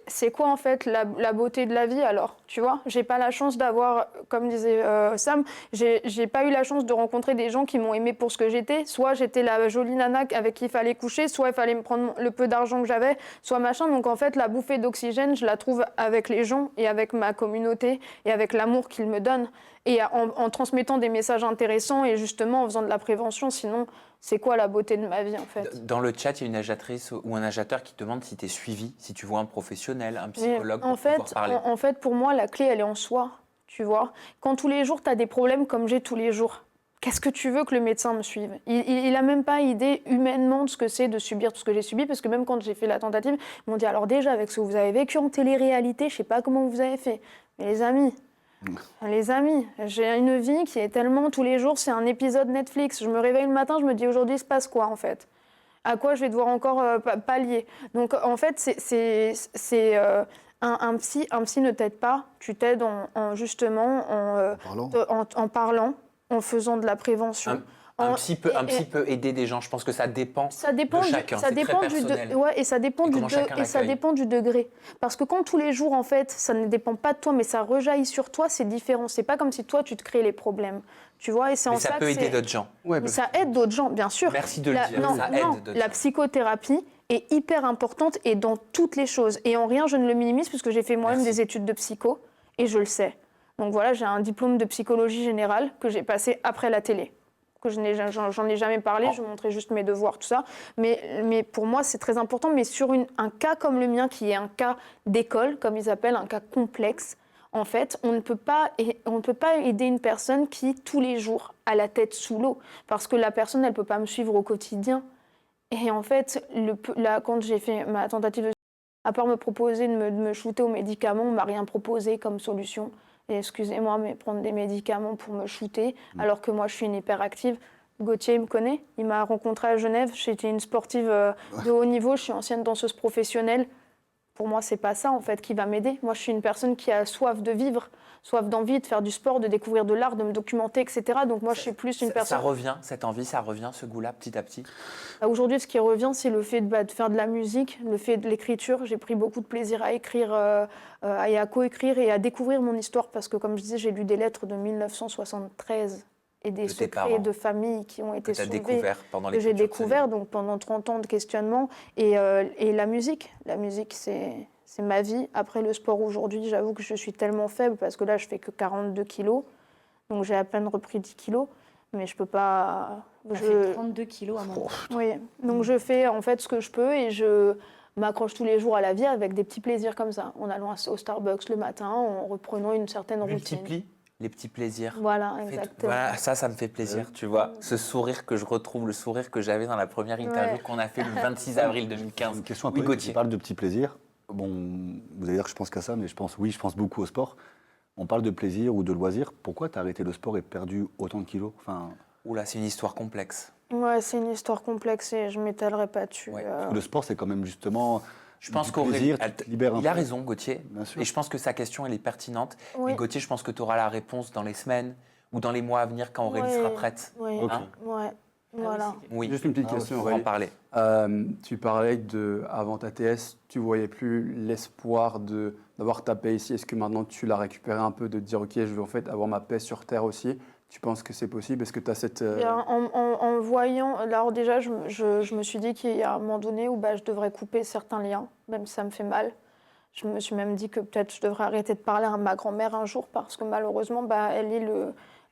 c'est quoi en fait la beauté de la vie alors ? Tu vois, j'ai pas la chance d'avoir, comme disait Sam, j'ai pas eu la chance de rencontrer des gens qui m'ont aimée pour ce que j'étais. Soit j'étais la jolie nana avec qui il fallait coucher, soit il fallait me prendre le peu d'argent que j'avais, soit machin. Donc en fait, la bouffée d'oxygène, je la trouve avec les gens et avec ma communauté et avec l'amour qu'ils me donnent et en transmettant des messages intéressants et justement en faisant de la prévention. Sinon, c'est quoi la beauté de ma vie en fait ? Dans le chat, il y a une agitatrice ou un agitateur qui te demande si tu es suivi, si tu vois un professionnel, un psychologue pour pouvoir parler. En fait, pour moi, la clé, elle est en soi, tu vois. Quand tous les jours, tu as des problèmes comme j'ai tous les jours, qu'est-ce que tu veux que le médecin me suive ? Il n'a même pas idée humainement de ce que c'est de subir tout ce que j'ai subi, parce que même quand j'ai fait la tentative, ils m'ont dit, alors déjà, avec ce que vous avez vécu en télé-réalité, je ne sais pas comment vous avez fait. Mais les amis, j'ai une vie qui est tellement, tous les jours, c'est un épisode Netflix. Je me réveille le matin, je me dis, aujourd'hui, il se passe quoi, en fait ? À quoi je vais devoir encore pallier ? Donc, en fait, un psy ne t'aide pas, tu t'aides en parlant, en faisant de la prévention. Un psy peut aider des gens. Je pense que ça dépend de chacun. Ça dépend et ça dépend du degré. Parce que quand tous les jours, en fait, ça ne dépend pas de toi, mais ça rejaillit sur toi, c'est différent. C'est pas comme si toi, tu te crées les problèmes. Tu vois, et c'est en ça peut aider d'autres gens. Mais ça aide d'autres gens, bien sûr. Merci de le dire. La psychothérapie est hyper importante et dans toutes les choses. Et en rien, je ne le minimise, puisque j'ai fait moi-même des études de psycho, et je le sais. Donc voilà, j'ai un diplôme de psychologie générale que j'ai passé après la télé. J'en ai jamais parlé, je montrais juste mes devoirs, tout ça. Mais pour moi, c'est très important. Mais sur un cas comme le mien, qui est un cas d'école, comme ils appellent, un cas complexe, En fait, on ne peut pas aider une personne qui, tous les jours, a la tête sous l'eau. Parce que la personne, elle ne peut pas me suivre au quotidien. Et en fait, quand j'ai fait ma tentative de... À part me proposer de me shooter aux médicaments, on ne m'a rien proposé comme solution. Et excusez-moi, mais prendre des médicaments pour me shooter, alors que moi, je suis une hyperactive. Gauthier me connaît. Il m'a rencontrée à Genève. J'étais une sportive de haut niveau. Je suis ancienne danseuse professionnelle. Pour moi, c'est pas ça en fait qui va m'aider. Moi, je suis une personne qui a soif de vivre, soif d'envie, de faire du sport, de découvrir de l'art, de me documenter, etc. Donc moi, je suis plus une personne... Ça revient, cette envie, ça revient, ce goût-là, petit à petit? Aujourd'hui, ce qui revient, c'est le fait de faire de la musique, le fait de l'écriture. J'ai pris beaucoup de plaisir à écrire, et à coécrire et à découvrir mon histoire parce que, comme je disais, j'ai lu des lettres de 1973 et des secrets de famille qui ont été soulevés, que j'ai découvert donc pendant 30 ans de questionnement. Et la musique, c'est ma vie. Après le sport aujourd'hui, j'avoue que je suis tellement faible parce que là, je fais que 42 kilos. Donc j'ai à peine repris 10 kilos. Mais je peux pas... Ça fait 32 kilos à mon moment. Oui, donc je fais en fait ce que je peux et je m'accroche tous les jours à la vie avec des petits plaisirs comme ça. En allant au Starbucks le matin, en reprenant une certaine routine. Multiplie les petits plaisirs. Voilà, exactement. Voilà, ça me fait plaisir, tu vois. Ce sourire que je retrouve, le sourire que j'avais dans la première interview qu'on a fait le 26 avril 2015. Une question un peu, Gauthier. tu parles de petits plaisirs. Bon, vous allez dire que je pense qu'à ça, mais je pense beaucoup au sport. On parle de plaisir ou de loisir. Pourquoi tu as arrêté le sport et perdu autant de kilos? Oula, c'est une histoire complexe. Ouais, c'est une histoire complexe et je ne m'étalerai pas dessus. Le sport, c'est quand même justement... Je pense qu'Aurélie, il a raison, Gauthier. Et je pense que sa question, elle est pertinente. Oui. Et Gauthier, je pense que tu auras la réponse dans les semaines ou dans les mois à venir quand Aurélie sera prête. Oui, voilà. Oui. Juste une petite question, on va en parler. Tu parlais avant ta TS, tu voyais plus l'espoir d'avoir ta paix ici. Est-ce que maintenant tu l'as récupéré un peu, de dire ok, je veux en fait avoir ma paix sur Terre aussi? Tu penses que c'est possible? Est-ce que tu as cette... En voyant... Alors déjà, je me suis dit qu'il y a un moment donné où je devrais couper certains liens, même si ça me fait mal. Je me suis même dit que peut-être je devrais arrêter de parler à ma grand-mère un jour parce que malheureusement, elle est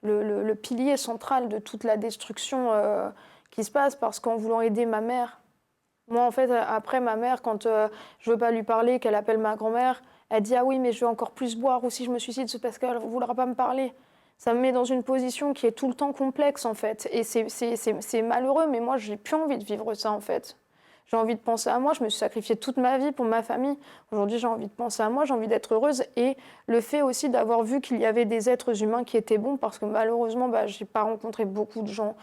le pilier central de toute la destruction qui se passe parce qu'en voulant aider ma mère... Moi, en fait, après ma mère, quand je veux pas lui parler, qu'elle appelle ma grand-mère, elle dit « Ah oui, mais je vais encore plus boire ou si je me suicide, c'est parce qu'elle ne voudra pas me parler ». Ça me met dans une position qui est tout le temps complexe, en fait. Et c'est malheureux, mais moi, j'ai plus envie de vivre ça, en fait. J'ai envie de penser à moi. Je me suis sacrifiée toute ma vie pour ma famille. Aujourd'hui, j'ai envie de penser à moi, j'ai envie d'être heureuse. Et le fait aussi d'avoir vu qu'il y avait des êtres humains qui étaient bons, parce que malheureusement, je n'ai pas rencontré beaucoup de gens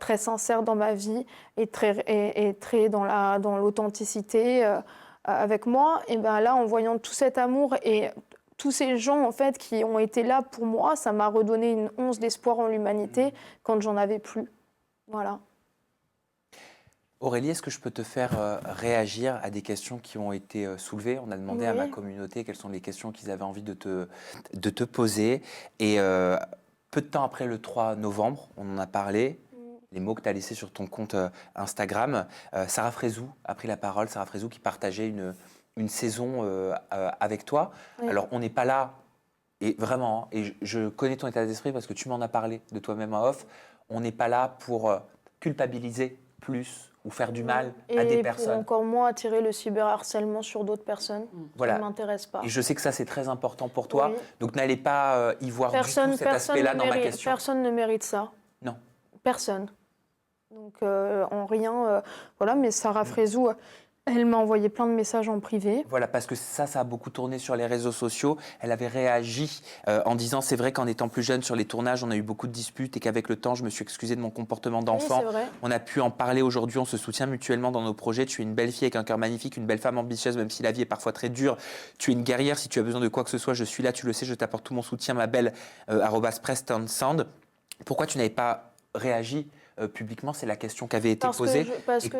très sincères dans ma vie et très dans l'authenticité avec moi. Et là, en voyant tout cet amour et tous ces gens en fait qui ont été là pour moi, ça m'a redonné une once d'espoir en l'humanité quand j'en avais plus. Voilà. Aurélie, est-ce que je peux te faire réagir à des questions qui ont été soulevées? On a demandé à ma communauté quelles sont les questions qu'ils avaient envie de te poser. Et peu de temps après le 3 novembre, on en a parlé, les mots que tu as laissés sur ton compte Instagram, Sarah Frézou a pris la parole, Sarah Frézou qui partageait une saison avec toi. Oui. Alors, on n'est pas là, et vraiment, et je connais ton état d'esprit parce que tu m'en as parlé de toi-même en off, on n'est pas là pour culpabiliser plus ou faire du mal à des personnes. Et pour encore moins attirer le cyberharcèlement sur d'autres personnes. Voilà. Ça ne m'intéresse pas. Et je sais que ça, c'est très important pour toi. Oui. Donc, n'allez pas y voir du tout cet aspect-là dans ma question. Personne ne mérite ça. Non. Personne. Donc, en rien... voilà, mais Sarah Frézou... Elle m'a envoyé plein de messages en privé. Voilà, parce que ça a beaucoup tourné sur les réseaux sociaux. Elle avait réagi en disant, c'est vrai qu'en étant plus jeune sur les tournages, on a eu beaucoup de disputes et qu'avec le temps, je me suis excusée de mon comportement d'enfant. Oui, on a pu en parler aujourd'hui, on se soutient mutuellement dans nos projets. Tu es une belle fille avec un cœur magnifique, une belle femme ambitieuse, même si la vie est parfois très dure. Tu es une guerrière, si tu as besoin de quoi que ce soit, je suis là, tu le sais, je t'apporte tout mon soutien, ma belle @PrestonSand. Pourquoi tu n'avais pas réagi publiquement, c'est la question qui avait été posée.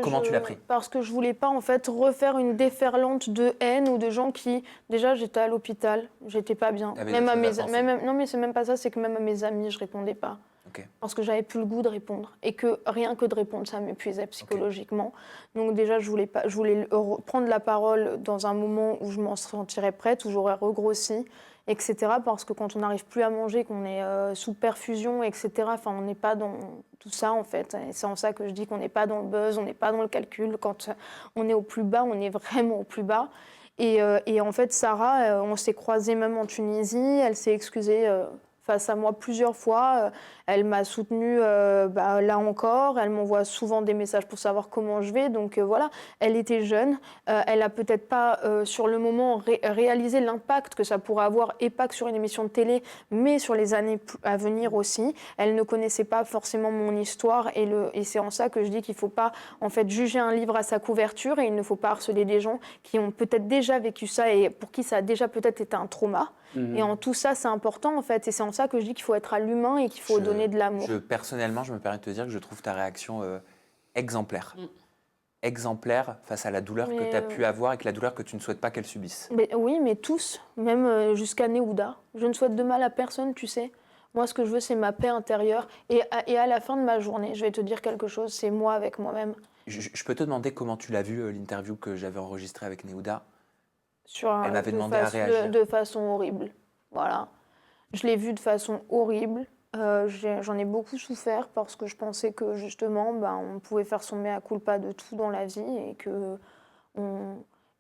Comment tu l'as pris? Parce que je voulais pas en fait refaire une déferlante de haine ou de gens qui... Déjà, j'étais à l'hôpital, j'étais pas bien. Non, mais c'est même pas ça, c'est que même à mes amis, je répondais pas. Okay. Parce que j'avais plus le goût de répondre. Et que rien que de répondre, ça m'épuisait psychologiquement. Okay. Donc déjà, je voulais prendre la parole dans un moment où je m'en sentirais prête, où j'aurais regrossi, etc. Parce que quand on n'arrive plus à manger, qu'on est sous perfusion, etc., on n'est pas dans tout ça, en fait. Et c'est en ça que je dis qu'on n'est pas dans le buzz, on n'est pas dans le calcul. Quand on est au plus bas, on est vraiment au plus bas. Et en fait, Sarah, on s'est croisés même en Tunisie. Elle s'est excusée face à moi plusieurs fois. Elle m'a soutenue là encore. Elle m'envoie souvent des messages pour savoir comment je vais. Donc voilà, elle était jeune. Elle n'a peut-être pas sur le moment réalisé l'impact que ça pourrait avoir, et pas que sur une émission de télé, mais sur les années à venir aussi. Elle ne connaissait pas forcément mon histoire. Et c'est en ça que je dis qu'il ne faut pas en fait, juger un livre à sa couverture, et il ne faut pas harceler des gens qui ont peut-être déjà vécu ça et pour qui ça a déjà peut-être été un trauma. Et en tout ça, c'est important en fait. Et c'est en ça que je dis qu'il faut être à l'humain et qu'il faut donner de l'amour. Personnellement, je me permets de te dire que je trouve ta réaction exemplaire. Exemplaire face à la douleur que tu as pu avoir et que la douleur que tu ne souhaites pas qu'elle subisse. Oui, mais tous, même jusqu'à Néouda. Je ne souhaite de mal à personne, tu sais. Moi, ce que je veux, c'est ma paix intérieure. Et à la fin de ma journée, je vais te dire quelque chose, c'est moi avec moi-même. Je peux te demander comment tu l'as vu, l'interview que j'avais enregistrée avec Néouda? Elle m'avait demandé à réagir. De façon horrible. Voilà. Je l'ai vu de façon horrible. J'en ai beaucoup souffert parce que je pensais que justement, on pouvait faire son mea culpa de tout dans la vie et que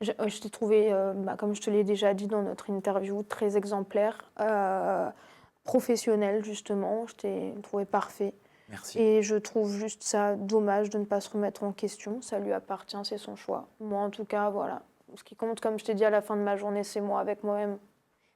je t'ai trouvé, comme je te l'ai déjà dit dans notre interview, très exemplaire, professionnel justement. Je t'ai trouvé parfait. Merci. Et je trouve juste ça dommage de ne pas se remettre en question. Ça lui appartient, c'est son choix. Moi, en tout cas, voilà. Ce qui compte, comme je t'ai dit, à la fin de ma journée, c'est moi avec moi-même.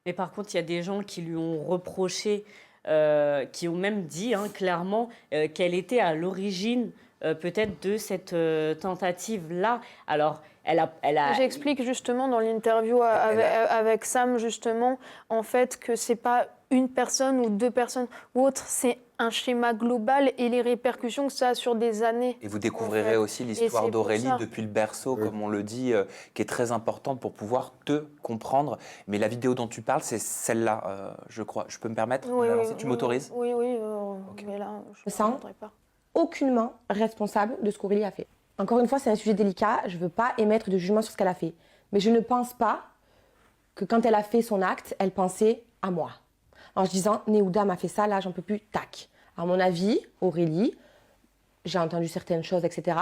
Mais par contre, il y a des gens qui lui ont reproché, qui ont même dit clairement qu'elle était à l'origine peut-être de cette tentative-là. Alors, elle a... J'explique justement dans l'interview avec Sam, justement, en fait, que c'est pas une personne ou deux personnes ou autre, c'est un schéma global et les répercussions que ça a sur des années. Et vous découvrirez aussi l'histoire d'Aurélie depuis le berceau, comme on le dit, qui est très importante pour pouvoir te comprendre. Mais la vidéo dont tu parles, c'est celle-là, je crois. Je peux me permettre de la lancer? Tu m'autorises? Oui, okay. Mais là, je ne sens aucunement responsable de ce qu'Aurélie a fait. Encore une fois, c'est un sujet délicat, je ne veux pas émettre de jugement sur ce qu'elle a fait. Mais je ne pense pas que quand elle a fait son acte, elle pensait à moi. En se disant, Néouda m'a fait ça, là, j'en peux plus, tac. À mon avis, Aurélie, j'ai entendu certaines choses, etc.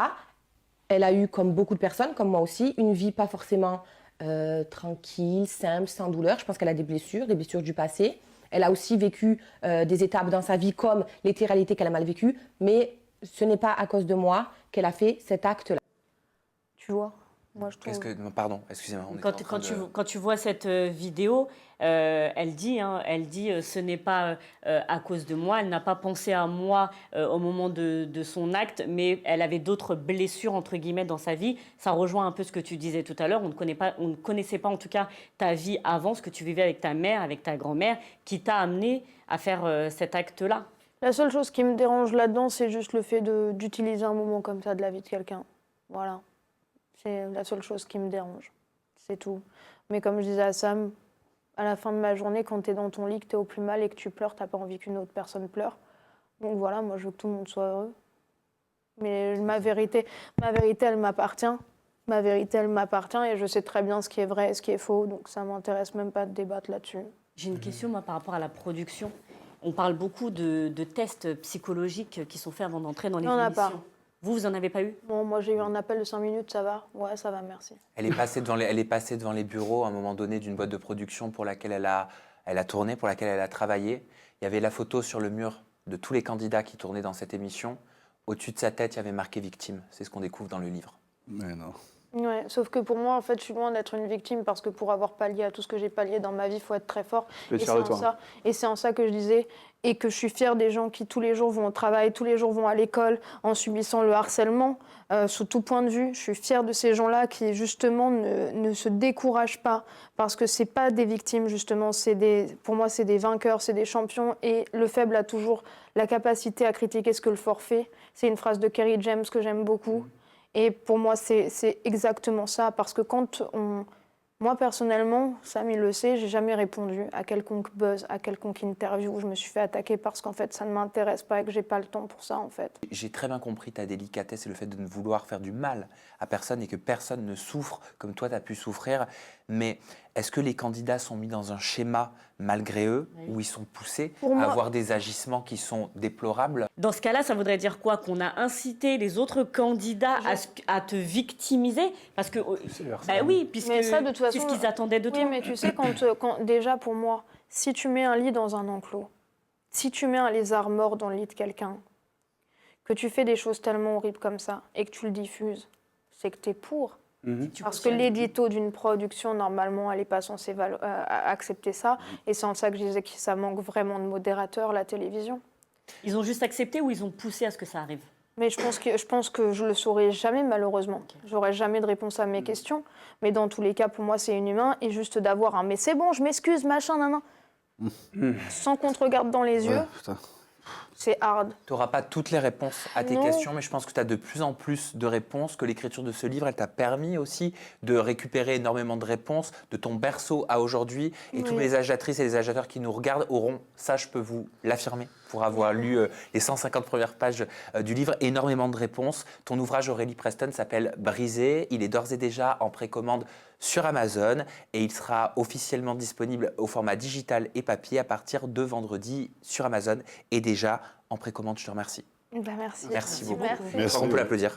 Elle a eu, comme beaucoup de personnes, comme moi aussi, une vie pas forcément tranquille, simple, sans douleur. Je pense qu'elle a des blessures du passé. Elle a aussi vécu des étapes dans sa vie comme l'été-réalité qu'elle a mal vécue. Mais ce n'est pas à cause de moi qu'elle a fait cet acte-là. Tu vois, moi je trouve... Pardon, excusez-moi. Quand tu vois cette vidéo, elle dit ce n'est pas à cause de moi. Elle n'a pas pensé à moi au moment de son acte, mais elle avait d'autres blessures, entre guillemets, dans sa vie. Ça rejoint un peu ce que tu disais tout à l'heure. On ne connaissait pas, en tout cas, ta vie avant, ce que tu vivais avec ta mère, avec ta grand-mère, qui t'a amené à faire cet acte-là. La seule chose qui me dérange là-dedans, c'est juste le fait d'utiliser un moment comme ça de la vie de quelqu'un. Voilà. C'est la seule chose qui me dérange. C'est tout. Mais comme je disais à Sam, à la fin de ma journée, quand tu es dans ton lit, que tu es au plus mal et que tu pleures, tu n'as pas envie qu'une autre personne pleure. Donc voilà, moi je veux que tout le monde soit heureux. Mais ma vérité, elle m'appartient. Ma vérité, elle m'appartient et je sais très bien ce qui est vrai et ce qui est faux. Donc ça ne m'intéresse même pas de débattre là-dessus. J'ai une question, moi, par rapport à la production. On parle beaucoup de tests psychologiques qui sont faits avant d'entrer dans les émissions. Pas. Vous en avez pas eu? Bon, moi j'ai eu un appel de 5 minutes, ça va? Ouais, ça va, merci. Elle est passée devant les bureaux à un moment donné d'une boîte de production pour laquelle elle a tourné, pour laquelle elle a travaillé. Il y avait la photo sur le mur de tous les candidats qui tournaient dans cette émission. Au-dessus de sa tête, il y avait marqué victime. C'est ce qu'on découvre dans le livre. Mais non. Ouais, sauf que pour moi, en fait, je suis loin d'être une victime parce que pour avoir pallié à tout ce que j'ai pallié dans ma vie, il faut être très fort. Et c'est en ça que je disais, et que je suis fière des gens qui tous les jours vont au travail, tous les jours vont à l'école en subissant le harcèlement, sous tout point de vue. Je suis fière de ces gens-là qui, justement, ne se découragent pas parce que c'est pas des victimes, justement. Pour moi, c'est des vainqueurs, c'est des champions et le faible a toujours la capacité à critiquer ce que le fort fait. C'est une phrase de Kerry James que j'aime beaucoup. Et pour moi, c'est exactement ça. Parce que moi, personnellement, Sam, il le sait, j'ai jamais répondu à quelconque buzz, à quelconque interview où je me suis fait attaquer parce qu'en fait, ça ne m'intéresse pas et que j'ai pas le temps pour ça, en fait. J'ai très bien compris ta délicatesse et le fait de ne vouloir faire du mal à personne et que personne ne souffre comme toi, tu as pu souffrir. mais est-ce que les candidats sont mis dans un schéma malgré eux, où ils sont poussés Pour à moi- avoir des agissements qui sont déplorables? Dans ce cas-là, ça voudrait dire quoi? Qu'on a incité les autres candidats à te victimiser? Parce que, bah oui, puisque Mais ça, de toute façon, c'est ce qu'ils attendaient de toi. Oui, mais tu sais, déjà pour moi, si tu mets un lit dans un enclos, si tu mets un lézard mort dans le lit de quelqu'un, que tu fais des choses tellement horribles comme ça et que tu le diffuses, c'est que tu es pour. Parce que l'édito d'une production, normalement, elle n'est pas censée accepter ça. Et c'est en ça que je disais que ça manque vraiment de modérateurs, la télévision. Ils ont juste accepté ou ils ont poussé à ce que ça arrive? Mais je pense que je le saurai jamais, malheureusement. J'aurai jamais de réponse à mes questions. Mais dans tous les cas, pour moi, c'est inhumain. Et juste d'avoir un « mais c'est bon, je m'excuse, machin, nan, nan », sans qu'on te regarde dans les yeux, c'est hard. Tu n'auras pas toutes les réponses à tes Non. questions, mais je pense que tu as de plus en plus de réponses, que l'écriture de ce livre, elle t'a permis aussi de récupérer énormément de réponses de ton berceau à aujourd'hui. Et Oui. tous les agiatrices et les agitateurs qui nous regardent auront, ça je peux vous l'affirmer, pour avoir lu les 150 premières pages du livre, énormément de réponses. Ton ouvrage, Aurélie Preston, s'appelle Brisé. Il est d'ores et déjà en précommande sur Amazon et il sera officiellement disponible au format digital et papier à partir de vendredi sur Amazon et déjà en précommande. Je te remercie. Ben, merci. Merci beaucoup. Merci. Je crois qu'on peut l'applaudir.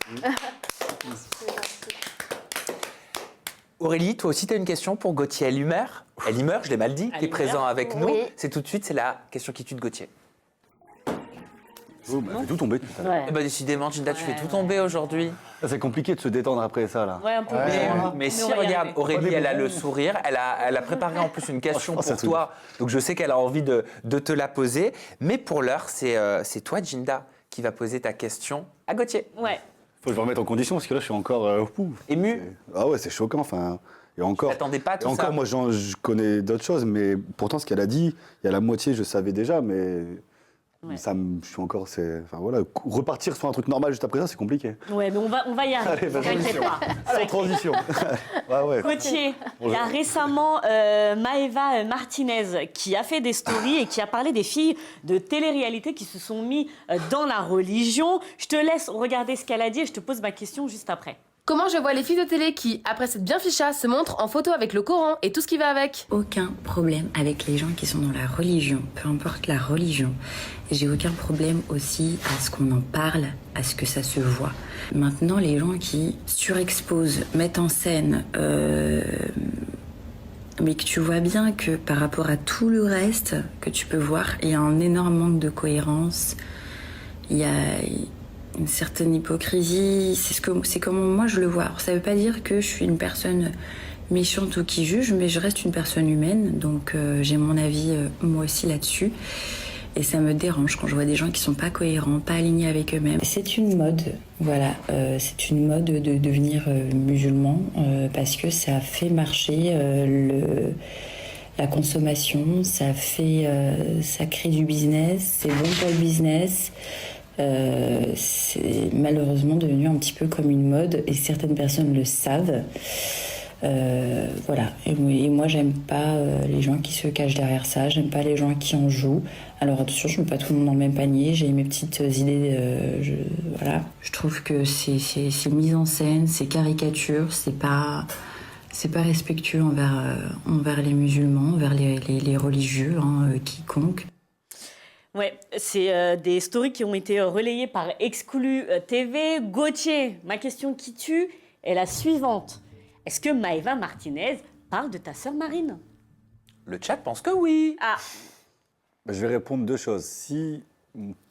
Aurélie, toi aussi, tu as une question pour Gauthier Elhumer. Elhumer, je l'ai mal dit, qui est présent avec nous. Oui. C'est tout de suite, c'est la question qui tue de Gauthier. Oh, bah, fait tout tomber tout à l'heure. Eh ben, décidément, Ginda, tu fais tout tomber aujourd'hui. C'est compliqué de se détendre après ça, là. Ouais, un peu. Mais si, regarde, Aurélie, elle a le sourire, elle a préparé en plus une question pour toi, donc je sais qu'elle a envie de te la poser. Mais pour l'heure, c'est toi, Ginda, qui va poser ta question à Gauthier. Ouais. Faut que je me remette en condition, parce que là, je suis encore... ému. Ah ouais, c'est choquant, enfin... Et encore, t'attendais pas à tout et encore ça. moi, je connais d'autres choses, mais pourtant, ce qu'elle a dit, il y a la moitié, je savais déjà, mais... Ça je suis encore... Enfin voilà, repartir sur un truc normal juste après ça, c'est compliqué. Ouais, mais on va y arriver. Allez, vas-y. T'inquiète pas. Allez, transition. Ouais. Gauthier, il y a Bonjour. récemment Maëva Martinez qui a fait des stories et qui a parlé des filles de télé-réalité qui se sont mis dans la religion. Je te laisse regarder ce qu'elle a dit et je te pose ma question juste après. Comment je vois les filles de télé qui, après cette bien ficha, se montrent en photo avec le Coran et tout ce qui va avec? Aucun problème avec les gens qui sont dans la religion, peu importe la religion. J'ai aucun problème aussi à ce qu'on en parle, à ce que ça se voit. Maintenant, les gens qui surexposent, mettent en scène, mais que tu vois bien que par rapport à tout le reste que tu peux voir, il y a un énorme manque de cohérence, il y a une certaine hypocrisie, c'est comment moi je le vois. Alors, ça veut pas dire que je suis une personne méchante ou qui juge, mais je reste une personne humaine, donc j'ai mon avis moi aussi là-dessus. Et ça me dérange quand je vois des gens qui sont pas cohérents, pas alignés avec eux-mêmes. C'est une mode, voilà, c'est une mode de devenir musulman parce que ça fait marcher la consommation, ça crée du business, c'est bon pour le business. C'est malheureusement devenu un petit peu comme une mode et certaines personnes le savent. Voilà. Et moi, j'aime pas les gens qui se cachent derrière ça. J'aime pas les gens qui en jouent. Alors attention, je mets pas tout le monde dans le même panier. J'ai mes petites idées. Voilà. Je trouve que c'est mise en scène, c'est caricature, c'est pas respectueux envers les musulmans, envers les religieux, quiconque. Ouais, c'est des stories qui ont été relayées par Exclu TV. Gauthier, ma question qui tue est la suivante. Est-ce que Maëva Martinez parle de ta sœur Marine? Le chat pense que oui. Ah. Je vais répondre deux choses. Si,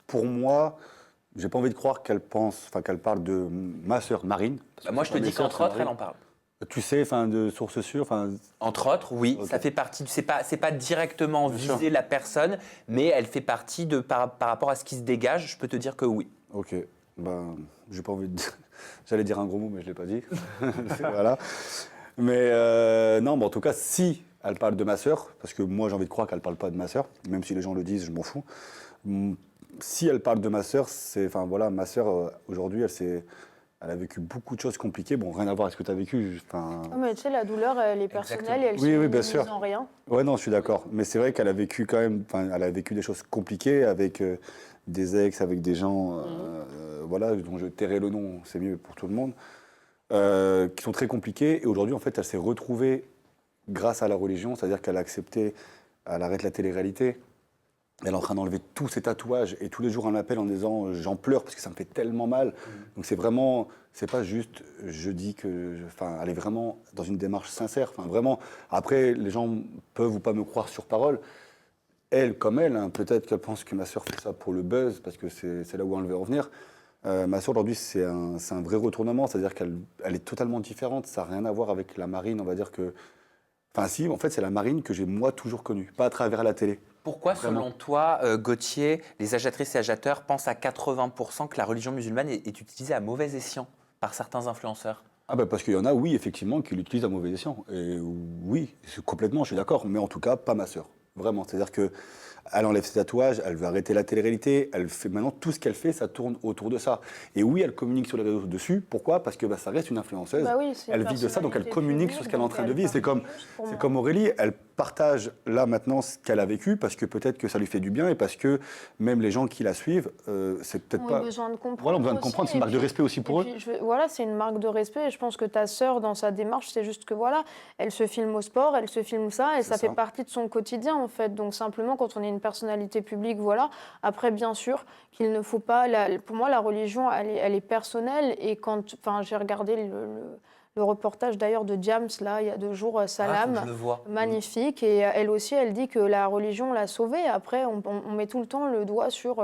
pour moi, j'ai pas envie de croire qu'elle parle de ma sœur Marine. Moi, je te dis qu'entre autres, elle en parle. Tu sais, de sources sûres. Entre autres, oui, okay. Ça fait partie. C'est pas directement viser la personne, mais elle fait partie par rapport à ce qui se dégage. Je peux te dire que oui. Ok. J'ai pas envie de. J'allais dire un gros mot, mais je l'ai pas dit. Voilà. Mais non, en tout cas, si elle parle de ma sœur, parce que moi, j'ai envie de croire qu'elle parle pas de ma sœur, même si les gens le disent, je m'en fous. Si elle parle de ma sœur, ma sœur aujourd'hui, elle a vécu beaucoup de choses compliquées. Bon, rien à voir avec ce que tu as vécu. Mais tu sais, la douleur, elle est personnelle et elle se minimise en rien. Ouais, non, je suis d'accord. Mais c'est vrai qu'elle a vécu quand même. Elle a vécu des choses compliquées avec des ex, avec des gens, dont je tairai le nom, c'est mieux pour tout le monde, qui sont très compliquées. Et aujourd'hui, en fait, elle s'est retrouvée grâce à la religion, c'est-à-dire qu'elle a accepté, elle arrête la télé-réalité. Elle est en train d'enlever tous ses tatouages et tous les jours on m'appelle en disant j'en pleure parce que ça me fait tellement mal. Donc c'est vraiment, c'est pas juste je dis que, enfin elle est vraiment dans une démarche sincère. Enfin vraiment, après les gens peuvent ou pas me croire sur parole. Elle comme elle, hein, peut-être qu'elle pense que ma sœur fait ça pour le buzz parce que c'est là où elle veut en venir. Ma sœur aujourd'hui c'est un vrai retournement, c'est-à-dire qu'elle est totalement différente. Ça n'a rien à voir avec la Marine, on va dire que, enfin si, en fait c'est la Marine que j'ai moi toujours connue, pas à travers la télé. Pourquoi, Vraiment. selon toi, Gauthier, les agiatrices et agiateurs pensent à 80% que la religion musulmane est utilisée à mauvais escient par certains influenceurs? Ah bah parce qu'il y en a, oui, effectivement, qui l'utilisent à mauvais escient. Et oui, complètement, je suis d'accord. Mais en tout cas, pas ma sœur. Vraiment. C'est-à-dire qu'elle enlève ses tatouages, elle veut arrêter la télé-réalité. Elle fait, maintenant, tout ce qu'elle fait, ça tourne autour de ça. Et oui, elle communique sur les réseaux dessus. Pourquoi? Parce que ça reste une influenceuse. Bah oui, c'est une elle vit de ça, donc elle personnalité communique sur ce qu'elle est en train de vivre. C'est comme Aurélie, elle partage là maintenant ce qu'elle a vécu parce que peut-être que ça lui fait du bien et parce que même les gens qui la suivent, c'est peut-être pas... besoin de comprendre. Voilà, on a besoin de comprendre, c'est une marque de respect aussi pour eux. Voilà, c'est une marque de respect et je pense que ta sœur, dans sa démarche, c'est juste que voilà, elle se filme au sport, elle se filme ça et ça fait partie de son quotidien en fait. Donc simplement, quand on est une personnalité publique, voilà. Après, bien sûr, qu'il ne faut pas... pour moi, la religion, elle est personnelle et quand... Enfin, j'ai regardé le reportage d'ailleurs de Diams, là, il y a 2 jours, Salam, magnifique. Et elle aussi, elle dit que la religion l'a sauvée. Après, on met tout le temps le doigt sur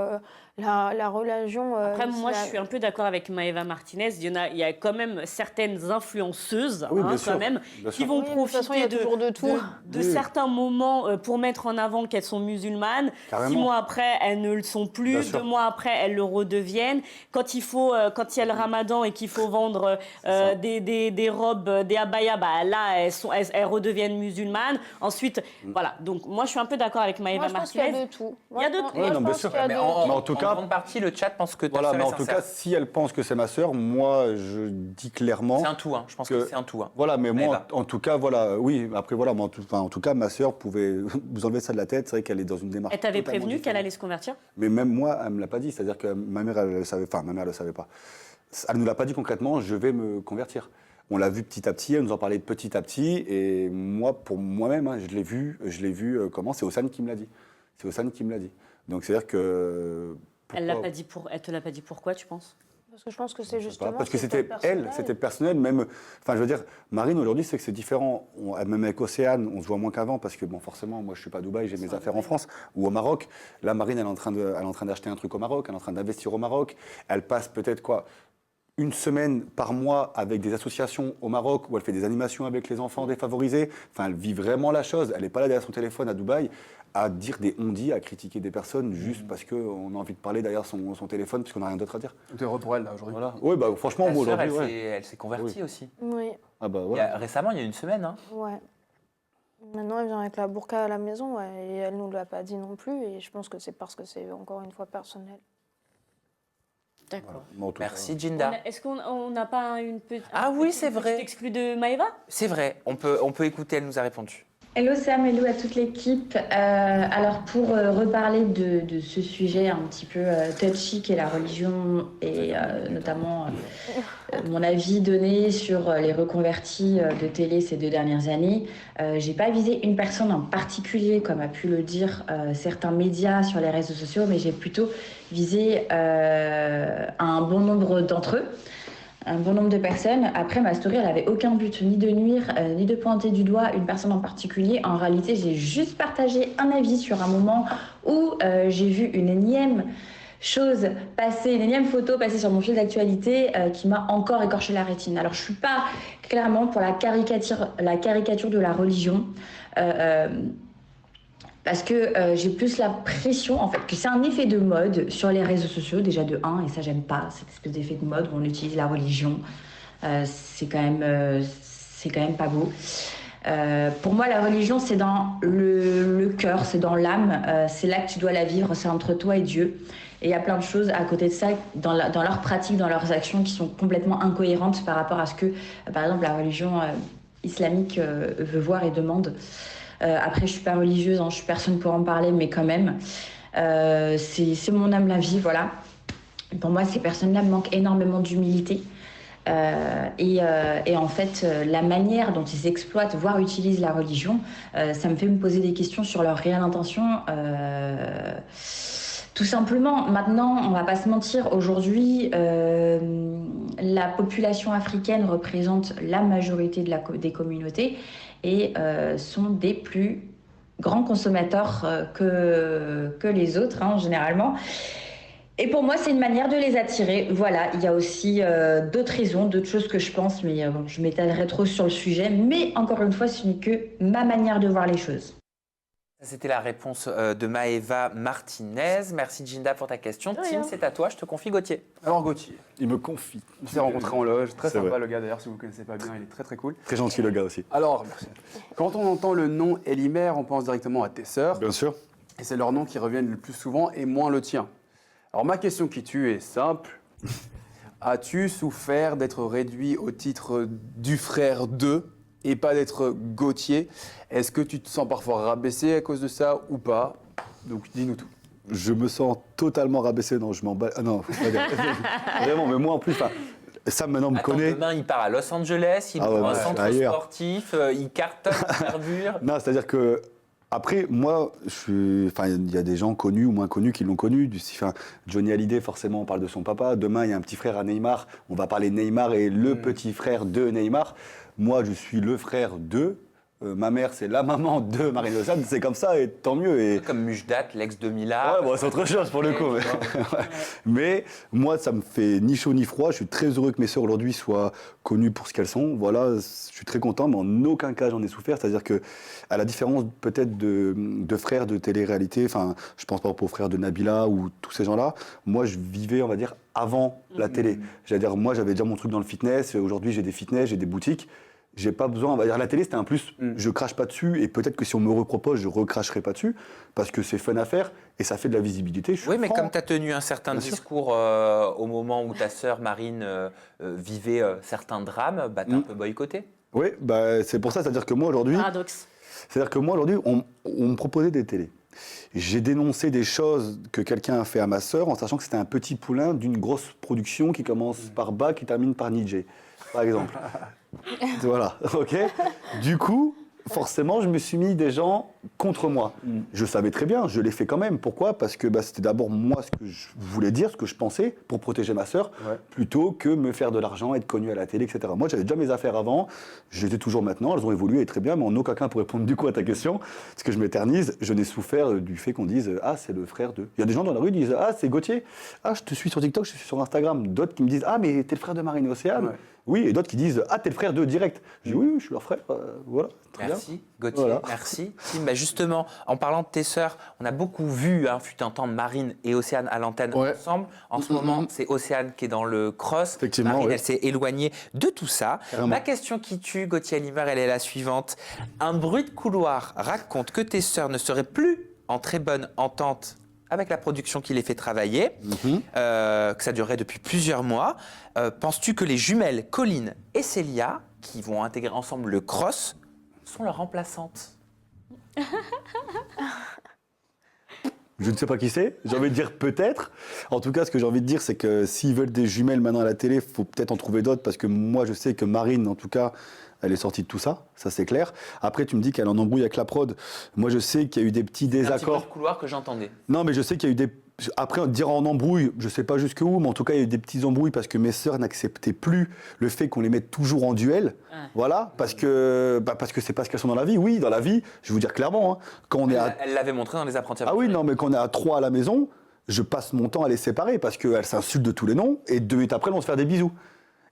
la religion. Après, moi, je suis un peu d'accord avec Maëva Martinez. Il y a quand même certaines influenceuses, quand même, qui vont profiter de certains moments pour mettre en avant qu'elles sont musulmanes. Carrément. 6 mois après, elles ne le sont plus. 2 mois après, elles le redeviennent. Quand il y a le ramadan et qu'il faut vendre des robes, des abayas, là, elles redeviennent musulmanes. Ensuite, voilà. Donc, moi, je suis un peu d'accord avec Maëva Martinez. Il y a de tout. Il y a de tout. Ouais, non, bien sûr. Mais en tout cas, en grande partie, le chat pense que ta sœur est en sincère. tout cas, si elle pense que c'est ma sœur, moi, je dis clairement... C'est un tout, hein. Je pense que c'est un tout. Hein. Voilà, mais moi, en tout cas, voilà, oui, après, voilà, moi, en tout cas, ma sœur pouvait vous enlever ça de la tête, c'est vrai qu'elle est dans une démarche... Elle t'avait prévenu qu'elle allait se convertir? Mais même moi, elle ne me l'a pas dit, c'est-à-dire que ma mère, elle le savait, enfin, ma mère ne le savait pas. Elle ne nous l'a pas dit concrètement, je vais me convertir. On l'a vu petit à petit, elle nous en parlait petit à petit, et moi, pour moi-même, hein, je l'ai vu comment, c'est Ossane qui me l'a dit. C'est Ossane qui me l'a dit. Donc, c'est-à-dire que... Elle te l'a pas dit pourquoi, tu penses? Parce que je pense que c'est justement... Parce que c'était elle, c'était personnel, même... Enfin, je veux dire, Marine, aujourd'hui, c'est que c'est différent. Même avec Océane, on se voit moins qu'avant, parce que, bon, forcément, moi, je suis pas à Dubaï, j'ai mes affaires en France, ou au Maroc. Là, Marine, elle est en train d'acheter un truc au Maroc, elle est en train d'investir au Maroc. Elle passe peut-être, une semaine par mois avec des associations au Maroc où elle fait des animations avec les enfants défavorisés. Enfin, elle vit vraiment la chose. Elle n'est pas là derrière son téléphone à Dubaï à dire des on-dit, à critiquer des personnes juste parce qu'on a envie de parler derrière son téléphone parce qu'on n'a rien d'autre à dire. Tout est heureux pour elle, là, aujourd'hui. Voilà. Oui, franchement, Ta sœur, aujourd'hui... elle s'est convertie aussi. Oui. Ah bah, voilà. Récemment, il y a 1 semaine. Hein. Ouais. Maintenant, elle vient avec la burqa à la maison et elle ne nous l'a pas dit non plus. Et je pense que c'est parce que c'est encore une fois personnel. D'accord. Voilà. Merci, Jinda. Est-ce qu'on n'a pas une petite... c'est vrai. Exclu de Maëva? C'est vrai. On peut écouter, elle nous a répondu. Hello Sam, hello à toute l'équipe. Alors pour reparler de ce sujet un petit peu touchy qu'est la religion et notamment mon avis donné sur les reconvertis de télé ces 2 dernières années, j'ai pas visé une personne en particulier comme a pu le dire certains médias sur les réseaux sociaux, mais j'ai plutôt visé un bon nombre d'entre eux. Un bon nombre de personnes. Après, ma story, elle n'avait aucun but, ni de nuire, ni de pointer du doigt une personne en particulier. En réalité, j'ai juste partagé un avis sur un moment où j'ai vu une énième chose passer, une énième photo passer sur mon fil d'actualité qui m'a encore écorché la rétine. Alors, je ne suis pas clairement pour la caricature de la religion. Parce que j'ai plus l'impression, en fait, que c'est un effet de mode sur les réseaux sociaux, déjà de 1, et ça, j'aime pas, cette espèce d'effet de mode où on utilise la religion. C'est quand même pas beau. Pour moi, la religion, c'est dans le cœur, c'est dans l'âme, c'est là que tu dois la vivre, c'est entre toi et Dieu. Et il y a plein de choses à côté de ça, dans leurs pratiques, dans leurs actions, qui sont complètement incohérentes par rapport à ce que, par exemple, la religion islamique veut voir et demande. Après, je suis pas religieuse, je suis personne pour en parler, mais quand même, c'est mon âme la vie, voilà. Pour moi, ces personnes-là manquent énormément d'humilité. Et en fait, la manière dont ils exploitent, voire utilisent la religion, ça me fait me poser des questions sur leur réelle intention. Tout simplement, maintenant, on va pas se mentir, aujourd'hui, la population africaine représente la majorité des communautés et sont des plus grands consommateurs que les autres, hein, généralement. Et pour moi, c'est une manière de les attirer. Voilà, il y a aussi d'autres raisons, d'autres choses que je pense, mais bon, je m'étalerai trop sur le sujet. Mais encore une fois, ce n'est que ma manière de voir les choses. C'était la réponse de Maëva Martinez. Merci Ginda pour ta question. Tim, c'est à toi, je te confie Gauthier. Alors Gauthier, Il me confie. on s'est rencontrés en loge, très C'est sympa vrai. le gars d'ailleurs, si vous ne connaissez pas bien, il est très très cool. Très gentil le gars aussi. Alors, quand on entend le nom Elimère, on pense directement à tes sœurs. Bien sûr. Et c'est leur nom qui reviennent le plus souvent et moins le tien. Alors ma question qui tue est simple. As-tu souffert d'être réduit au titre du frère de et pas d'être Gauthier? Est-ce que tu te sens parfois rabaissé à cause de ça ou pas? Donc dis-nous tout. Je me sens totalement rabaissé. Non, je m'en bats. Ah non, faut pas dire. Vraiment, mais moi en plus, Sam maintenant me Attends, connaît. demain, il part à Los Angeles, il ouvre un centre ailleurs. sportif, il cartonne en verdure. Non, c'est-à-dire que après, moi, il y a des gens connus ou moins connus qui l'ont connu. Johnny Hallyday, forcément, on parle de son papa. Demain, il y a un petit frère à Neymar. On va parler de Neymar et le petit frère de Neymar. Moi, je suis le frère de. Ma mère, c'est la maman de Marine Le Pen. C'est comme ça et tant mieux. Et... Comme Mujdat, l'ex de Mila. Ouais, bon, c'est autre chose pour le coup. Mais moi, ça me fait ni chaud ni froid. Je suis très heureux que mes sœurs aujourd'hui soient connues pour ce qu'elles sont. Voilà, je suis très content, mais en aucun cas j'en ai souffert. C'est-à-dire que, à la différence peut-être de frères de télé-réalité, enfin, je pense pas aux frères de Nabila ou tous ces gens-là. Moi, je vivais, on va dire, avant la télé. C'est-à-dire, moi, j'avais déjà mon truc dans le fitness. Aujourd'hui, j'ai des fitness, j'ai des boutiques. J'ai pas besoin, on va dire, la télé c'était un plus, je crache pas dessus et peut-être que si on me repropose, je recracherai pas dessus parce que c'est fun à faire et ça fait de la visibilité. Oui, mais comme tu as tenu un certain discours au moment où ta sœur Marine vivait certains drames, bah, tu as un peu boycotté. Oui, bah, c'est pour ça, c'est-à-dire que moi aujourd'hui. Paradoxe. C'est-à-dire que moi aujourd'hui, on me proposait des télés. J'ai dénoncé des choses que quelqu'un a fait à ma sœur en sachant que c'était un petit poulain d'une grosse production qui commence par bas, qui termine par Nijé, par exemple. Voilà, ok. Du coup, forcément, je me suis mis des gens contre moi. Je savais très bien, je l'ai fait quand même. Pourquoi? Parce que c'était d'abord moi ce que je voulais dire, ce que je pensais, pour protéger ma sœur, plutôt que me faire de l'argent, être connu à la télé, etc. Moi, j'avais déjà mes affaires avant, je les ai toujours maintenant, elles ont évolué et très bien, mais en aucun cas pour répondre du coup à ta question, parce que je m'éternise, je n'ai souffert du fait qu'on dise « Ah, c'est le frère de… » Il y a des gens dans la rue qui disent « Ah, c'est Gauthier. Ah, je te suis sur TikTok, je te suis sur Instagram. » D'autres qui me disent « Ah, mais t'es le frère de Marine et Océane. » Oui, et d'autres qui disent « Ah, t'es le frère de direct. » Je dis « Oui, je suis leur frère. Voilà. » Merci Gauthier, merci. Tim, bah justement, en parlant de tes sœurs, on a beaucoup vu, fut un temps, Marine et Océane à l'antenne ensemble. En ce moment, c'est Océane qui est dans le cross. Marine, elle s'est éloignée de tout ça. Ma question qui tue, Gauthier Elimère, elle est la suivante. Un bruit de couloir raconte que tes sœurs ne seraient plus en très bonne entente avec la production qui les fait travailler, que ça durerait depuis plusieurs mois. Penses-tu que les jumelles Colline et Célia, qui vont intégrer ensemble le cross, sont leurs remplaçantes? Je ne sais pas qui c'est, j'ai envie de dire peut-être. En tout cas, ce que j'ai envie de dire, c'est que s'ils veulent des jumelles maintenant à la télé, il faut peut-être en trouver d'autres, parce que moi, je sais que Marine, en tout cas, elle est sortie de tout ça, ça c'est clair. Après, tu me dis qu'elle en embrouille avec la prod. Moi, je sais qu'il y a eu des petits désaccords. C'est un petit peu de couloir que j'entendais. Non, mais je sais qu'il y a eu des... Après, dire en embrouille, je ne sais pas jusqu'où, mais en tout cas, il y a eu des petits embrouilles parce que mes sœurs n'acceptaient plus le fait qu'on les mette toujours en duel. Voilà, parce que c'est pas ce qu'elles sont dans la vie. Oui, dans la vie, je vais vous dire clairement, quand on est Elle l'avait montré dans les apprentis. Ah oui, non, mais quand on est à 3 à la maison, je passe mon temps à les séparer parce qu'elles s'insultent de tous les noms et 2 minutes après, elles vont se faire des bisous.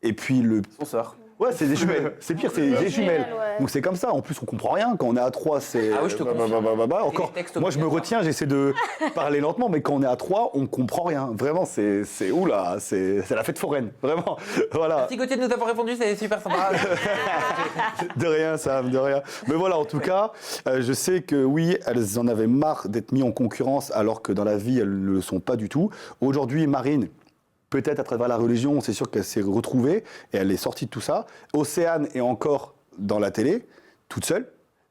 Et puis Son sœur. Ouais, c'est des jumelles. C'est pire, c'est des jumelles. Donc c'est comme ça. En plus, on comprend rien. Quand on est à 3, c'est... Ah oui, je te comprends. Encore, moi, je me retiens, j'essaie de parler lentement, mais quand on est à 3, on comprend rien. Vraiment, c'est oula, c'est la fête foraine. Vraiment, voilà. Merci Gauthier de nous avoir répondu, c'est super sympa. De rien, Sam, de rien. Mais voilà, en tout cas, je sais que oui, elles en avaient marre d'être mises en concurrence, alors que dans la vie, elles ne le sont pas du tout. Aujourd'hui, Marine... Peut-être à travers la religion, c'est sûr qu'elle s'est retrouvée et elle est sortie de tout ça. Océane est encore dans la télé, toute seule.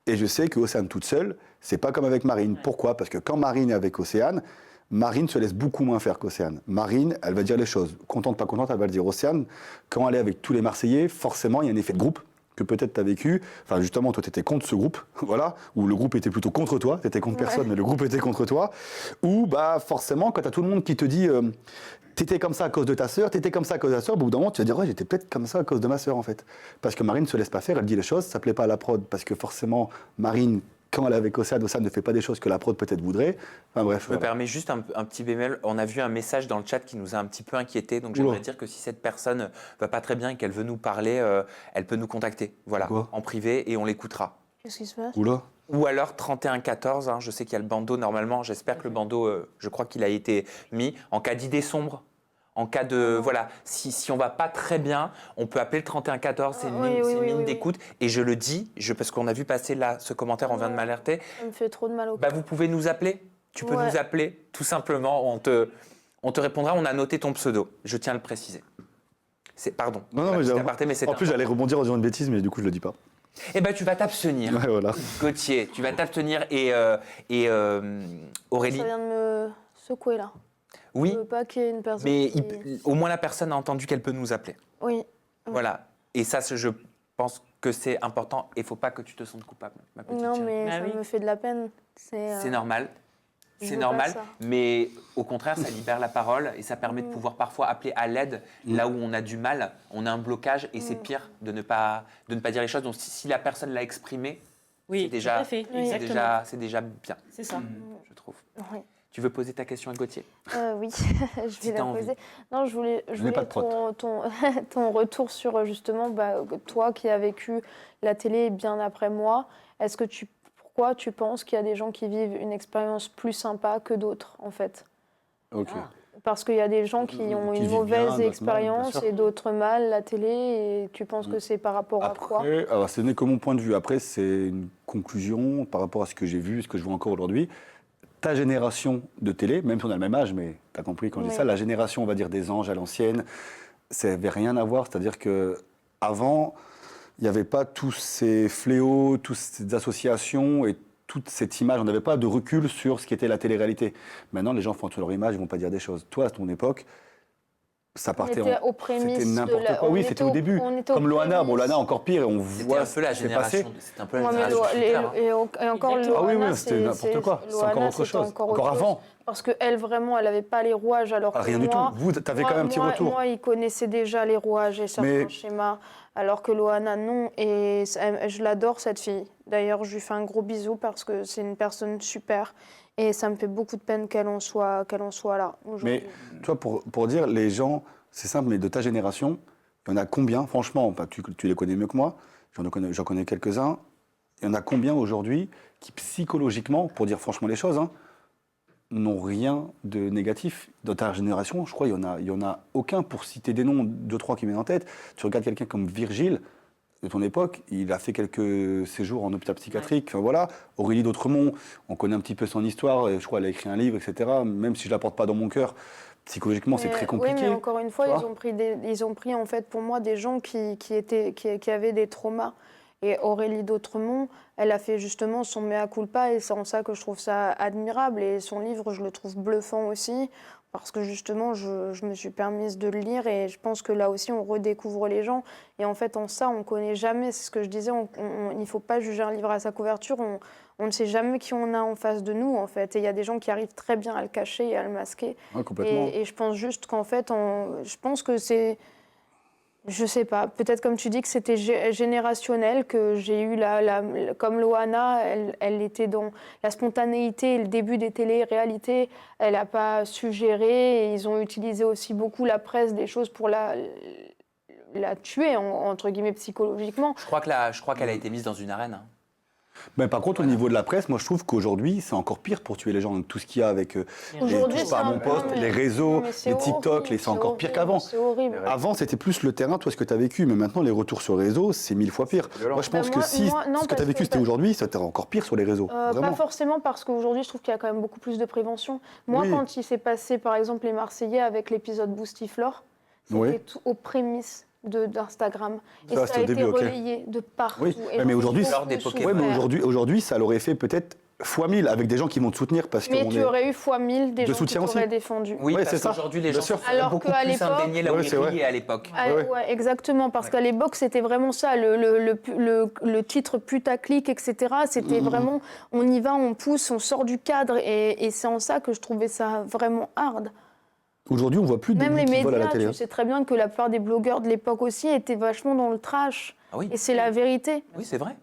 Et je sais que Océane toute seule, c'est pas comme avec Marine. Pourquoi? Parce que quand Marine est avec Océane, Marine se laisse beaucoup moins faire qu'Océane. Marine, elle va dire les choses. Contente, pas contente, elle va le dire. Océane, quand elle est avec tous les Marseillais, forcément, il y a un effet de groupe que peut-être tu as vécu. Enfin, justement, toi, tu étais contre ce groupe, voilà, ou le groupe était plutôt contre toi. Tu étais contre personne, mais le groupe était contre toi. Ou, bah, forcément, quand tu as tout le monde qui te dit t'étais comme ça à cause de ta sœur, t'étais comme ça à cause de ta sœur, au bout d'un moment, tu vas dire ouais, j'étais peut-être comme ça à cause de ma sœur, en fait. Parce que Marine ne se laisse pas faire, elle dit les choses, ça plaît pas à la prod, parce que forcément, Marine, quand elle est avec Océane, Océane ne fait pas des choses que la prod peut-être voudrait. Enfin bref. Je me permets juste un petit bémol. On a vu un message dans le chat qui nous a un petit peu inquiétés. Donc j'aimerais dire que si cette personne va pas très bien et qu'elle veut nous parler, elle peut nous contacter. Voilà, en privé et on l'écoutera. Qu'est-ce qui se passe? Oula. Ou alors 3114, hein, je sais qu'il y a le bandeau normalement. J'espère que le bandeau, je crois qu'il a été mis en cas d'idée sombre. En cas de, voilà, si on va pas très bien, on peut appeler le 3114, c'est une ligne d'écoute. Et je le dis, parce qu'on a vu passer là ce commentaire, on vient de m'alerter. Ça me fait trop de mal au cœur. Vous pouvez nous appeler. Tu peux nous appeler, tout simplement. On te répondra. On a noté ton pseudo. Je tiens à le préciser. Pardon. Non, mais en plus, j'allais rebondir en disant une bêtise, mais du coup, je le dis pas. Eh ben, tu vas t'abstenir. Ouais, voilà. Gauthier, tu vas t'abstenir et Aurélie. Ça vient de me secouer là. Oui, je veux pas qu'il y ait une personne mais qui... au moins la personne a entendu qu'elle peut nous appeler. Oui. Voilà. Et ça, je pense que c'est important et il ne faut pas que tu te sentes coupable, ma petite Non, chérie. mais ça me fait de la peine. C'est normal. C'est veux normal, pas ça. Mais au contraire, ça libère la parole et ça permet de pouvoir parfois appeler à l'aide là où on a du mal, on a un blocage et c'est pire de ne pas dire les choses. Donc si la personne l'a exprimé, c'est déjà bien. C'est ça. Je trouve. Oui. Tu veux poser ta question à Gauthier? Oui, je vais la poser. Non, je voulais ton retour sur justement toi qui as vécu la télé bien après moi. Pourquoi tu penses qu'il y a des gens qui vivent une expérience plus sympa que d'autres en fait? Ok. Parce qu'il y a des gens qui ont une mauvaise expérience et d'autres mal la télé. Et tu penses que c'est par rapport à quoi? Alors, ce n'est que mon point de vue. Après, c'est une conclusion par rapport à ce que j'ai vu, ce que je vois encore aujourd'hui. Ta génération de télé, même si on a le même âge, mais tu as compris quand je dis ça, la génération, on va dire, des anges à l'ancienne, ça n'avait rien à voir. C'est-à-dire qu'avant, il n'y avait pas tous ces fléaux, toutes ces associations et toute cette image. On n'avait pas de recul sur ce qu'était la télé-réalité. Maintenant, les gens font leur image, ils ne vont pas dire des choses. Toi, à ton époque, ça partait c'était n'importe quoi. Oui, c'était au début. Comme Loana, Loana encore pire, et on voit un peu la génération. C'était un peu la génération. Et encore Loana, c'était n'importe quoi. C'est encore autre chose. Encore avant. Parce qu'elle, vraiment, elle n'avait pas les rouages. Alors que rien moi, du tout. Vous, tu avais quand même un petit retour. Moi, il connaissait déjà les rouages et certains schémas. Alors que Loana, non. Et je l'adore, cette fille. D'ailleurs, je lui fais un gros bisou parce que c'est une personne super. Et ça me fait beaucoup de peine qu'elle en soit là. Mais toi, pour dire, les gens, c'est simple, mais de ta génération, il y en a combien, franchement, tu les connais mieux que moi, j'en connais quelques-uns, il y en a combien aujourd'hui qui, psychologiquement, pour dire franchement les choses, n'ont rien de négatif. Dans ta génération, je crois, il y en a aucun, pour citer des noms, 2-3 qui me viennent en tête. Tu regardes quelqu'un comme Virgile, de ton époque, il a fait quelques séjours en hôpital psychiatrique. Enfin, voilà. Aurélie d'Autremont, on connaît un petit peu son histoire. Je crois qu'elle a écrit un livre, etc. Même si je ne la porte pas dans mon cœur, psychologiquement, c'est très compliqué. Oui, mais encore une fois, ils ont pris en fait pour moi des gens qui avaient des traumas. Et Aurélie d'Autremont, elle a fait justement son mea culpa et c'est en ça que je trouve ça admirable. Et son livre, je le trouve bluffant aussi. Parce que justement, je me suis permise de le lire et je pense que là aussi, on redécouvre les gens. Et en fait, en ça, on ne connaît jamais, c'est ce que je disais, il ne faut pas juger un livre à sa couverture. On ne sait jamais qui on a en face de nous, en fait. Et il y a des gens qui arrivent très bien à le cacher et à le masquer. Ouais, complètement. Et je pense juste qu'en fait, je pense que c'est... Je sais pas, peut-être comme tu dis que c'était générationnel, que j'ai eu comme Loana, elle était dans la spontanéité, le début des télé-réalités, elle n'a pas su gérer et ils ont utilisé aussi beaucoup la presse, des choses pour la tuer, entre guillemets, psychologiquement. Je crois qu'elle a été mise dans une arène. Mais par contre, au niveau de la presse, moi je trouve qu'aujourd'hui, c'est encore pire pour tuer les gens. Tout ce qu'il y a avec les touches par mon poste, les réseaux, les TikTok, c'est encore pire qu'avant. C'est horrible. Avant, c'était plus le terrain, toi, ce que tu as vécu. Mais maintenant, les retours sur les réseaux, c'est 1000 fois pire. Moi, je pense que si ce que tu as vécu, c'était aujourd'hui, ça t'est encore pire sur les réseaux. Pas forcément, parce qu'aujourd'hui, je trouve qu'il y a quand même beaucoup plus de prévention. Moi, quand il s'est passé, par exemple, les Marseillais avec l'épisode Boostiflore, c'était tout aux prémices d'Instagram. Et ça a été relayé de partout. Oui, mais aujourd'hui, ça l'aurait fait peut-être fois 1000 avec des gens qui vont te soutenir parce que. Mais tu aurais eu fois 1000 des gens qui t'auraient défendu. Oui, ouais, parce qu'aujourd'hui, les gens sont alors beaucoup qu'à plus l'époque, indéniés là où ils riaient à l'époque. Ouais, exactement, parce qu'à l'époque, c'était vraiment ça, le titre putaclic, etc. C'était vraiment, on y va, on pousse, on sort du cadre, et c'est en ça que je trouvais ça vraiment hard. Aujourd'hui, on voit plus de Même les qui volent à la médias, télé. tu sais très bien que la plupart des blogueurs de l'époque aussi étaient vachement dans le trash. Oui. Et c'est la vérité. Oui, c'est vrai.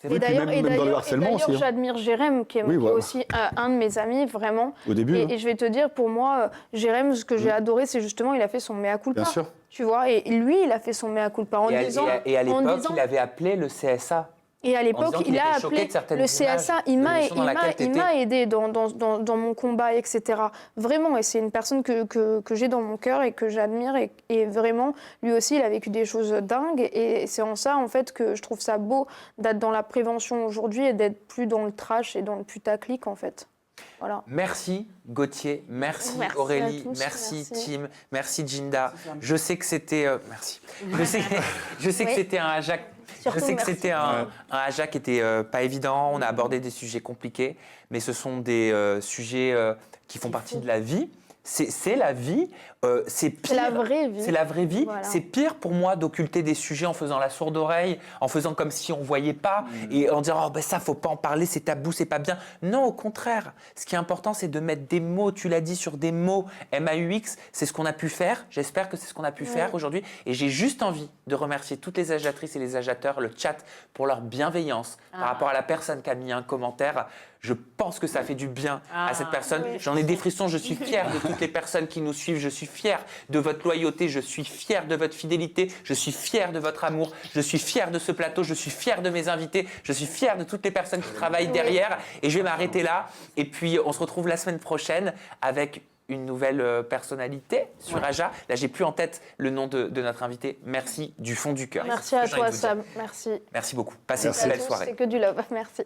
Et d'ailleurs, j'admire Jérém, qui est aussi un de mes amis, vraiment. Au début. Et je vais te dire, pour moi, Jérém, ce que j'ai adoré, c'est justement, il a fait son mea culpa. Bien sûr. Tu vois, et lui, il a fait son mea culpa en disant... Et à l'époque, il avait appelé le CSA. Et à l'époque, il a appelé le CSA, il m'a aidé dans mon combat, etc. Vraiment, et c'est une personne que j'ai dans mon cœur et que j'admire. Et vraiment, lui aussi, il a vécu des choses dingues. Et c'est en ça, en fait, que je trouve ça beau d'être dans la prévention aujourd'hui et d'être plus dans le trash et dans le putaclic, en fait. Voilà. Merci Gauthier, merci Aurélie, merci Tim, merci Jinda. Je sais que c'était... merci. Je sais que c'était un Ajax... Je sais que c'était un Ajax qui n'était pas évident, on a abordé des sujets compliqués, mais ce sont des sujets qui font partie de la vie. C'est la vie, c'est pire. C'est la vraie vie. C'est la vraie vie. Voilà. C'est pire pour moi d'occulter des sujets en faisant la sourde oreille, en faisant comme si on ne voyait pas et en disant ça, faut pas en parler, c'est tabou, c'est pas bien. Non, au contraire. Ce qui est important, c'est de mettre des mots, tu l'as dit, sur des mots. MAUX, c'est ce qu'on a pu faire. J'espère que c'est ce qu'on a pu faire aujourd'hui. Et j'ai juste envie de remercier toutes les agiatrices et les agiateurs, le chat, pour leur bienveillance par rapport à la personne qui a mis un commentaire. Je pense que ça fait du bien à cette personne. J'en ai des frissons, je suis fier de toutes les personnes qui nous suivent, je suis fier de votre loyauté, je suis fier de votre fidélité, je suis fier de votre amour, je suis fier de ce plateau, je suis fier de mes invités, je suis fier de toutes les personnes qui travaillent derrière. Et je vais m'arrêter là. Et puis, on se retrouve la semaine prochaine avec une nouvelle personnalité sur Aja. Là, j'ai plus en tête le nom de notre invité. Merci du fond du cœur. Merci à toi, Sam. Merci. Merci beaucoup. Passez une belle soirée. C'est que du love. Merci.